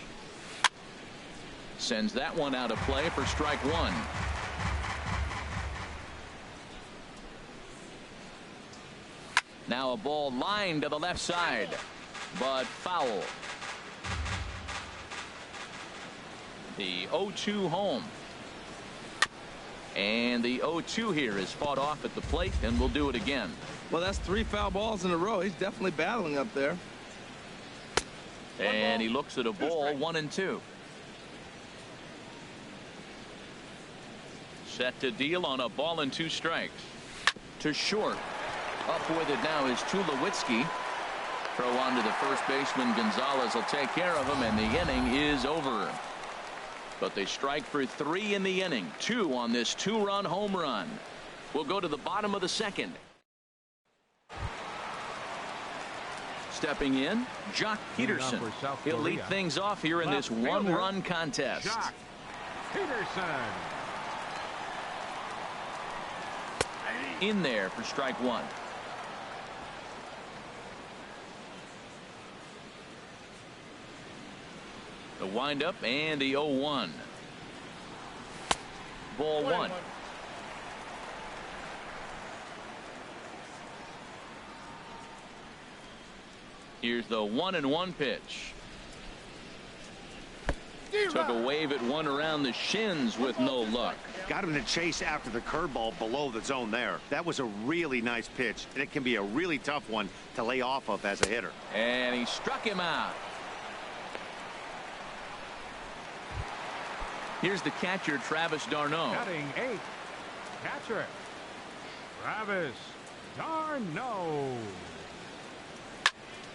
Sends that one out of play for strike 1. Now a ball lined to the left side, but foul. The 0-2 home. And the 0-2 here is fought off at the plate, and we'll do it again. Well, that's 3 foul balls in a row. He's definitely battling up there. And he looks at a ball, 1-2. Set to deal on a ball and 2 strikes. To short. Up with it now is Tulowitzki. Throw on to the first baseman. Gonzalez will take care of him, and the inning is over. But they strike for 3 in the inning. 2 on this 2-run home run. We'll go to the bottom of the 2nd. Stepping in, Jock Peterson. He'll lead things off here in this 1-run contest. Jock Peterson. In there for strike 1. The windup and the 0-1. Ball 1. Here's the 1-1 pitch. Took a wave at one around the shins with no luck. Got him to chase after the curveball below the zone there. That was a really nice pitch, and it can be a really tough one to lay off of as a hitter. And he struck him out. Here's the catcher, Travis d'Arnaud. Batting 8th, catcher, Travis d'Arnaud.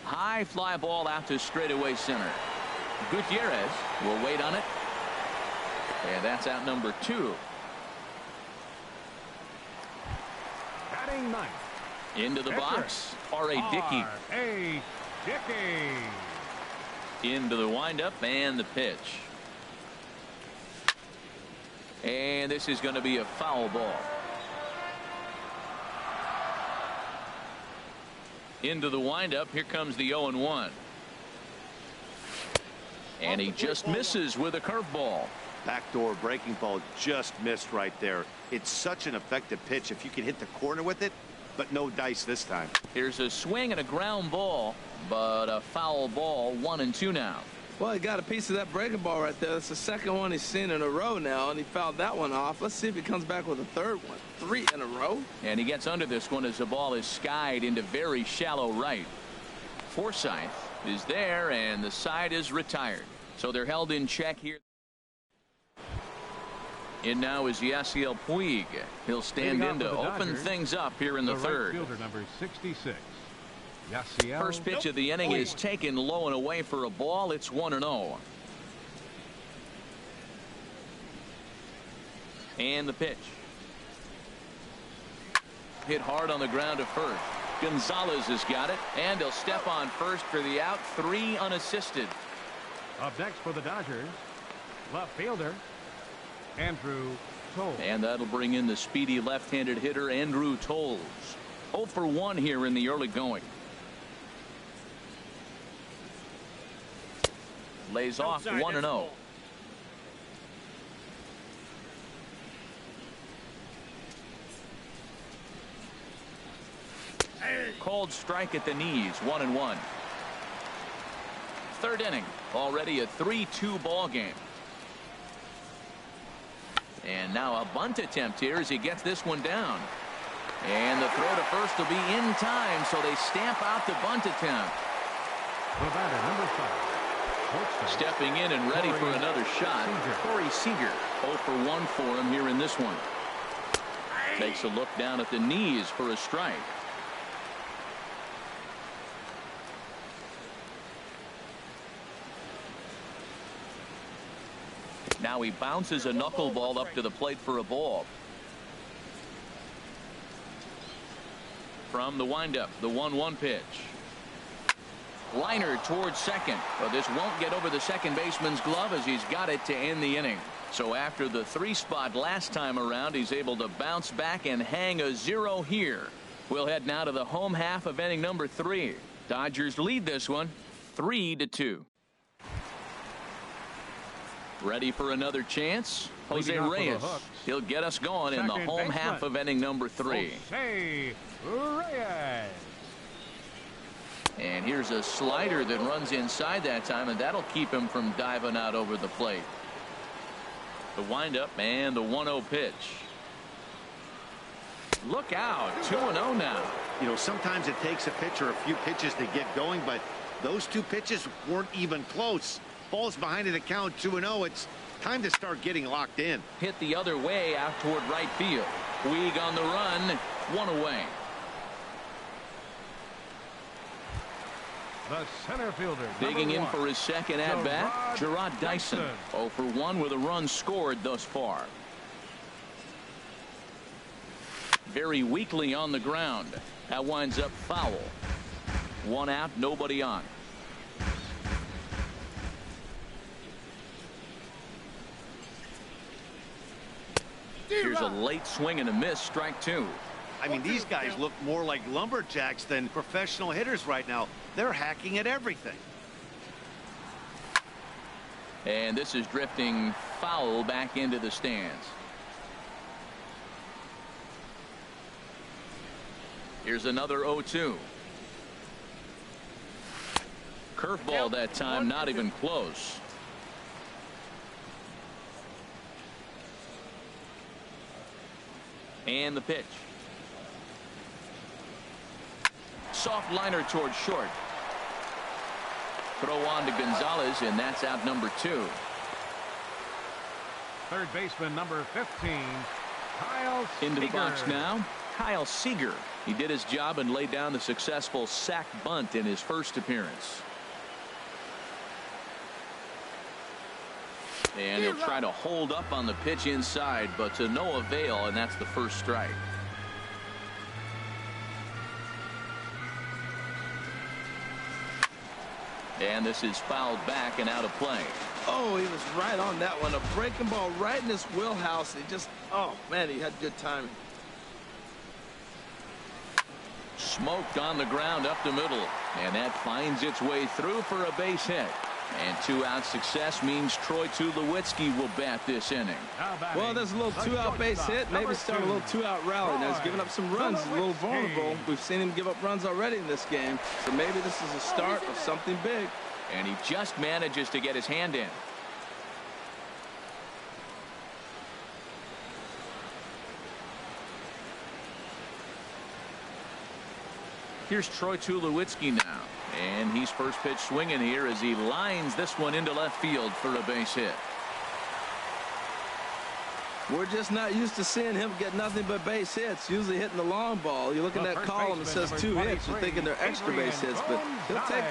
High fly ball out to straightaway center. Gutierrez will wait on it. And that's out number 2. Batting 9th. Into the box, R.A. Dickey. R.A. Dickey. Into the windup and the pitch. And this is going to be a foul ball. Into the windup. Here comes the 0-1. And he just misses with a curveball. Backdoor breaking ball just missed right there. It's such an effective pitch if you can hit the corner with it, but no dice this time. Here's a swing and a ground ball, but a foul ball. 1-2 now. Well, he got a piece of that breaking ball right there. That's the 2nd one he's seen in a row now, and he fouled that one off. Let's see if he comes back with a 3rd one. 3 in a row. And he gets under this one as the ball is skied into very shallow right. Forsythe is there, and the side is retired. So they're held in check here. In now is Yasiel Puig. He'll stand in to open things up here in the 3rd. Right fielder, number 66. Yasiel First pitch of the inning is taken low and away for a ball. It's 1-0. And the pitch. Hit hard on the ground to first. Gonzalez has got it, and he'll step on first for the out. 3 unassisted. Up next for the Dodgers, left fielder Andrew Toles. And that'll bring in the speedy left-handed hitter Andrew Toles. 0 for 1 here in the early going. Lays off 1-0. Called strike at the knees, 1-1. Third inning, already a 3-2 ball game. And now a bunt attempt here as he gets this one down. And the throw to first will be in time, so they stamp out the bunt attempt. The batter, number 5. Stepping in and ready for another shot, Corey Seager. 0 for 1 for him here in this one. Takes a look down at the knees for a strike. Now he bounces a knuckleball up to the plate for a ball. From the windup, the 1-1 pitch. Liner towards second, but this won't get over the second baseman's glove as he's got it to end the inning. So after the 3 spot last time around, he's able to bounce back and hang a 0 here. We'll head now to the home half of inning number 3. Dodgers lead this one 3-2. Ready for another chance? Jose Reyes. He'll get us going in the home half of inning number 3. Jose Reyes. And here's a slider that runs inside that time, and that'll keep him from diving out over the plate. The windup and the 1-0 pitch. Look out, 2-0 now. You know, sometimes it takes a pitcher a few pitches to get going, but those 2 pitches weren't even close. Ball's behind in the count, 2-0. It's time to start getting locked in. Hit the other way out toward right field. Puig on the run, 1 away. The center fielder, digging in for his second at bat, Gerard Dyson. 0 for 1 with a run scored thus far. Very weakly on the ground. That winds up foul. 1 out, nobody on. Here's a late swing and a miss, strike 2. I mean, these guys look more like lumberjacks than professional hitters right now. They're hacking at everything. And this is drifting foul back into the stands. Here's another 0-2. Curveball that time, not even close. And the pitch. Soft liner towards short. Throw on to Gonzalez, and that's out number 2. Third baseman number 15, Kyle Seager. Into the box now, Kyle Seager. He did his job and laid down the successful sac bunt in his first appearance. And he'll try to hold up on the pitch inside, but to no avail, and that's the first strike. And this is fouled back and out of play. Oh, he was right on that one. A breaking ball right in his wheelhouse. He just, oh, man, he had good timing. Smoked on the ground up the middle, and that finds its way through for a base hit. And 2-out success means Troy Tulowitzki will bat this inning. Well, there's a little 2-out base hit. Maybe start a little 2-out rally. Now he's giving up some runs. He's a little vulnerable. We've seen him give up runs already in this game. So maybe this is a start of something big. And he just manages to get his hand in. Here's Troy Tulowitzki now. And he's first pitch swinging here as he lines this one into left field for a base hit. We're just not used to seeing him get nothing but base hits. Usually hitting the long ball. You look at that column, it says 2 hits. You're thinking they're extra base hits, but he'll take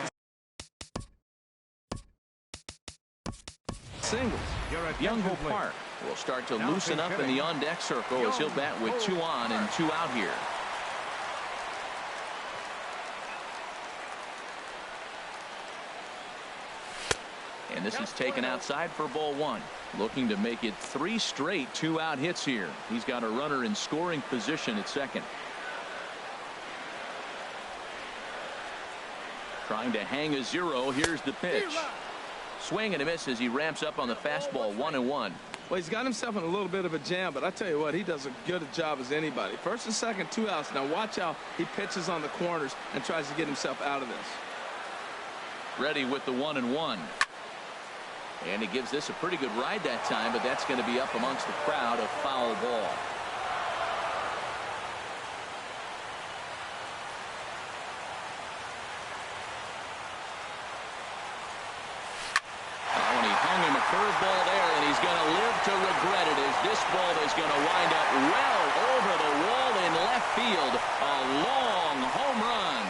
the singles. Young-Ho Park will start to loosen up in the on-deck circle as he'll bat with 2 on and 2 out here. And this is taken outside for ball 1. Looking to make it 3 straight 2-out hits here. He's got a runner in scoring position at second. Trying to hang a 0. Here's the pitch. Swing and a miss as he ramps up on the fastball, 1-1. Well, he's got himself in a little bit of a jam, but I tell you what, he does as good a job as anybody. First and second, 2 outs. Now watch how he pitches on the corners and tries to get himself out of this. Ready with the 1-1. And he gives this a pretty good ride that time, but that's going to be up amongst the crowd, a foul ball. Oh, and he hung him a curveball there, and he's going to live to regret it as this ball is going to wind up well over the wall in left field. A long home run.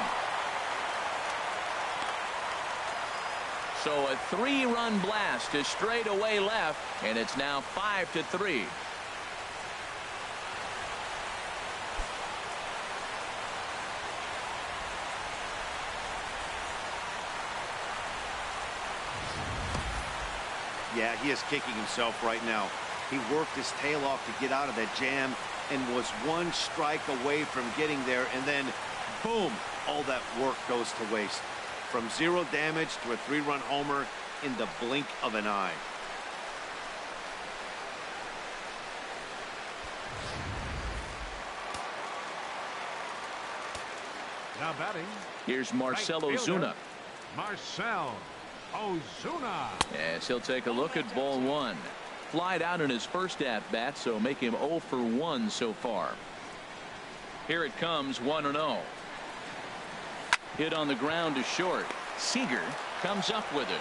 So a 3-run blast to straightaway left, and it's now 5-3. Yeah, he is kicking himself right now. He worked his tail off to get out of that jam and was 1 strike away from getting there, and then boom, all that work goes to waste. From 0 damage to a 3-run homer in the blink of an eye. Now batting. Here's Marcell Right fielder, Ozuna. Marcell Ozuna. Yes, he'll take a look at ball 1. Flied out in his first at-bat, so make him 0 for 1 so far. Here it comes, 1-0. Hit on the ground to short. Seager comes up with it.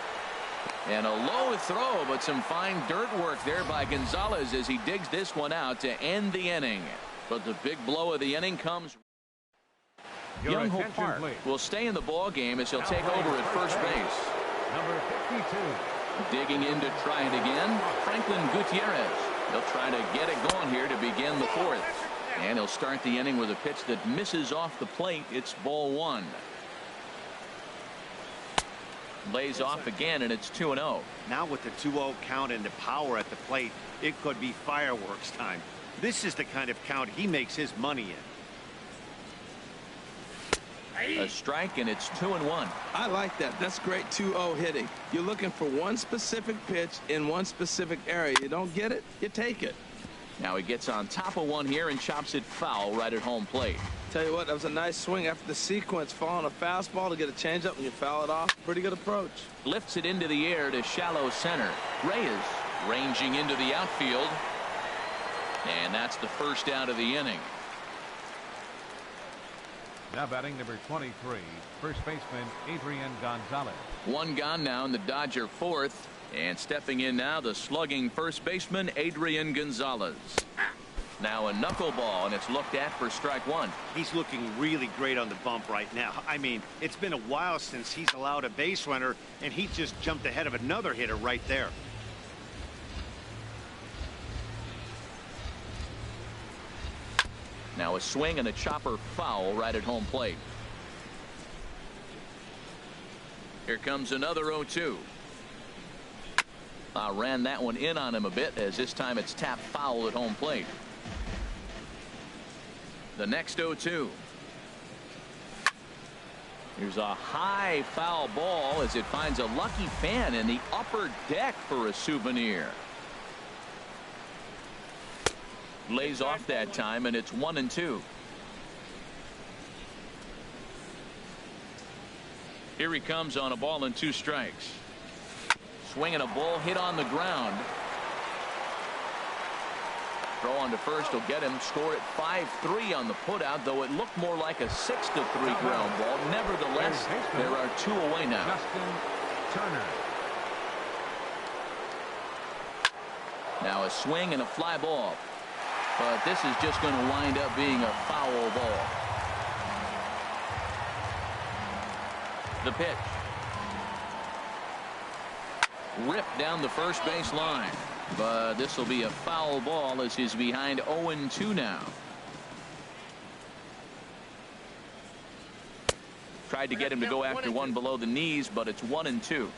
And a low throw, but some fine dirt work there by Gonzalez as he digs this one out to end the inning. But the big blow of the inning comes. Young Ho Park will stay in the ball game as he'll take over at first base. Number 52. Digging in to try it again, Franklin Gutierrez. He'll try to get it going here to begin the 4th. And he'll start the inning with a pitch that misses off the plate. It's ball 1. Lays off again, and it's 2-0. Now with the 2-0 count and the power at the plate, it could be fireworks time. This is the kind of count he makes his money in. A strike, and it's 2-1. I like that. That's great 2-0 hitting. You're looking for one specific pitch in one specific area. You don't get it, you take it. Now he gets on top of one here and chops it foul right at home plate. Tell you what, that was a nice swing after the sequence. Following a fastball to get a changeup and you foul it off. Pretty good approach. Lifts it into the air to shallow center. Reyes ranging into the outfield. And that's the first out of the inning. Now batting number 23, first baseman Adrian Gonzalez. 1 gone now in the Dodger 4th. And stepping in now, the slugging first baseman Adrian Gonzalez. Now a knuckleball, and it's looked at for strike 1. He's looking really great on the bump right now. I mean, it's been a while since he's allowed a base runner, and he just jumped ahead of another hitter right there. Now a swing and a chopper foul right at home plate. Here comes another 0-2. Ran that one in on him a bit, as this time it's tapped foul at home plate. The next 0-2. Here's a high foul ball as it finds a lucky fan in the upper deck for a souvenir. Lays off that time, and it's 1-2. Here he comes on a ball and 2 strikes. Swinging a ball hit on the ground. Throw on to first will get him. Score at 5-3 on the putout, though it looked more like a 6-3 ground ball. Nevertheless, there are 2 away now. Justin Turner. Now a swing and a fly ball. But this is just going to wind up being a foul ball. The pitch. Ripped down the first base line. But this will be a foul ball as he's behind 0-2 now. Tried to get him to go after one below the knees, but it's 1-2.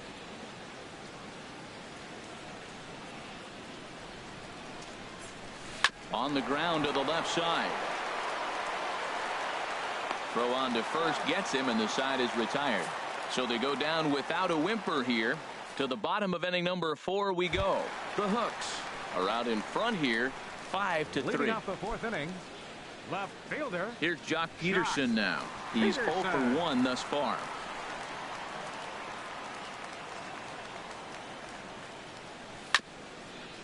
On the ground to the left side. Throw on to first gets him, and the side is retired. So they go down without a whimper here. To the bottom of inning number 4 we go. The Hooks are out in front here, 5-3. Leading off the fourth inning, left fielder. Here's Jock Peterson now. He's 0 for 1 thus far.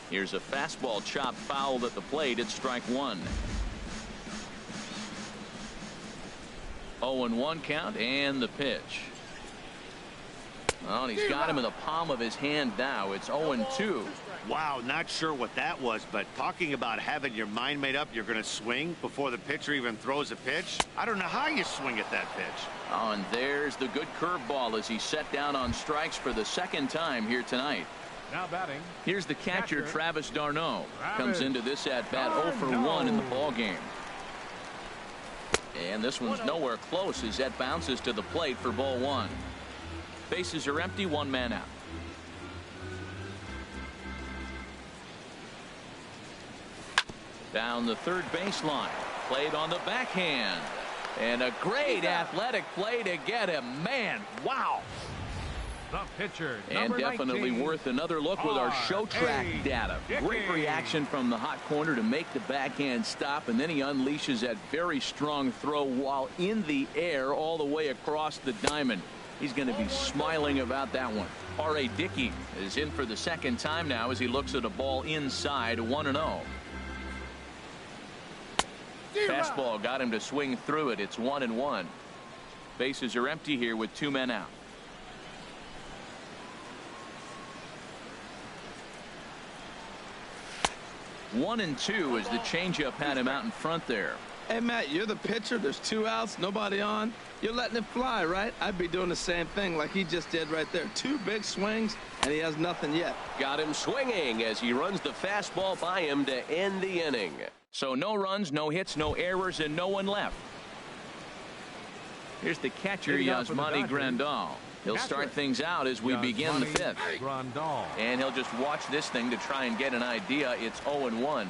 Here's a fastball chopped fouled at the plate. It's strike one. 0-1 count and the pitch. Oh, and he's got him in the palm of his hand now. It's 0-2. Wow, not sure what that was, but talking about having your mind made up, you're going to swing before the pitcher even throws a pitch. I don't know how you swing at that pitch. Oh, and there's the good curveball as he set down on strikes for the second time here tonight. Now batting. Here's the catcher, Travis d'Arnaud. Comes into this at bat 0 for 1 in the ball game. And this one's nowhere close as that bounces to the plate for ball one. Bases are empty, one man out. Down the third baseline. Played on the backhand. And a great athletic play to get him. Man, wow. The pitcher, and definitely 19, worth another look with our show track data. Great reaction from the hot corner to make the backhand stop, and then he unleashes that very strong throw while in the air all the way across the diamond. He's going to be smiling about that one. R.A. Dickey is in for the second time now as he looks at a ball inside 1-0. Fastball got him to swing through it. It's 1-1. Bases are empty here with two men out. 1-2 as the changeup had him out in front there. Hey, Matt, you're the pitcher. There's two outs, nobody on. You're letting it fly, right? I'd be doing the same thing like he just did right there. Two big swings, and he has nothing yet. Got him swinging as he runs the fastball by him to end the inning. So no runs, no hits, no errors, and no one left. Here's the catcher, Yasmani Grandal. He'll start things out as we begin the fifth. And he'll just watch this thing to try and get an idea. It's 0-1.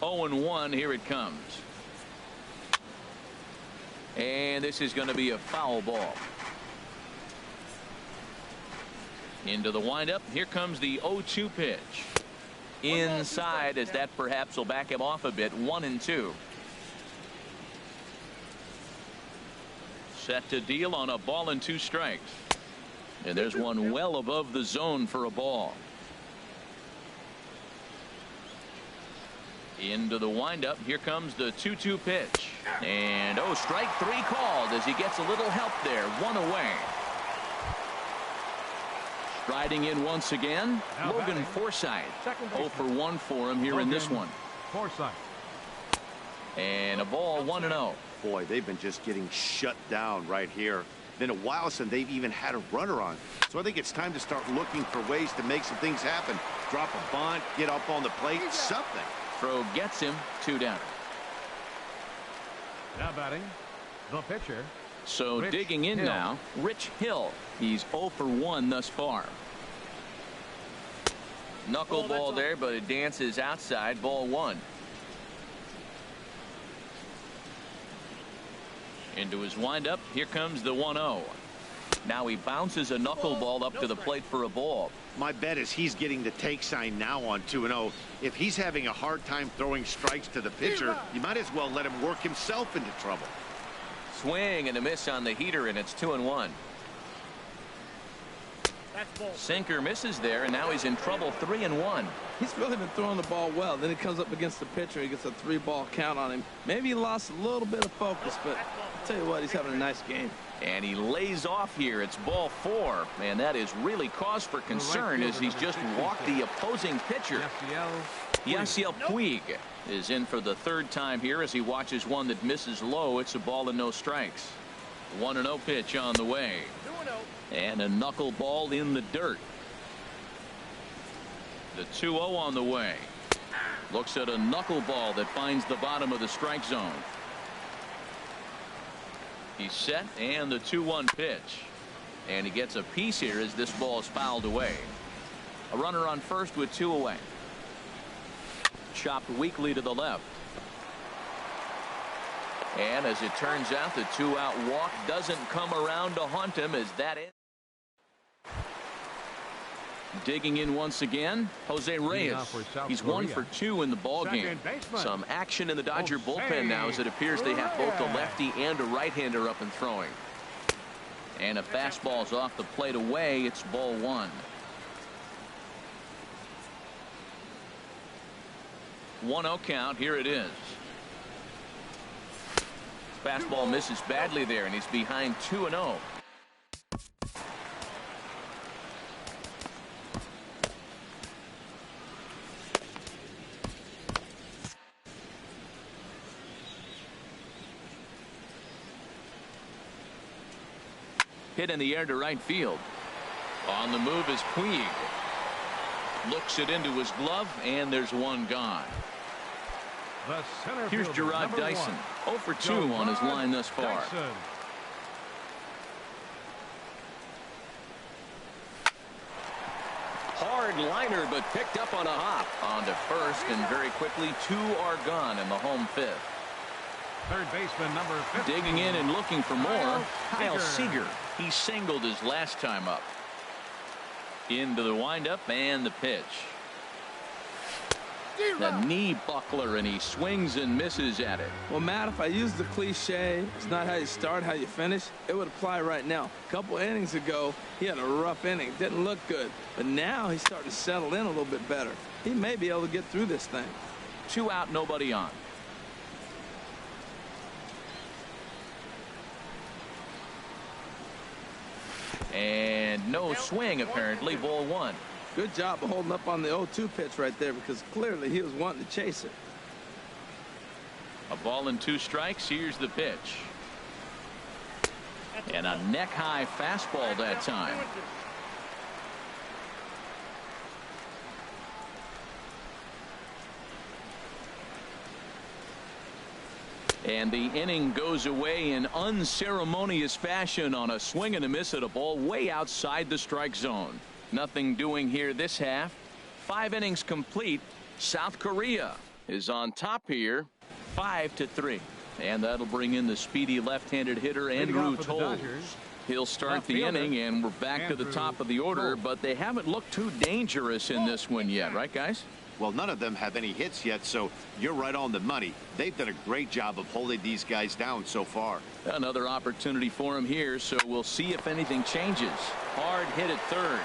0-1, here it comes. And this is going to be a foul ball. Into the windup. Here comes the 0-2 pitch. Inside, as that perhaps will back him off a bit. 1-2. Set to deal on a ball and two strikes. And there's one well above the zone for a ball. Into the windup. Here comes the 2-2 pitch. And strike three called as he gets a little help there. One away. Striding in once again, Logan Forsythe. 0 for 1 for him here in this one. Forsythe. And a ball 1-0. Boy, they've been just getting shut down right here. Been a while since they've even had a runner on. So I think it's time to start looking for ways to make some things happen. Drop a bunt, get up on the plate, something. Throw gets him, 2 down. Now batting, the pitcher. So Rich digging in Hill. now, Rich Hill. He's 0 for 1 thus far. Knuckleball there, but it dances outside. Ball 1. Into his windup. Here comes the 1-0. Now he bounces a knuckleball up to the plate for a ball. My bet is he's getting the take sign now on 2-0. If he's having a hard time throwing strikes to the pitcher, you might as well let him work himself into trouble. Swing and a miss on the heater, and it's 2-1. Sinker misses there, and now he's in trouble. 3-1. He's really been throwing the ball well. Then he comes up against the pitcher. He gets a 3-ball count on him. Maybe he lost a little bit of focus, but I'll tell you what, he's having a nice game. And he lays off here. It's ball 4. Man, that is really cause for concern as he's just walked the opposing pitcher. Yasiel Puig is in for the third time here as he watches one that misses low. It's a ball and no strikes. 1-0 pitch on the way. And a knuckleball in the dirt. The 2-0 on the way. Looks at a knuckleball that finds the bottom of the strike zone. He's set, and the 2-1 pitch. And he gets a piece here as this ball is fouled away. A runner on first with 2 away. Chopped weakly to the left. And as it turns out, the 2-out walk doesn't come around to haunt him as that is. Digging in once again, Jose Reyes. He's 1 for 2 in the ball game. Some action in the Dodger bullpen now, as it appears they have both a lefty and a right-hander up and throwing. And a fastball's off the plate away. It's ball 1. 1-0 count. Here it is. Fastball misses badly there, and he's behind 2-0. Hit in the air to right field. On the move is Puig. Looks it into his glove, and there's one gone. Here's Gerard Dyson. 0 for 2 on his line thus far. Hard liner, but picked up on a hop. On to first, and very quickly 2 are gone in the home 5th. Third baseman number 50. Digging in and looking for more, Kyle Seager. He singled his last time up. Into the windup and the pitch. The knee buckler, and he swings and misses at it. Well, Matt, if I use the cliche, it's not how you start, how you finish, it would apply right now. A couple innings ago, he had a rough inning. Didn't look good. But now he's starting to settle in a little bit better. He may be able to get through this thing. 2 out, nobody on. And no swing, apparently. Ball 1. Good job of holding up on the 0-2 pitch right there, because clearly he was wanting to chase it. A ball and 2 strikes. Here's the pitch. And a neck-high fastball that time. And the inning goes away in unceremonious fashion on a swing and a miss at a ball way outside the strike zone. Nothing doing here this half. 5 innings complete. South Korea is on top here, 5-3. And that'll bring in the speedy left-handed hitter Andrew Toles. He'll start the inning, and we're back to the top of the order, but they haven't looked too dangerous in this one yet, right, guys? Well, none of them have any hits yet, so you're right on the money. They've done a great job of holding these guys down so far. Another opportunity for him here, so we'll see if anything changes. Hard hit at third.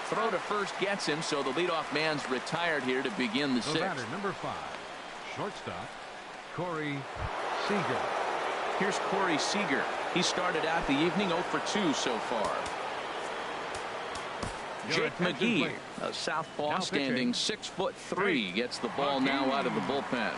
Throw to first gets him, so the leadoff man's retired here to begin the 6th. Batter, number 5, shortstop, Corey Seager. Here's Corey Seager. He started out the evening 0 for 2 so far. Jake McGee, a southpaw standing 6'3", gets the ball now out of the bullpen.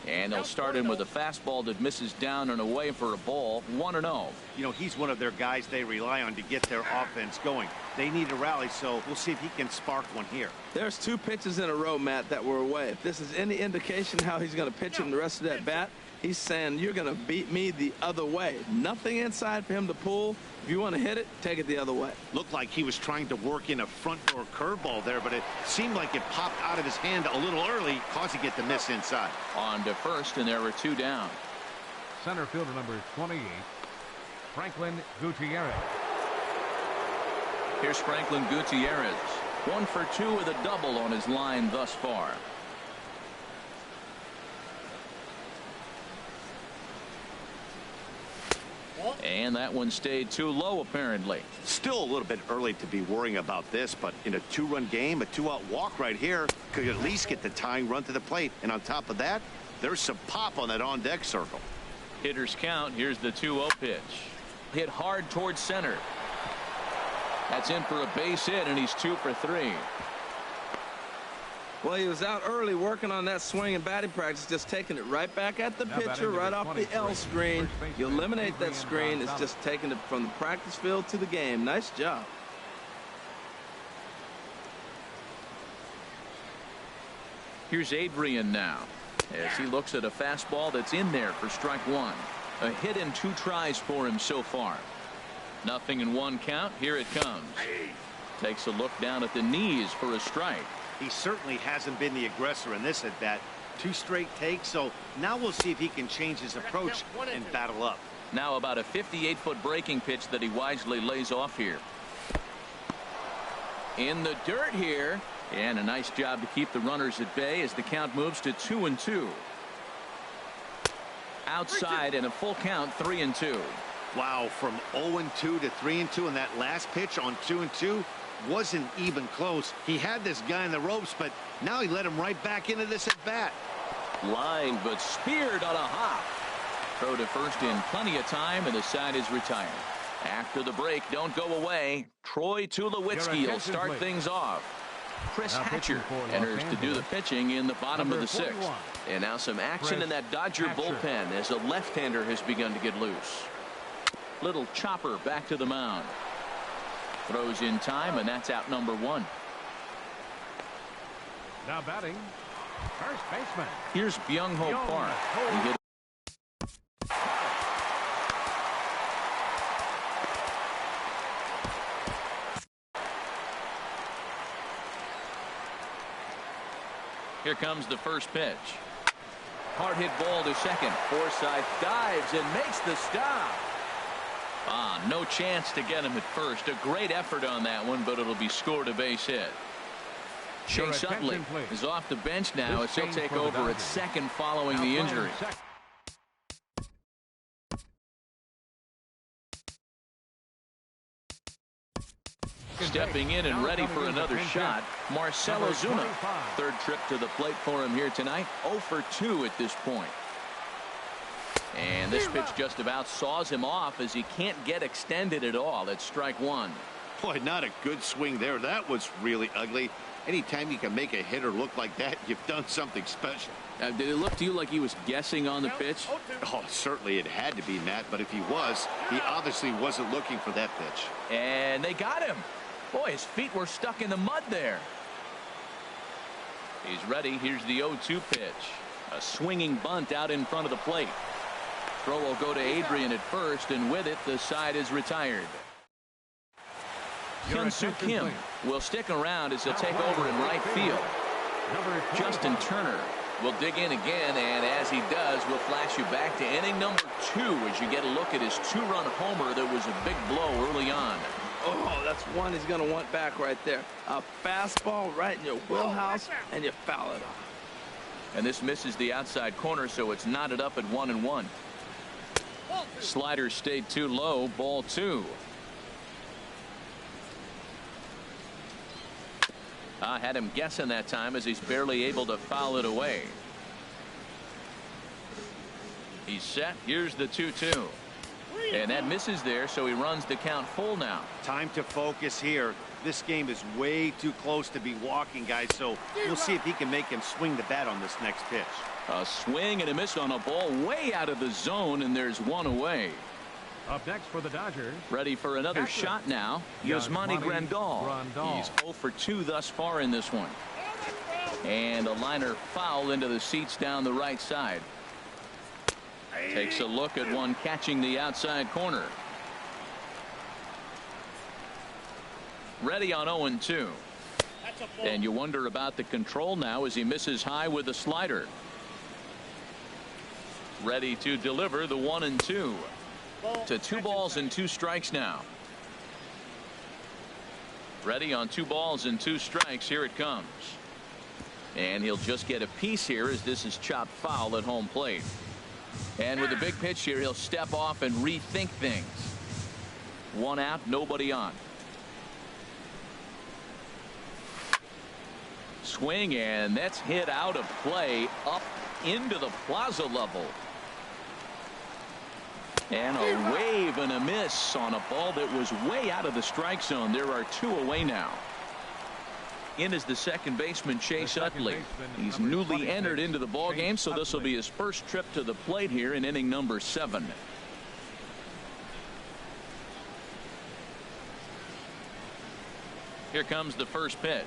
And they'll start in with a fastball that misses down and away for a ball. 1-0. You know, he's one of their guys they rely on to get their offense going. They need a rally, so we'll see if he can spark one here. There's 2 pitches in a row, Matt, that were away. If this is any indication how he's going to pitch in the rest of that bat, he's saying you're going to beat me the other way. Nothing inside for him to pull. If you want to hit it, take it the other way. Looked like he was trying to work in a front door curveball there, but it seemed like it popped out of his hand a little early, causing it to miss inside. On to first, and there were 2 down. Center fielder number 28, Franklin Gutierrez. Here's Franklin Gutierrez. 1 for 2 with a double on his line thus far. And that one stayed too low, apparently. Still a little bit early to be worrying about this, but in a 2-run game, a 2-out walk right here could at least get the tying run to the plate. And on top of that, there's some pop on that on-deck circle. Hitters count. Here's the 2-0 pitch. Hit hard towards center. That's in for a base hit, and he's 2 for 3. Well, he was out early working on that swing and batting practice, just taking it right back at the pitcher, right off the L screen. You eliminate that screen. It's just taking it from the practice field to the game. Nice job. Here's Adrian now, as he looks at a fastball that's in there for strike 1. A hit in 2 tries for him so far. Nothing in one count. Here it comes. Takes a look down at the knees for a strike. He certainly hasn't been the aggressor in this at bat. 2 straight takes, so now we'll see if he can change his approach and battle up. Now about a 58-foot breaking pitch that he wisely lays off here. In the dirt here, and a nice job to keep the runners at bay as the count moves to 2-2. Outside and a full count, 3-2. Wow, from 0-2 to 3-2, and that last pitch on 2-2 wasn't even close. He had this guy in the ropes, but now he let him right back into this at bat. Line, but speared on a hop. Throw to first in plenty of time, and the side is retired. After the break, don't go away. Troy Tulowitzki will start things off. Chris Hatcher enters to do the pitching in the bottom of the 6th. And now some action in that Dodger bullpen as a left-hander has begun to get loose. Little chopper back to the mound. Throws in time, and that's out number 1. Now batting, first baseman. Here's Byung-Ho Park. He hit Here comes the first pitch. Hard hit ball to second. Forsythe dives and makes the stop. No chance to get him at first. A great effort on that one, but it'll be scored a base hit. Chase Utley is off the bench now as he'll take over at second following the injury. Stepping in and ready for another shot, Marcell Ozuna. Third trip to the plate for him here tonight. 0 for 2 at this point. And this pitch just about saws him off as he can't get extended at all. It's strike 1. Boy, not a good swing there. That was really ugly. Anytime you can make a hitter look like that, you've done something special. Did it look to you like he was guessing on the pitch? Oh, certainly it had to be, Matt, but if he was, he obviously wasn't looking for that pitch. And they got him. Boy, his feet were stuck in the mud there. He's ready. Here's the 0-2 pitch. A swinging bunt out in front of the plate. Throw will go to Adrian at first, and with it, the side is retired. Hyun-Soo Kim will stick around as he'll take over in right field. Justin Turner will dig in again, and as he does, we'll flash you back to inning number 2 as you get a look at his 2-run homer that was a big blow early on. Oh, that's one he's going to want back right there. A fastball right in your wheelhouse, and you foul it off. And this misses the outside corner, so it's knotted up at 1-1. Slider stayed too low. Ball 2. Had him guessing that time as he's barely able to foul it away. He's set. Here's the 2-2. And that misses there, so he runs the count full now. Time to focus here. This game is way too close to be walking, guys, so we'll see if he can make him swing the bat on this next pitch. A swing and a miss on a ball way out of the zone, and there's one away. Up next for the Dodgers. Ready for another shot now. Yasmani Grandal. He's 0 for 2 thus far in this one. And a liner foul into the seats down the right side. Takes a look at one catching the outside corner. Ready on 0-2. And you wonder about the control now as he misses high with the slider. Ready to deliver the 1-2. To 2 balls and 2 strikes now. Ready on 2 balls and 2 strikes. Here it comes. And he'll just get a piece here as this is chopped foul at home plate. And with a big pitch here, he'll step off and rethink things. 1 out, nobody on. Swing, and that's hit out of play up into the plaza level. And a wave and a miss on a ball that was way out of the strike zone. There are 2 away now. In is the second baseman, Chase Utley. He's newly entered into the ball game, so this will be his first trip to the plate here in inning number 7. Here comes the first pitch.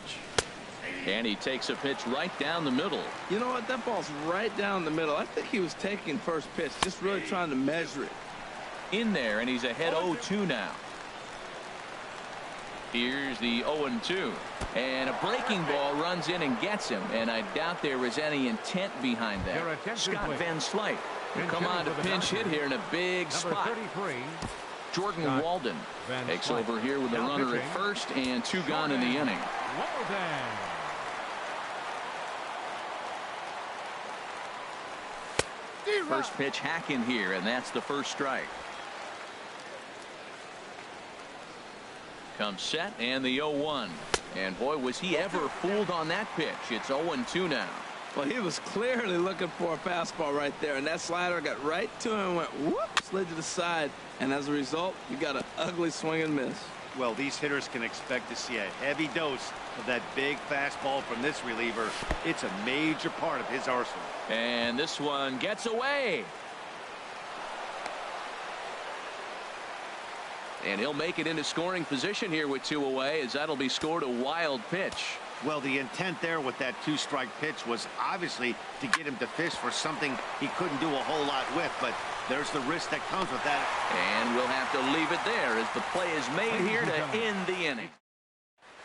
And he takes a pitch right down the middle. You know what? That ball's right down the middle. I think he was taking first pitch, just really trying to measure it. In there, and he's ahead 0-2 now. Here's the 0-2. And a breaking ball runs in and gets him. And I doubt there was any intent behind that. Scott Van Slyke will come on to pinch hit here in a big spot. Jordan Walden takes over here with a runner at first and 2 gone in the inning. First pitch hacking here, and that's the first strike. Comes set and the 0-1. And boy, was he ever fooled on that pitch. It's 0-2 now. Well, he was clearly looking for a fastball right there, and that slider got right to him and went whoop, slid to the side, and as a result, you got an ugly swing and miss. Well, these hitters can expect to see a heavy dose of that big fastball from this reliever. It's a major part of his arsenal. And this one gets away. And he'll make it into scoring position here with 2 away, as that'll be scored a wild pitch. Well, the intent there with that 2-strike pitch was obviously to get him to fish for something he couldn't do a whole lot with, but there's the risk that comes with that. And we'll have to leave it there as the play is made here to end the inning.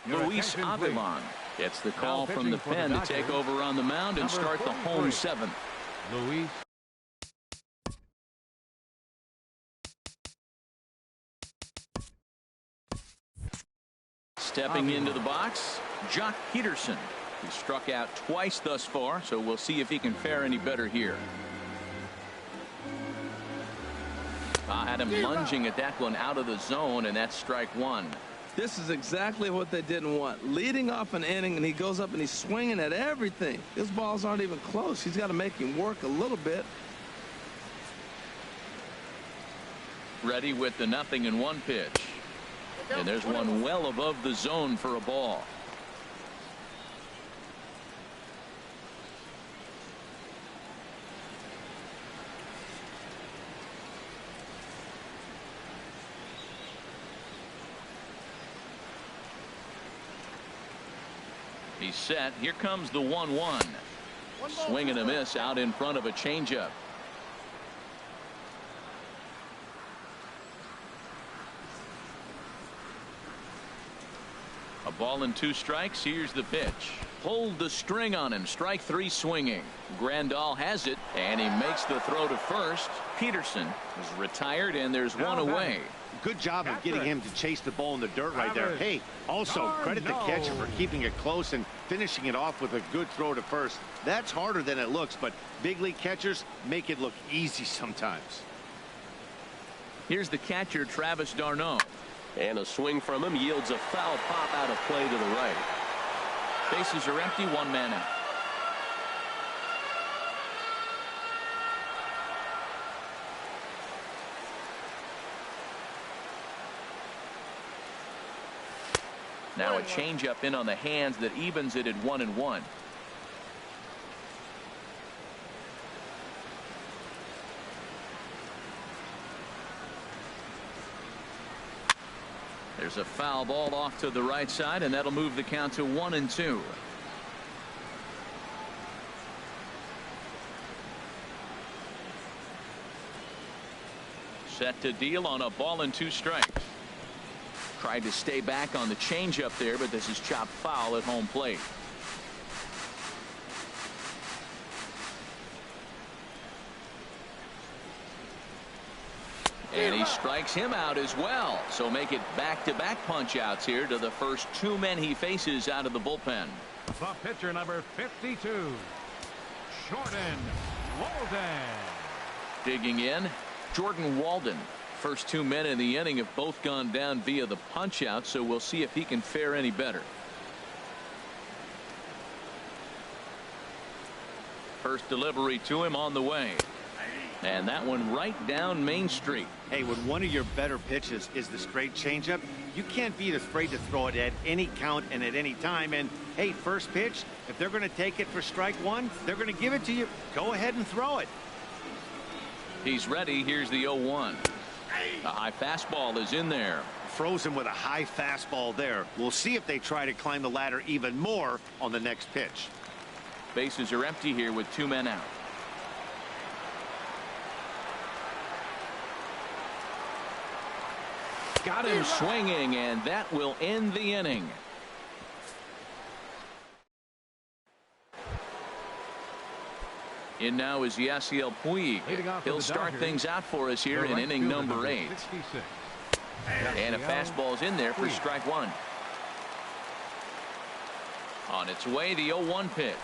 Luis Avilan gets the call from the pen to take over on the mound and start the home 7th. Luis. Stepping into the box, Jock Peterson. He struck out twice thus far, so we'll see if he can fare any better here. Had him lunging at that one out of the zone, and that's strike 1. This is exactly what they didn't want. Leading off an inning, and he goes up and he's swinging at everything. His balls aren't even close. He's got to make him work a little bit. Ready with the 0-1 pitch. And there's one well above the zone for a ball. He's set. Here comes the 1-1. Swing and a miss out in front of a changeup. A ball and 2 strikes. Here's the pitch. Pulled the string on him. Strike 3 swinging. Grandal has it, and he makes the throw to first. Peterson is retired, and there's one away. Good job of getting him to chase the ball in the dirt right there. Hey, also credit the catcher for keeping it close and finishing it off with a good throw to first. That's harder than it looks, but big league catchers make it look easy sometimes. Here's the catcher, Travis d'Arnaud. And a swing from him yields a foul pop out of play to the right. Bases are empty, 1 man out. Now a changeup in on the hands that evens it at 1-1. There's a foul ball off to the right side, and that'll move the count to 1-2. Set to deal on a ball and 2 strikes. Tried to stay back on the changeup there, but this is chopped foul at home plate. And he strikes him out as well. So make it back-to-back punch-outs here to the first 2 men he faces out of the bullpen. The pitcher, number 52, Jordan Walden. Digging in, Jordan Walden. First 2 men in the inning have both gone down via the punch-out, so we'll see if he can fare any better. First delivery to him on the way. And that one right down Main Street. Hey, when one of your better pitches is the straight changeup, you can't be afraid to throw it at any count and at any time. And hey, first pitch, if they're going to take it for strike 1, they're going to give it to you. Go ahead and throw it. He's ready. Here's the 0-1. A high fastball is in there. Frozen with a high fastball there. We'll see if they try to climb the ladder even more on the next pitch. Bases are empty here with 2 men out. Got him swinging, and that will end the inning. In now is Yasiel Puig. He'll start things out for us here in inning number 8. And a fastball's in there for strike 1. On its way, the 0-1 pitch.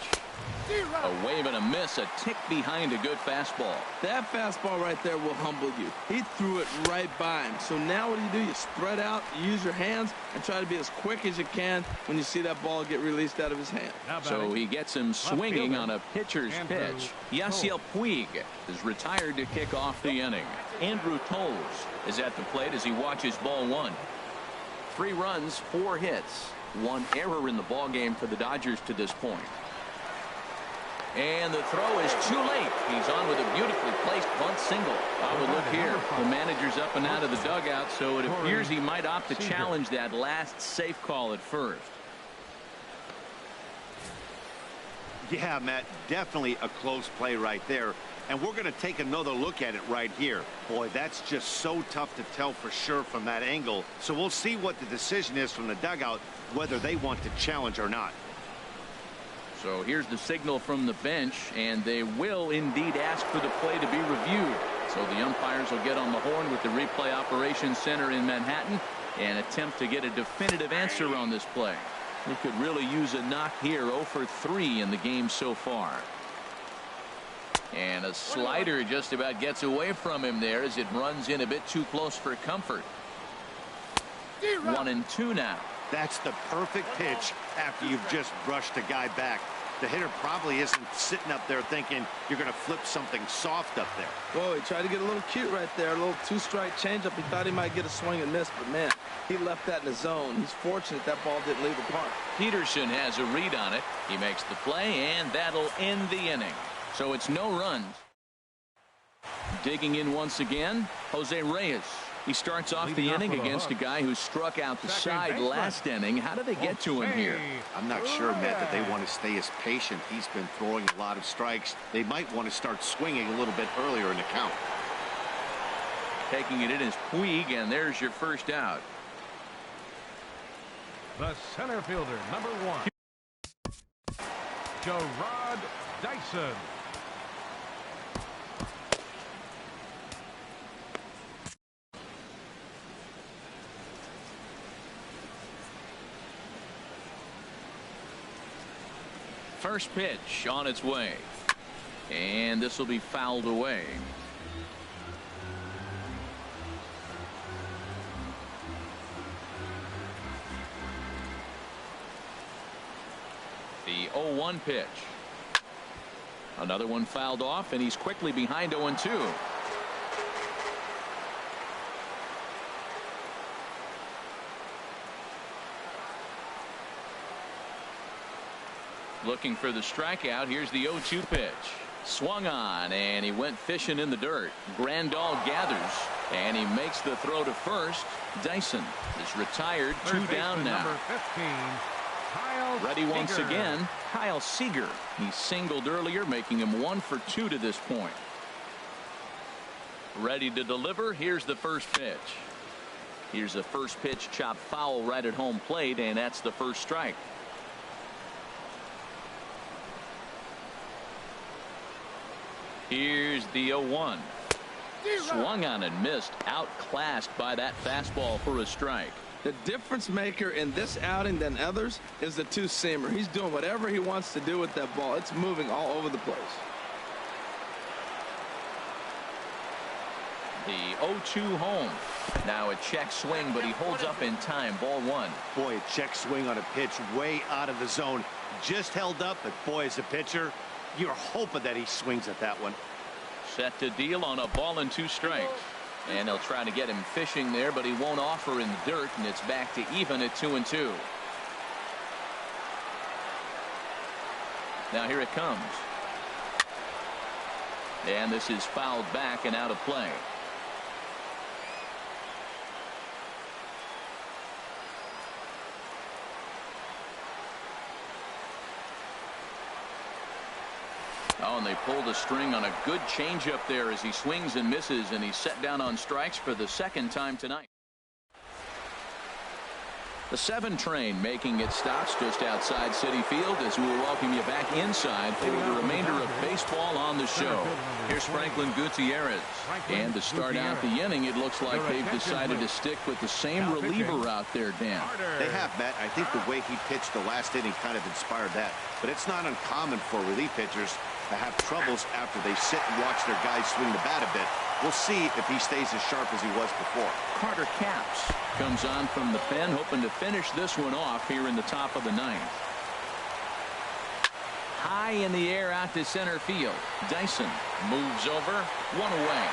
A wave and a miss, a tick behind a good fastball. That fastball right there will humble you. He threw it right by him. So now what do? You spread out, you use your hands, and try to be as quick as you can when you see that ball get released out of his hand. So he gets him swinging on a pitcher's pitch. Yasiel Puig is retired to kick off the inning. Andrew Toles is at the plate as he watches ball 1. 3 runs, 4 hits, 1 error in the ball game for the Dodgers to this point. And the throw is too late. He's on with a beautifully placed bunt single. Oh, look here. The manager's up and out of the dugout, so it appears he might opt to challenge that last safe call at first. Yeah, Matt, definitely a close play right there. And we're going to take another look at it right here. Boy, that's just so tough to tell for sure from that angle. So we'll see what the decision is from the dugout, whether they want to challenge or not. So here's the signal from the bench, and they will indeed ask for the play to be reviewed. So the umpires will get on the horn with the replay operations center in Manhattan and attempt to get a definitive answer on this play. They could really use a knock here. 0 for 3 in the game so far. And a slider just about gets away from him there as it runs in a bit too close for comfort. 1-2 now. That's the perfect pitch after you've just brushed a guy back. The hitter probably isn't sitting up there thinking you're going to flip something soft up there. Whoa, he tried to get a little cute right there. A little 2-strike changeup. He thought he might get a swing and miss, but man, he left that in the zone. He's fortunate that ball didn't leave the park. Peterson has a read on it. He makes the play, and that'll end the inning. So it's no runs. Digging in once again, Jose Reyes. He starts off the inning against a guy who struck out the side last inning. How did they get to him here? I'm not sure, Matt, that they want to stay as patient. He's been throwing a lot of strikes. They might want to start swinging a little bit earlier in the count. Taking it in is Puig, and there's your first out. The center fielder, number 1, Gerard Dyson. First pitch on its way, and this will be fouled away. The 0-1 pitch. Another one fouled off, and he's quickly behind 0-2. Looking for the strikeout. Here's the 0-2 pitch. Swung on, and he went fishing in the dirt. Grandal gathers, and he makes the throw to first. Dyson is retired. 2 down now. Number 15, Kyle Ready once Seager. again, Kyle Seager. He singled earlier, making him 1 for 2 to this point. Ready to deliver. Here's the first pitch. Here's the first pitch chopped foul right at home plate, and that's the first strike. Here's the 0-1. Swung on and missed. Outclassed by that fastball for a strike. The difference maker in this outing than others is the 2-seamer. He's doing whatever he wants to do with that ball. It's moving all over the place. The 0-2 home. Now a check swing, but he holds up in time. Ball 1. Boy, a check swing on a pitch way out of the zone. Just held up, but boy, as a pitcher, you're hoping that he swings at that one. Set to deal on a ball and 2 strikes. And they'll try to get him fishing there, but he won't offer in the dirt, and it's back to even at 2-2. Now here it comes. And this is fouled back and out of play. Oh, and they pulled a string on a good changeup there as he swings and misses, and he's set down on strikes for the second time tonight. The 7 train making its stops just outside Citi Field as we will welcome you back inside for the remainder of baseball on the show. Here's Franklin Gutierrez. And to start out the inning, it looks like they've decided to stick with the same reliever out there, Dan. They have, Matt. I think the way he pitched the last inning kind of inspired that. But it's not uncommon for relief pitchers to have troubles after they sit and watch their guys swing the bat a bit. We'll see if he stays as sharp as he was before. Carter Capps comes on from the pen, hoping to finish this one off here in the top of the 9th. High in the air out to center field. Dyson moves over, 1 away.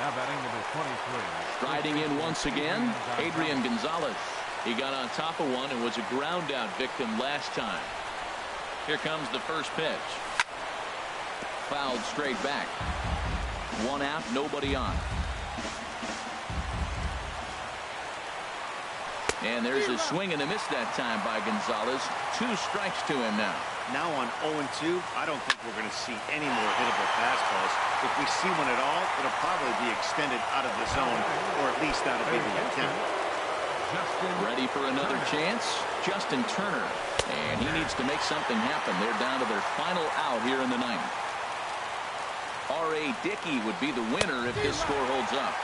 Now batting number 23. Striding in once again, Adrian Gonzalez. He got on top of one and was a ground out victim last time. Here comes the first pitch. Fouled straight back. 1 out, nobody on. And there's a swing and a miss that time by Gonzalez. 2 strikes to him now. Now on 0-2, I don't think we're going to see any more hittable fastballs. If we see one at all, it'll probably be extended out of the zone, or at least that'll be the attempt. Ready for another chance? Justin Turner. And he needs to make something happen. They're down to their final out here in the 9th. R.A. Dickey would be the winner if this score holds up.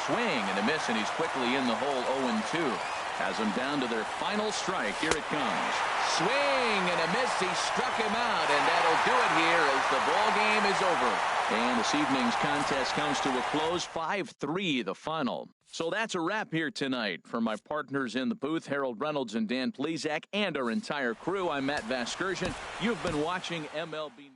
Swing and a miss, and he's quickly in the hole. 0-2. Has them down to their final strike. Here it comes. Swing and a miss. He struck him out, and that'll do it here as the ball game is over. And this evening's contest comes to a close. 5-3 the final. So that's a wrap here tonight. For my partners in the booth, Harold Reynolds and Dan Plezak, and our entire crew, I'm Matt Vasgersian. You've been watching MLB.